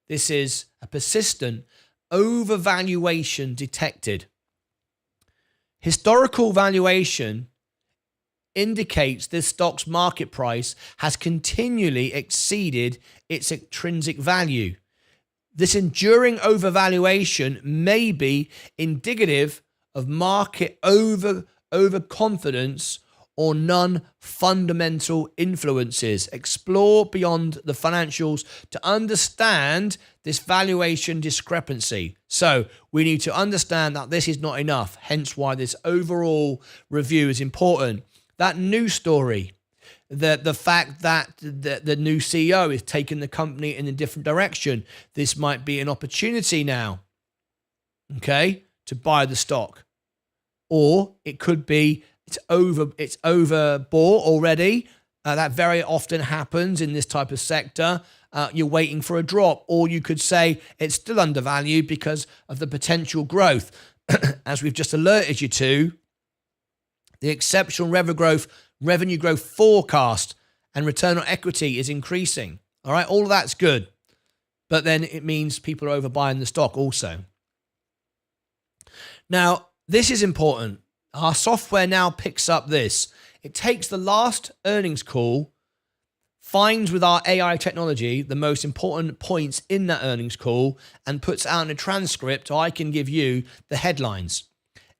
Speaker 1: This is a persistent overvaluation detected. Historical valuation indicates this stock's market price has continually exceeded its intrinsic value. This enduring overvaluation may be indicative of market overconfidence or non-fundamental influences. Explore beyond the financials to understand this valuation discrepancy. So we need to understand that this is not enough, hence why this overall review is important. That news story, the fact that the new CEO is taking the company in a different direction, this might be an opportunity now, okay, to buy the stock. Or it could be it's overbought already. That very often happens in this type of sector. You're waiting for a drop, or you could say it's still undervalued because of the potential growth. As we've just alerted you to, the exceptional revenue growth forecast and return on equity is increasing. All right, all of that's good, but then it means people are overbuying the stock also. Now, this is important. Our software now picks up this. It takes the last earnings call, finds with our AI technology the most important points in that earnings call, and puts out in a transcript so I can give you the headlines.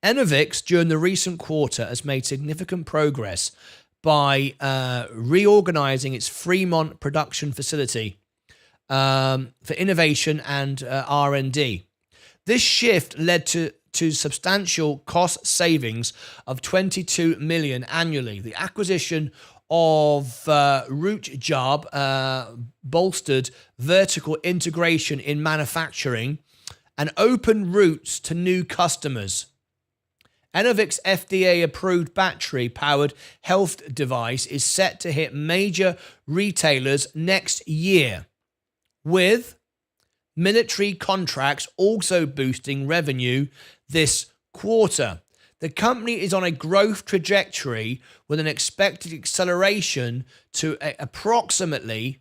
Speaker 1: Enovix, during the recent quarter, has made significant progress by reorganizing its Fremont production facility for innovation and R&D. This shift led to substantial cost savings of 22 million annually. The acquisition of Root Job bolstered vertical integration in manufacturing and opened routes to new customers. Enovic's FDA-approved battery-powered health device is set to hit major retailers next year, with military contracts also boosting revenue this quarter. The company is on a growth trajectory with an expected acceleration to approximately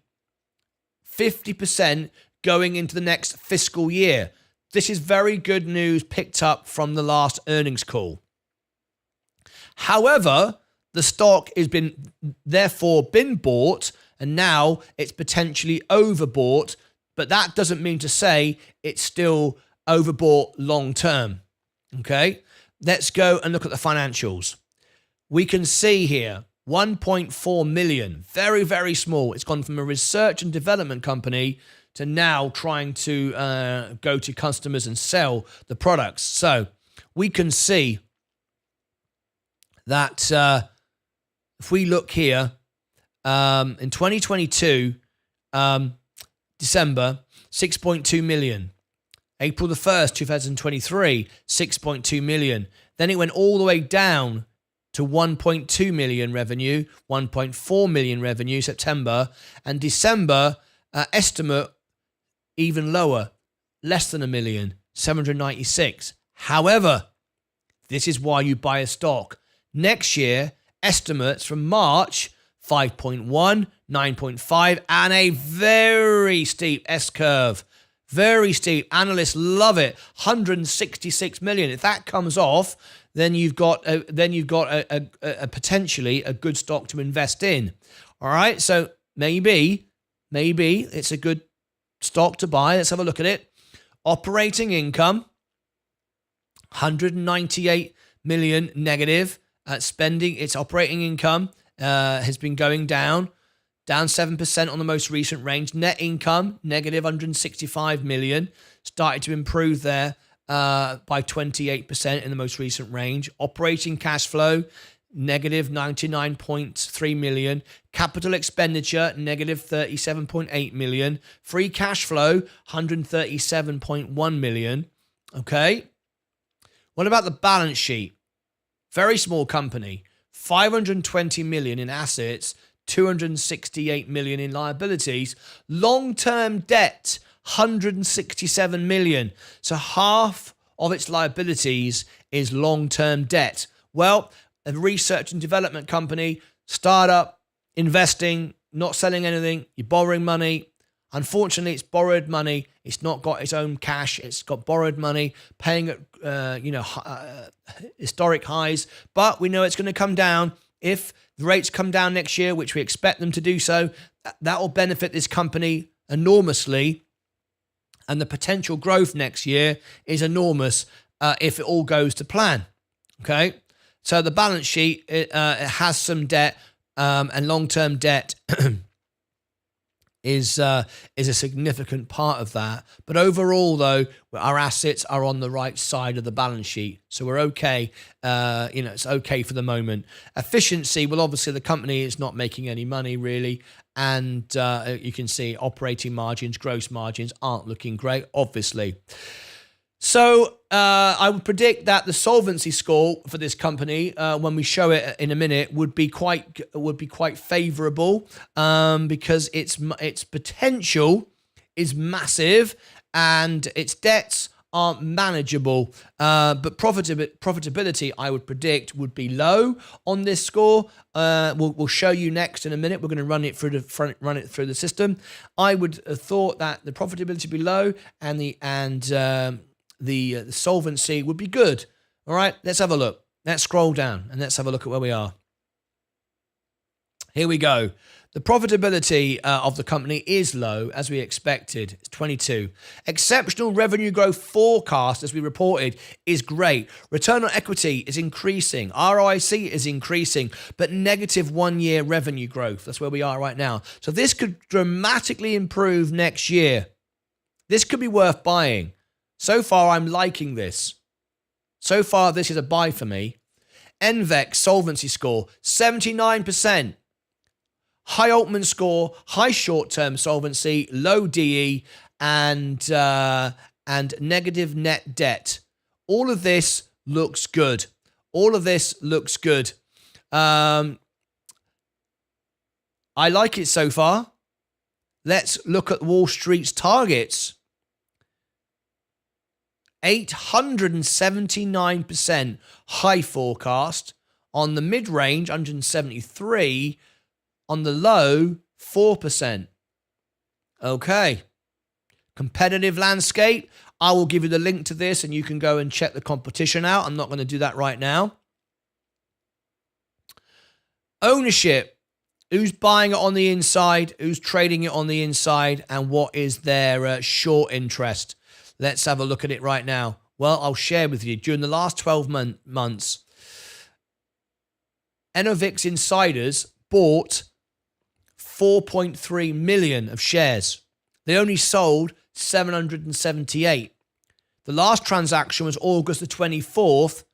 Speaker 1: 50% going into the next fiscal year. This is very good news picked up from the last earnings call. However, the stock has therefore been bought, and now it's potentially overbought, but that doesn't mean to say it's still overbought long term. Okay, let's go and look at the financials. We can see here 1.4 million, very, very small. It's gone from a research and development company to now trying to go to customers and sell the products. So we can see that if we look here, in 2022, December, 6.2 million. April the 1st, 2023, 6.2 million. Then it went all the way down to 1.2 million revenue, 1.4 million revenue September, and December estimate even lower, less than a million, 796. However, this is why you buy a stock. Next year, estimates from March, 5.1, 9.5, and a very steep S-curve. Very steep. Analysts love it. 166 million. If that comes off, then you've got a potentially a good stock to invest in. All right. So maybe it's a good stock to buy. Let's have a look at it. Operating income, 198 million negative. Spending, its operating income has been going down 7% on the most recent range. Net income, negative 165 million. Started to improve there by 28% in the most recent range. Operating cash flow, negative 99.3 million. Capital expenditure, negative 37.8 million. Free cash flow, 137.1 million. Okay. What about the balance sheet? Very small company. 520 million in assets, 268 million in liabilities. Long-term debt, 167 million. So half of its liabilities is long-term debt. Well, a research and development company, startup, investing, not selling anything, you're borrowing money. Unfortunately, it's borrowed money. It's not got its own cash. It's got borrowed money, paying at historic highs. But we know it's going to come down. If the rates come down next year, which we expect them to do so, that will benefit this company enormously. And the potential growth next year is enormous if it all goes to plan. Okay, so the balance sheet it has some debt, and long-term debt is a significant part of that. But overall, though, our assets are on the right side of the balance sheet, so we're okay. It's okay for the moment. Efficiency, well, obviously the company is not making any money really, and you can see operating margins, gross margins aren't looking great, obviously. So I would predict that the solvency score for this company, when we show it in a minute, would be quite favourable, because its potential is massive and its debts are manageable. But profitability, I would predict, would be low on this score. We'll show you next in a minute. We're going to run it through the system. I would have thought that the profitability would be low and the solvency would be good. All right, let's have a look. Let's scroll down and let's have a look at where we are. Here we go. The profitability of the company is low, as we expected. It's 22. Exceptional revenue growth forecast, as we reported, is great. Return on equity is increasing. ROIC is increasing, but negative 1 year revenue growth. That's where we are right now. So this could dramatically improve next year. This could be worth buying. So far, I'm liking this. So far, this is a buy for me. NVEX solvency score, 79%. High Altman score, high short-term solvency, low DE, and negative net debt. All of this looks good. All of this looks good. I like it so far. Let's look at Wall Street's targets. 879% high forecast. On the mid-range, 173. On the low, 4%. Okay. Competitive landscape. I will give you the link to this and you can go and check the competition out. I'm not going to do that right now. Ownership. Who's buying it on the inside? Who's trading it on the inside? And what is their short interest? Let's have a look at it right now. Well, I'll share with you. During the last 12 months, Enovix insiders bought 4.3 million of shares. They only sold 778. The last transaction was August the 24th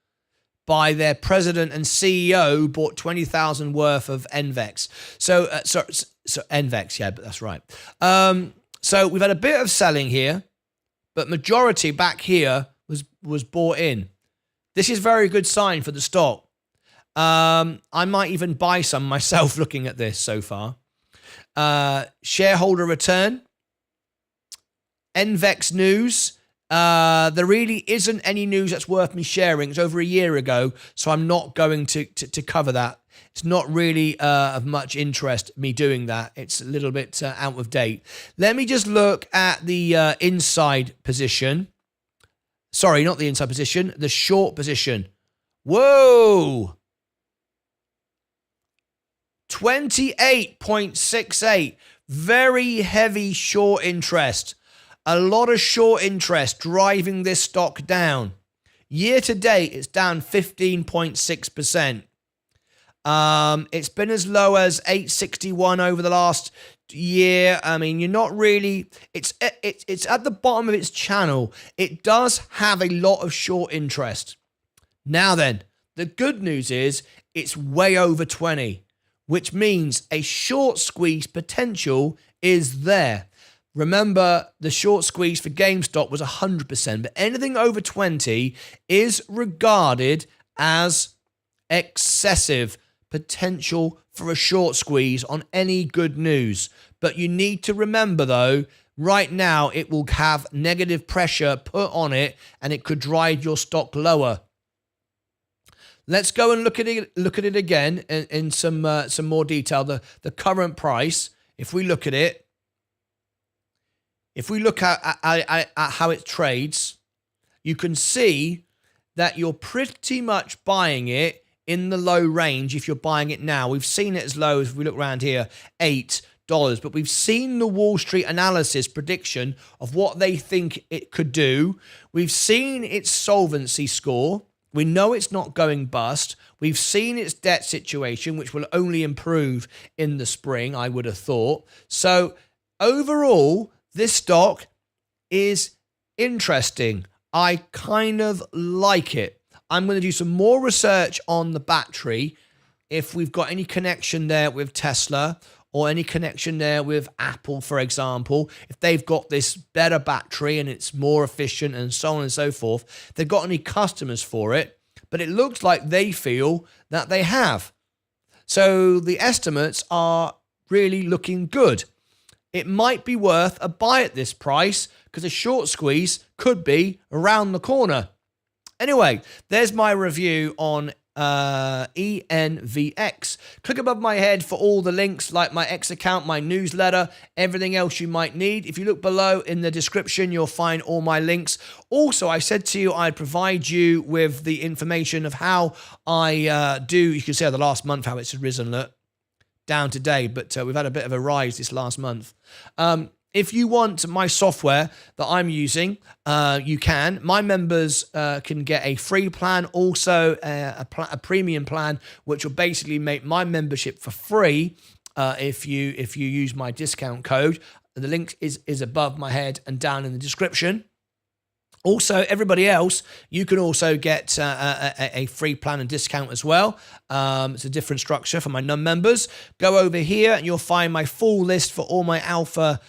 Speaker 1: by their president and CEO bought 20,000 worth of NVEX. So NVEX, yeah, but that's right. So we've had a bit of selling here, but majority back here was bought in. This is a very good sign for the stock. I might even buy some myself looking at this so far. Shareholder return. NVEX news. There really isn't any news that's worth me sharing. It's over a year ago, so I'm not going to cover that. It's not really of much interest, me doing that. It's a little bit out of date. Let me just look at the inside position. Sorry, not the inside position, the short position. Whoa! 28.68. Very heavy short interest. A lot of short interest driving this stock down. Year to date, it's down 15.6%. It's been as low as 861 over the last year. I mean, you're not really. It's at the bottom of its channel. It does have a lot of short interest. Now then, the good news is it's way over 20, which means a short squeeze potential is there. Remember, the short squeeze for GameStop was 100%, but anything over 20 is regarded as excessive potential for a short squeeze on any good news. But you need to remember, though, right now it will have negative pressure put on it, and it could drive your stock lower. Let's go and look at it again in some more detail. The current price, if we look at it. If we look at how it trades, you can see that you're pretty much buying it in the low range if you're buying it now. We've seen it as low as, if we look around here, $8. But we've seen the Wall Street analysis prediction of what they think it could do. We've seen its solvency score. We know it's not going bust. We've seen its debt situation, which will only improve in the spring, I would have thought. So overall, this stock is interesting. I kind of like it. I'm going to do some more research on the battery. If we've got any connection there with Tesla or any connection there with Apple, for example, if they've got this better battery and it's more efficient and so on and so forth, if they've got any customers for it, but it looks like they feel that they have. So the estimates are really looking good. It might be worth a buy at this price because a short squeeze could be around the corner. Anyway, there's my review on ENVX. Click above my head for all the links like my X account, my newsletter, everything else you might need. If you look below in the description, you'll find all my links. Also, I said to you I'd provide you with the information of how I do. You can see the last month how it's risen. Look. Down today, but we've had a bit of a rise this last month. If you want my software that I'm using, you can. My members can get a free plan, also a premium plan, which will basically make my membership for free if you use my discount code. The link is above my head and down in the description. Also, everybody else, you can also get a free plan and discount as well. It's a different structure for my non-members. Go over here and you'll find my full list for all my alpha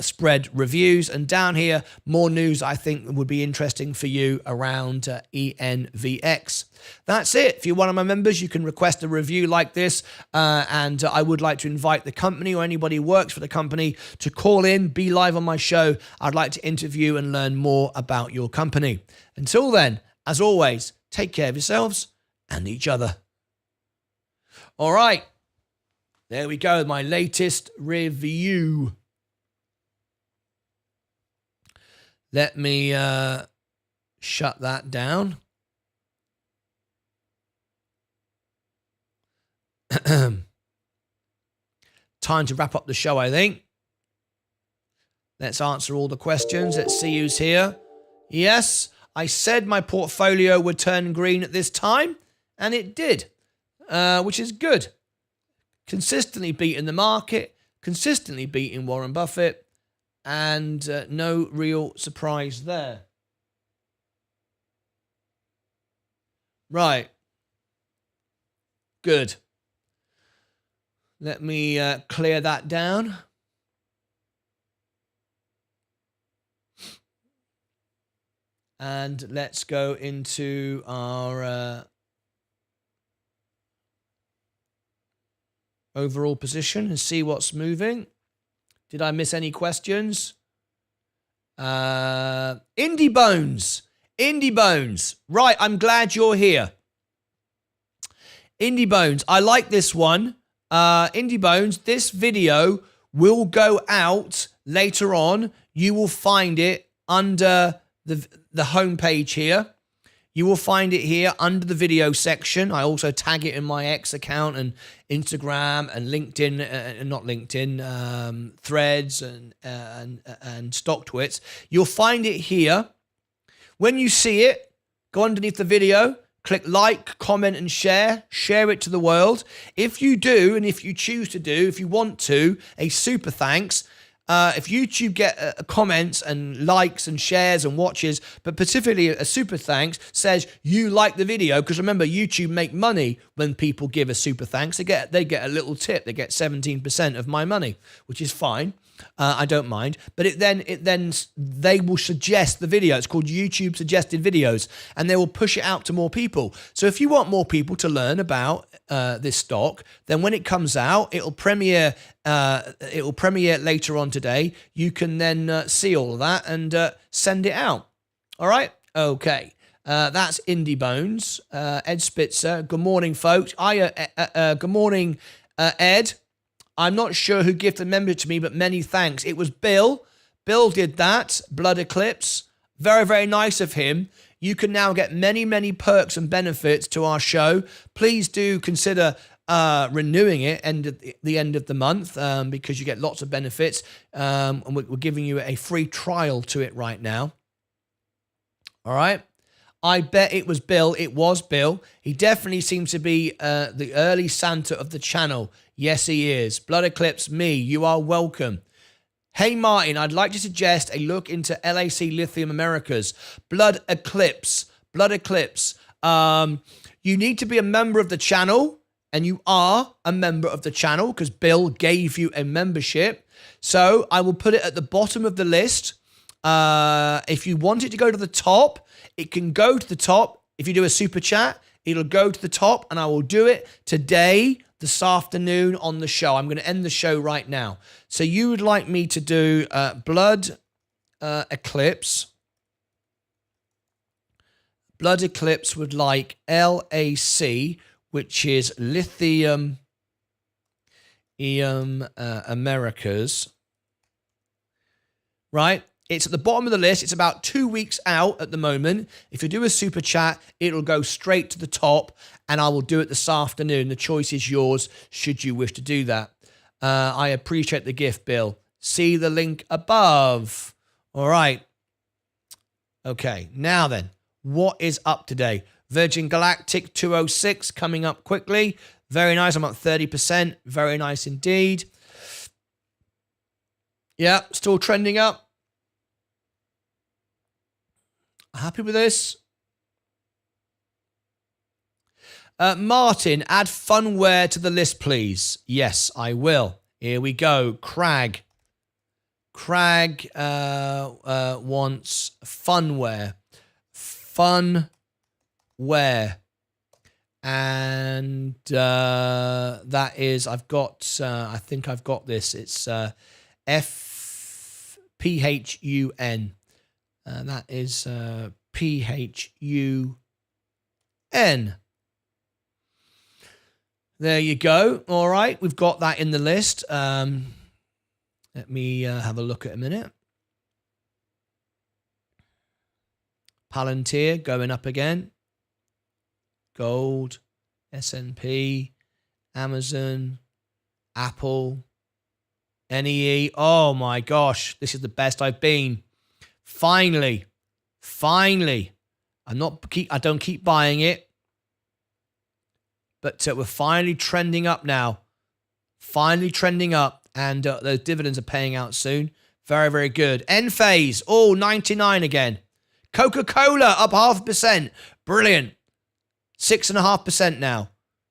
Speaker 1: spread reviews. And down here, more news I think would be interesting for you around ENVX. That's it. If you're one of my members, you can request a review like this. And I would like to invite the company or anybody who works for the company to call in, be live on my show. I'd like to interview and learn more about your company. Until then, as always, take care of yourselves and each other. All right. There we go. My latest review. Let me shut that down. Time to wrap up the show, I think. Let's answer all the questions. Let's see who's here. Yes, I said my portfolio would turn green at this time, and it did, which is good. Consistently beating the market, consistently beating Warren Buffett, and no real surprise there. Right. Good. Let me clear that down. And let's go into our overall position and see what's moving. Did I miss any questions? Indie Bones. Indie Bones. Right, I'm glad you're here. Indie Bones, I like this one. Indie Bones, this video will go out later on. You will find it under the homepage here. You will find it here under the video section. I also tag it in my X account and Instagram and LinkedIn, not LinkedIn, Threads and StockTwits. You'll find it here. When you see it, go underneath the video, click like, comment, and share. Share it to the world. If you do, and if you choose to do, if you want to, a super thanks. If YouTube get comments and likes and shares and watches, but specifically a super thanks says you like the video, because remember, YouTube make money when people give a super thanks. They get a little tip. They get 17% of my money, which is fine. I don't mind, but they will suggest the video. It's called YouTube suggested videos, and they will push it out to more people. So if you want more people to learn about this stock, then when it comes out, it'll premiere later on today. You can then see all of that and send it out. All right, okay. That's Indie Bones. Ed Spitzer. Good morning, folks. Good morning, Ed. I'm not sure who gifted a member to me, but many thanks. It was Bill. Bill did that. Blood Eclipse. Very, very nice of him. You can now get many, many perks and benefits to our show. Please do consider renewing it at the end of the month because you get lots of benefits. And we're giving you a free trial to it right now. All right. I bet it was Bill. It was Bill. He definitely seems to be the early Santa of the channel. Yes, he is. Blood Eclipse, me. You are welcome. Hey, Martin, I'd like to suggest a look into LAC Lithium Americas. Blood Eclipse. Blood Eclipse. You need to be a member of the channel, and you are a member of the channel because Bill gave you a membership. So I will put it at the bottom of the list. If you want it to go to the top, it can go to the top. If you do a super chat, it'll go to the top, and I will do it today, this afternoon on the show. I'm going to end the show right now. So you would like me to do Blood Eclipse. Blood Eclipse would like LAC, which is Lithium Americas. Right? It's at the bottom of the list. It's about 2 weeks out at the moment. If you do a super chat, it'll go straight to the top, and I will do it this afternoon. The choice is yours should you wish to do that. I appreciate the gift, Bill. See the link above. All right. Okay, now then, what is up today? Virgin Galactic 206 coming up quickly. Very nice. I'm up 30%. Very nice indeed. Yeah, still trending up. Happy with this? Martin, add funware to the list, please. Yes, I will. Here we go. Crag wants funware. Funware. And that is, I think I've got this. It's FPHUN. That is PHUN. There you go. All right, we've got that in the list. Let me have a look at a minute. Palantir going up again. Gold, S&P, Amazon, Apple, NEE. Oh my gosh, this is the best I've been. Finally. I don't keep buying it. But we're finally trending up now. Finally trending up. And those dividends are paying out soon. Very, very good. Enphase. Oh, 99 again. Coca-Cola up 0.5%. Brilliant. 6.5% now.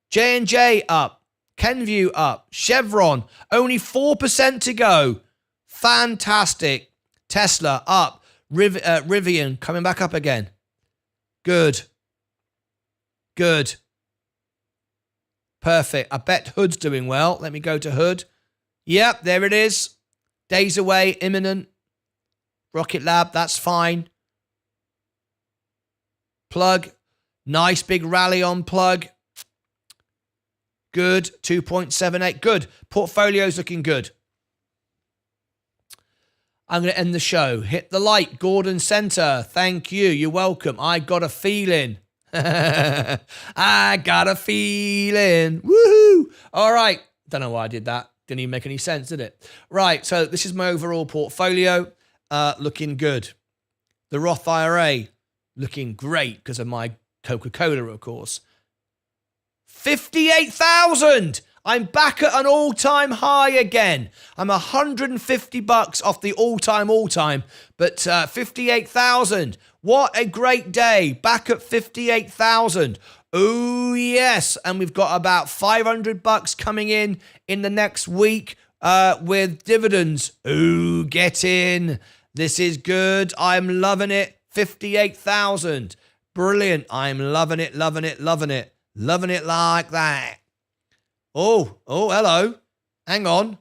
Speaker 1: J&J up. Kenvue up. Chevron. Only 4% to go. Fantastic. Tesla up. Rivian coming back up again. Good. Perfect. I bet Hood's doing well. Let me go to Hood. Yep, there it is. Days away, imminent. Rocket Lab, that's fine. Plug. Nice big rally on Plug. Good. 2.78. Good. Portfolio's looking good. I'm going to end the show. Hit the like. Gordon Center. Thank you. You're welcome. I got a feeling. I got a feeling. Woohoo! All right. Don't know why I did that. Didn't even make any sense, did it? Right. So this is my overall portfolio. Looking good. The Roth IRA looking great because of my Coca-Cola, of course. 58,000. I'm back at an all-time high again. I'm $150 off the all-time, but 58,000. What a great day. Back at 58,000. Oh, yes. And we've got about $500 coming in the next week with dividends. Oh, get in. This is good. I'm loving it. 58,000. Brilliant. I'm loving it. Loving it like that. Oh, hello. Hang on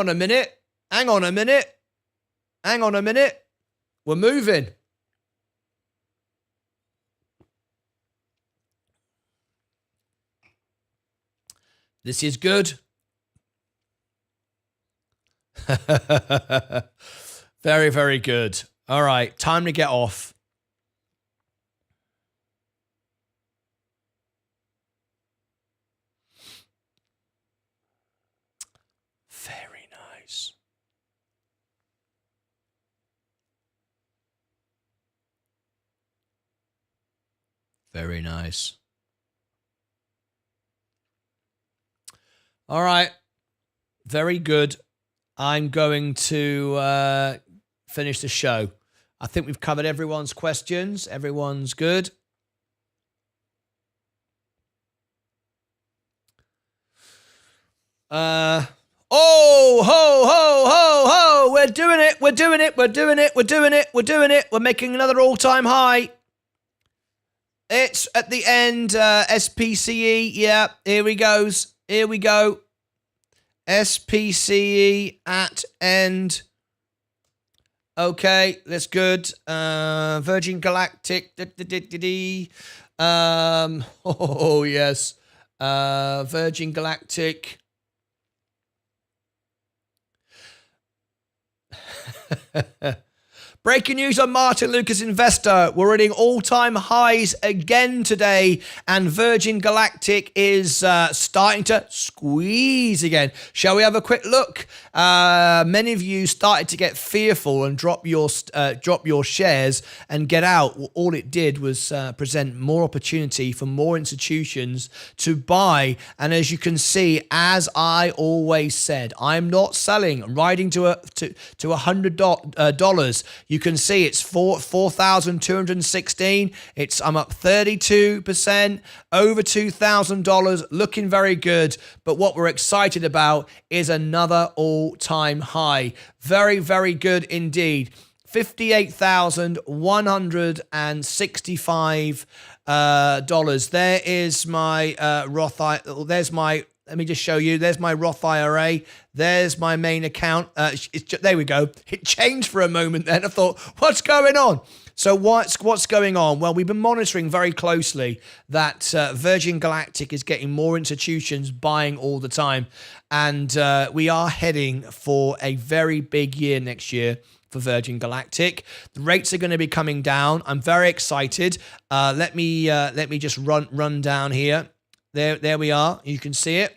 Speaker 1: a minute. We're moving. This is good. Very, very good. All right, time to get off. Very nice. Very nice. All right. Very good. I'm going to finish the show. I think we've covered everyone's questions. Everyone's good. Oh, ho, ho, ho, ho. We're doing it. We're making another all-time high. It's at the end, SPCE. Yeah, here we go. SPCE at end. Okay, that's good. Virgin Galactic. Oh, yes. Virgin Galactic. Breaking news on Martyn Lucas Investor. We're hitting all-time highs again today, and Virgin Galactic is starting to squeeze again. Shall we have a quick look? Many of you started to get fearful and drop your shares and get out. All it did was present more opportunity for more institutions to buy. And as you can see, as I always said, I'm not selling. I'm riding to $100. You can see it's 4,216. I'm up 32%, over $2,000, looking very good. But what we're excited about is another all-time high. Very, very good indeed. $58,165 dollars. There is my Roth. There's my. Let me just show you. There's my Roth IRA. There's my main account. There we go. It changed for a moment then. I thought, what's going on? So what's going on? Well, we've been monitoring very closely that Virgin Galactic is getting more institutions buying all the time. And we are heading for a very big year next year for Virgin Galactic. The rates are going to be coming down. I'm very excited. Let me just run down here. There we are. You can see it.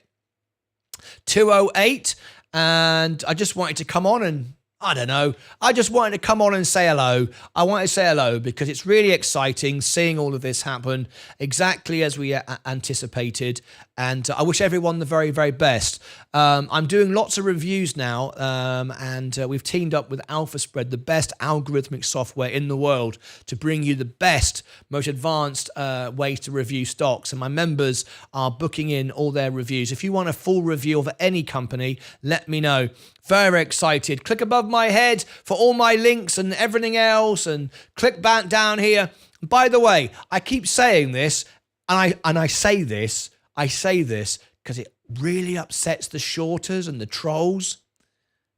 Speaker 1: 208. And I just wanted to come on and I don't know. I just wanted to come on and say hello. I wanted to say hello because it's really exciting seeing all of this happen exactly as we anticipated. And I wish everyone the very, very best. I'm doing lots of reviews now, and we've teamed up with AlphaSpread, the best algorithmic software in the world, to bring you the best, most advanced ways to review stocks. And my members are booking in all their reviews. If you want a full review of any company, let me know. Very excited. Click above my head for all my links and everything else, and click back down here. By the way, I keep saying this, and I say this because it really upsets the shorters and the trolls,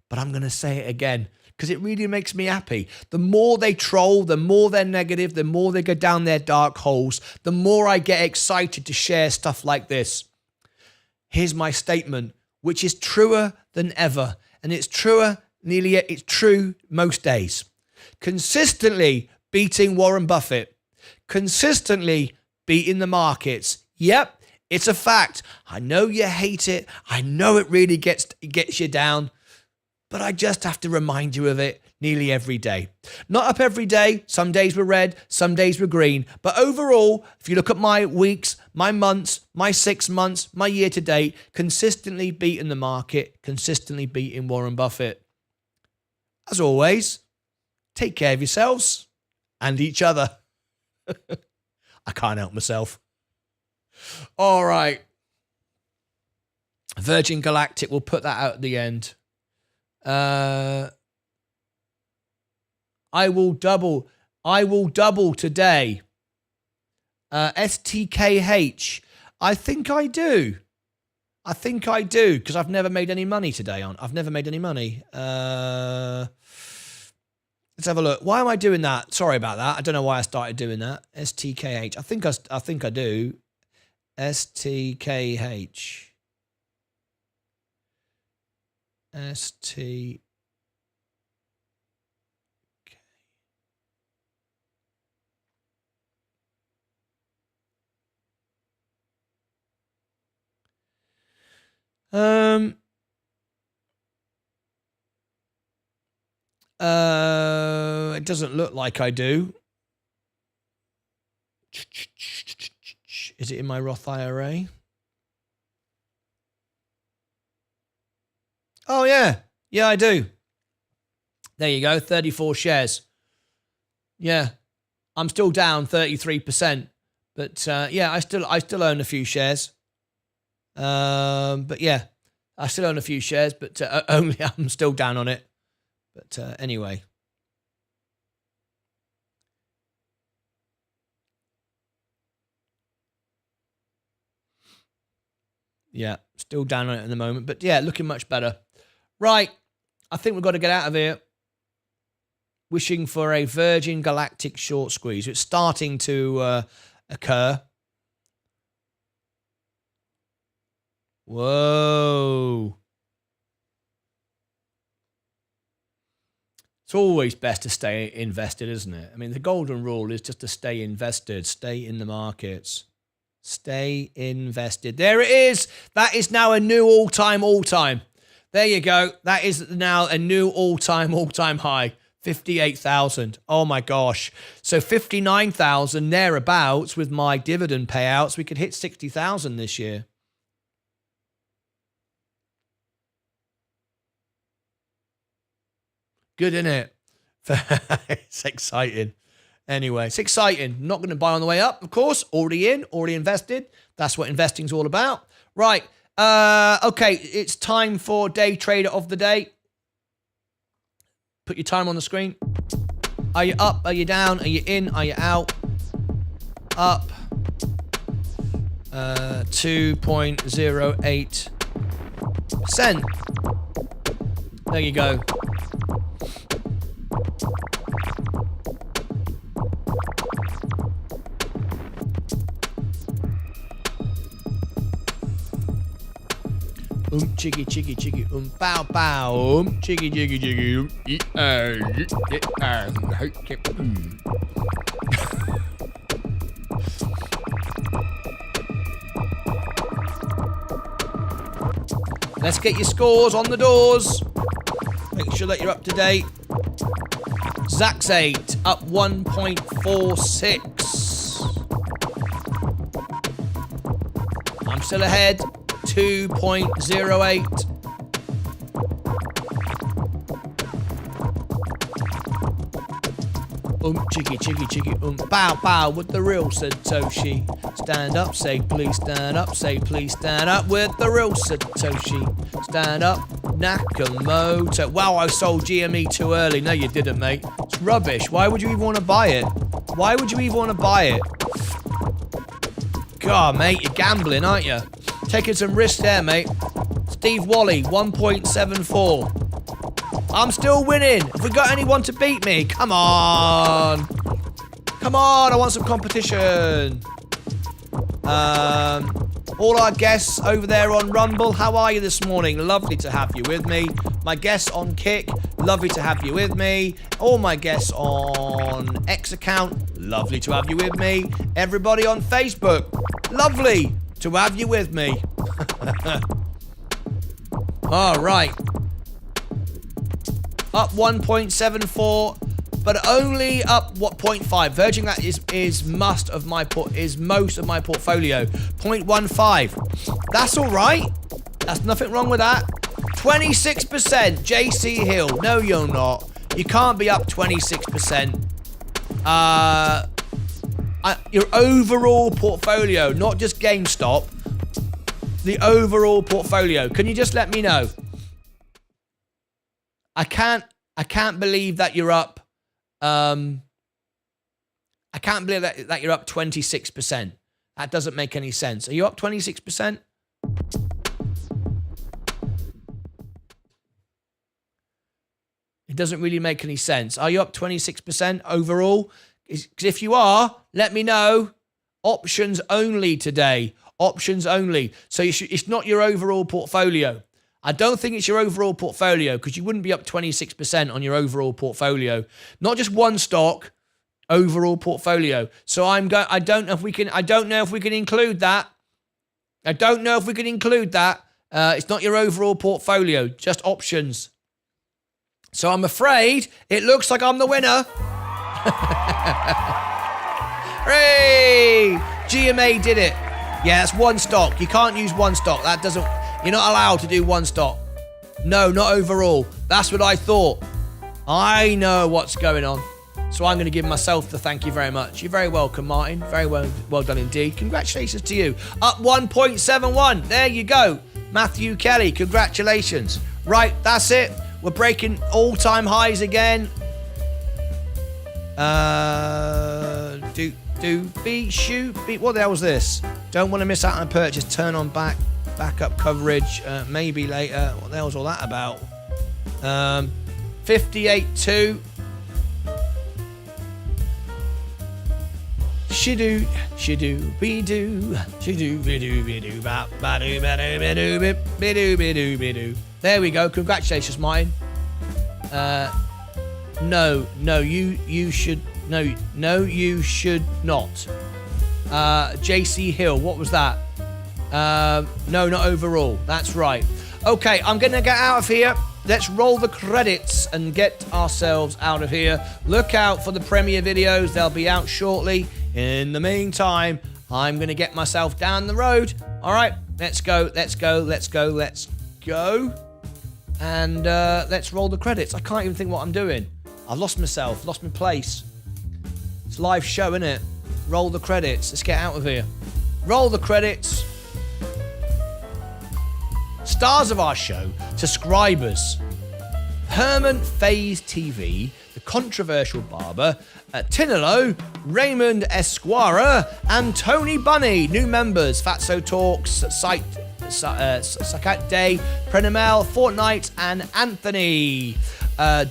Speaker 1: but I'm going to say it again because it really makes me happy. The more they troll, the more they're negative, the more they go down their dark holes, the more I get excited to share stuff like this. Here's my statement, which is truer than ever. And it's true most days. Consistently beating Warren Buffett. Consistently beating the markets. Yep, it's a fact. I know you hate it. I know it really gets you down. But I just have to remind you of it nearly every day. Not up every day. Some days were red, some days were green. But overall, if you look at my weeks, my months, my 6 months, my year to date, consistently beating the market, consistently beating Warren Buffett. As always, take care of yourselves and each other. I can't help myself. All right. Virgin Galactic, we'll put that out at the end. I will double today. STKH. I think I do because I've never made any money today. I've never made any money. Let's have a look. Why am I doing that? Sorry about that. I don't know why I started doing that. STKH. I think I do. STKH. ST. It doesn't look like I do. Is it in my Roth IRA? Oh, yeah. Yeah, I do. There you go. 34 shares. Yeah. I'm still down 33%. But, yeah, I still own a few shares. But, yeah, I still own a few shares, but only I'm still down on it. But, anyway. Yeah, still down on it at the moment. But, yeah, looking much better. Right, I think we've got to get out of here. Wishing for a Virgin Galactic short squeeze. It's starting to occur. Whoa. It's always best to stay invested, isn't it? I mean, the golden rule is just to stay invested, stay in the markets. Stay invested. There it is. That is now a new all-time. There you go. That is now a new all-time high. 58,000. Oh my gosh. So 59,000 thereabouts with my dividend payouts. We could hit 60,000 this year. Good, isn't it? It's exciting. Anyway, it's exciting. Not going to buy on the way up, of course. Already in, already invested. That's what investing's all about. Right. Okay, it's time for day trader of the day. Put your time on the screen. Are you up? Are you down? Are you in? Are you out? Up. 2.08%. There you go. Chiggy chiggy chiggy bow bow chiggy chiggy chiggy Let's get your scores on the doors. Make sure that you're up to date. Zax 8 up 1.46. I'm still ahead. 2.08. Chiggy chiggy chiggy bow bow with the real Satoshi. Stand up, say please stand up, say please stand up with the real Satoshi. Stand up, Nakamoto. Wow, I sold GME too early. No, you didn't, mate. It's rubbish. Why would you even want to buy it? Why would you even want to buy it? God, mate, you're gambling, aren't you? Taking some risks there, mate. Steve Wally, 1.74. I'm still winning. Have we got anyone to beat me? Come on. Come on, I want some competition. All our guests over there on Rumble, how are you this morning? Lovely to have you with me. My guests on Kick, lovely to have you with me. All my guests on X account, lovely to have you with me. Everybody on Facebook, lovely to have you with me. All right. Up 1.74, but only up 0.5. Verging that is most of my portfolio. 0.15. That's all right. That's nothing wrong with that. 26%. JC Hill. No, you're not. You can't be up 26%. Your overall portfolio, not just GameStop. The overall portfolio. Can you just let me know? I can't believe that you're up. I can't believe that you're up 26%. That doesn't make any sense. Are you up 26%? It doesn't really make any sense. Are you up 26% overall? Because if you are, let me know. Options only today. Options only. So it's not your overall portfolio. I don't think it's your overall portfolio because you wouldn't be up 26% on your overall portfolio. Not just one stock, overall portfolio. So I don't know if we can include that. I don't know if we can include that. It's not your overall portfolio, just options. So I'm afraid it looks like I'm the winner. Hooray! GMA did it. Yeah, that's one stock. You can't use one stock. That doesn't... You're not allowed to do one stock. No, not overall. That's what I thought. I know what's going on. So I'm going to give myself the thank you very much. You're very welcome, Martin. Very well done indeed. Congratulations to you. Up 1.71. There you go. Matthew Kelly, congratulations. Right, that's it. We're breaking all-time highs again. What the hell was this? Don't want to miss out on a purchase. Turn on backup coverage. Maybe later. What the hell's all that about? 58.2. Shidoo, be-doo, be-doo, ba-ba-doo, ba-doo, be-doo, be-doo, be-doo. There we go. Congratulations, Martin. No, you should not. JC Hill, what was that? No, not overall. That's right. Okay, I'm going to get out of here. Let's roll the credits and get ourselves out of here. Look out for the premiere videos. They'll be out shortly. In the meantime, I'm going to get myself down the road. All right, let's go. And let's roll the credits. I can't even think what I'm doing. I've lost myself, lost my place. It's a live show, innit? Roll the credits. Let's get out of here. Roll the credits. Stars of our show, subscribers. Herman Faze TV, The Controversial Barber, Tinelo, Raymond Esquire, and Tony Bunny. New members, Fatso Talks, Sakat Day, Prenamel, Fortnite, and Anthony.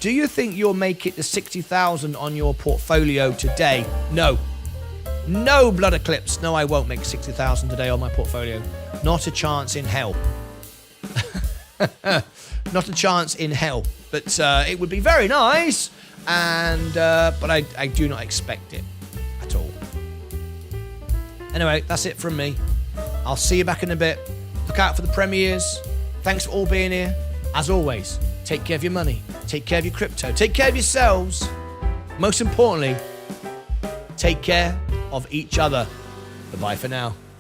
Speaker 1: Do you think you'll make it to 60,000 on your portfolio today? No. No, blood eclipse. No, I won't make 60,000 today on my portfolio. Not a chance in hell. Not a chance in hell. But it would be very nice, and but I do not expect it at all. Anyway, that's it from me. I'll see you back in a bit. Look out for the premieres. Thanks for all being here. As always, take care of your money. Take care of your crypto. Take care of yourselves. Most importantly, take care of each other. Bye-bye for now.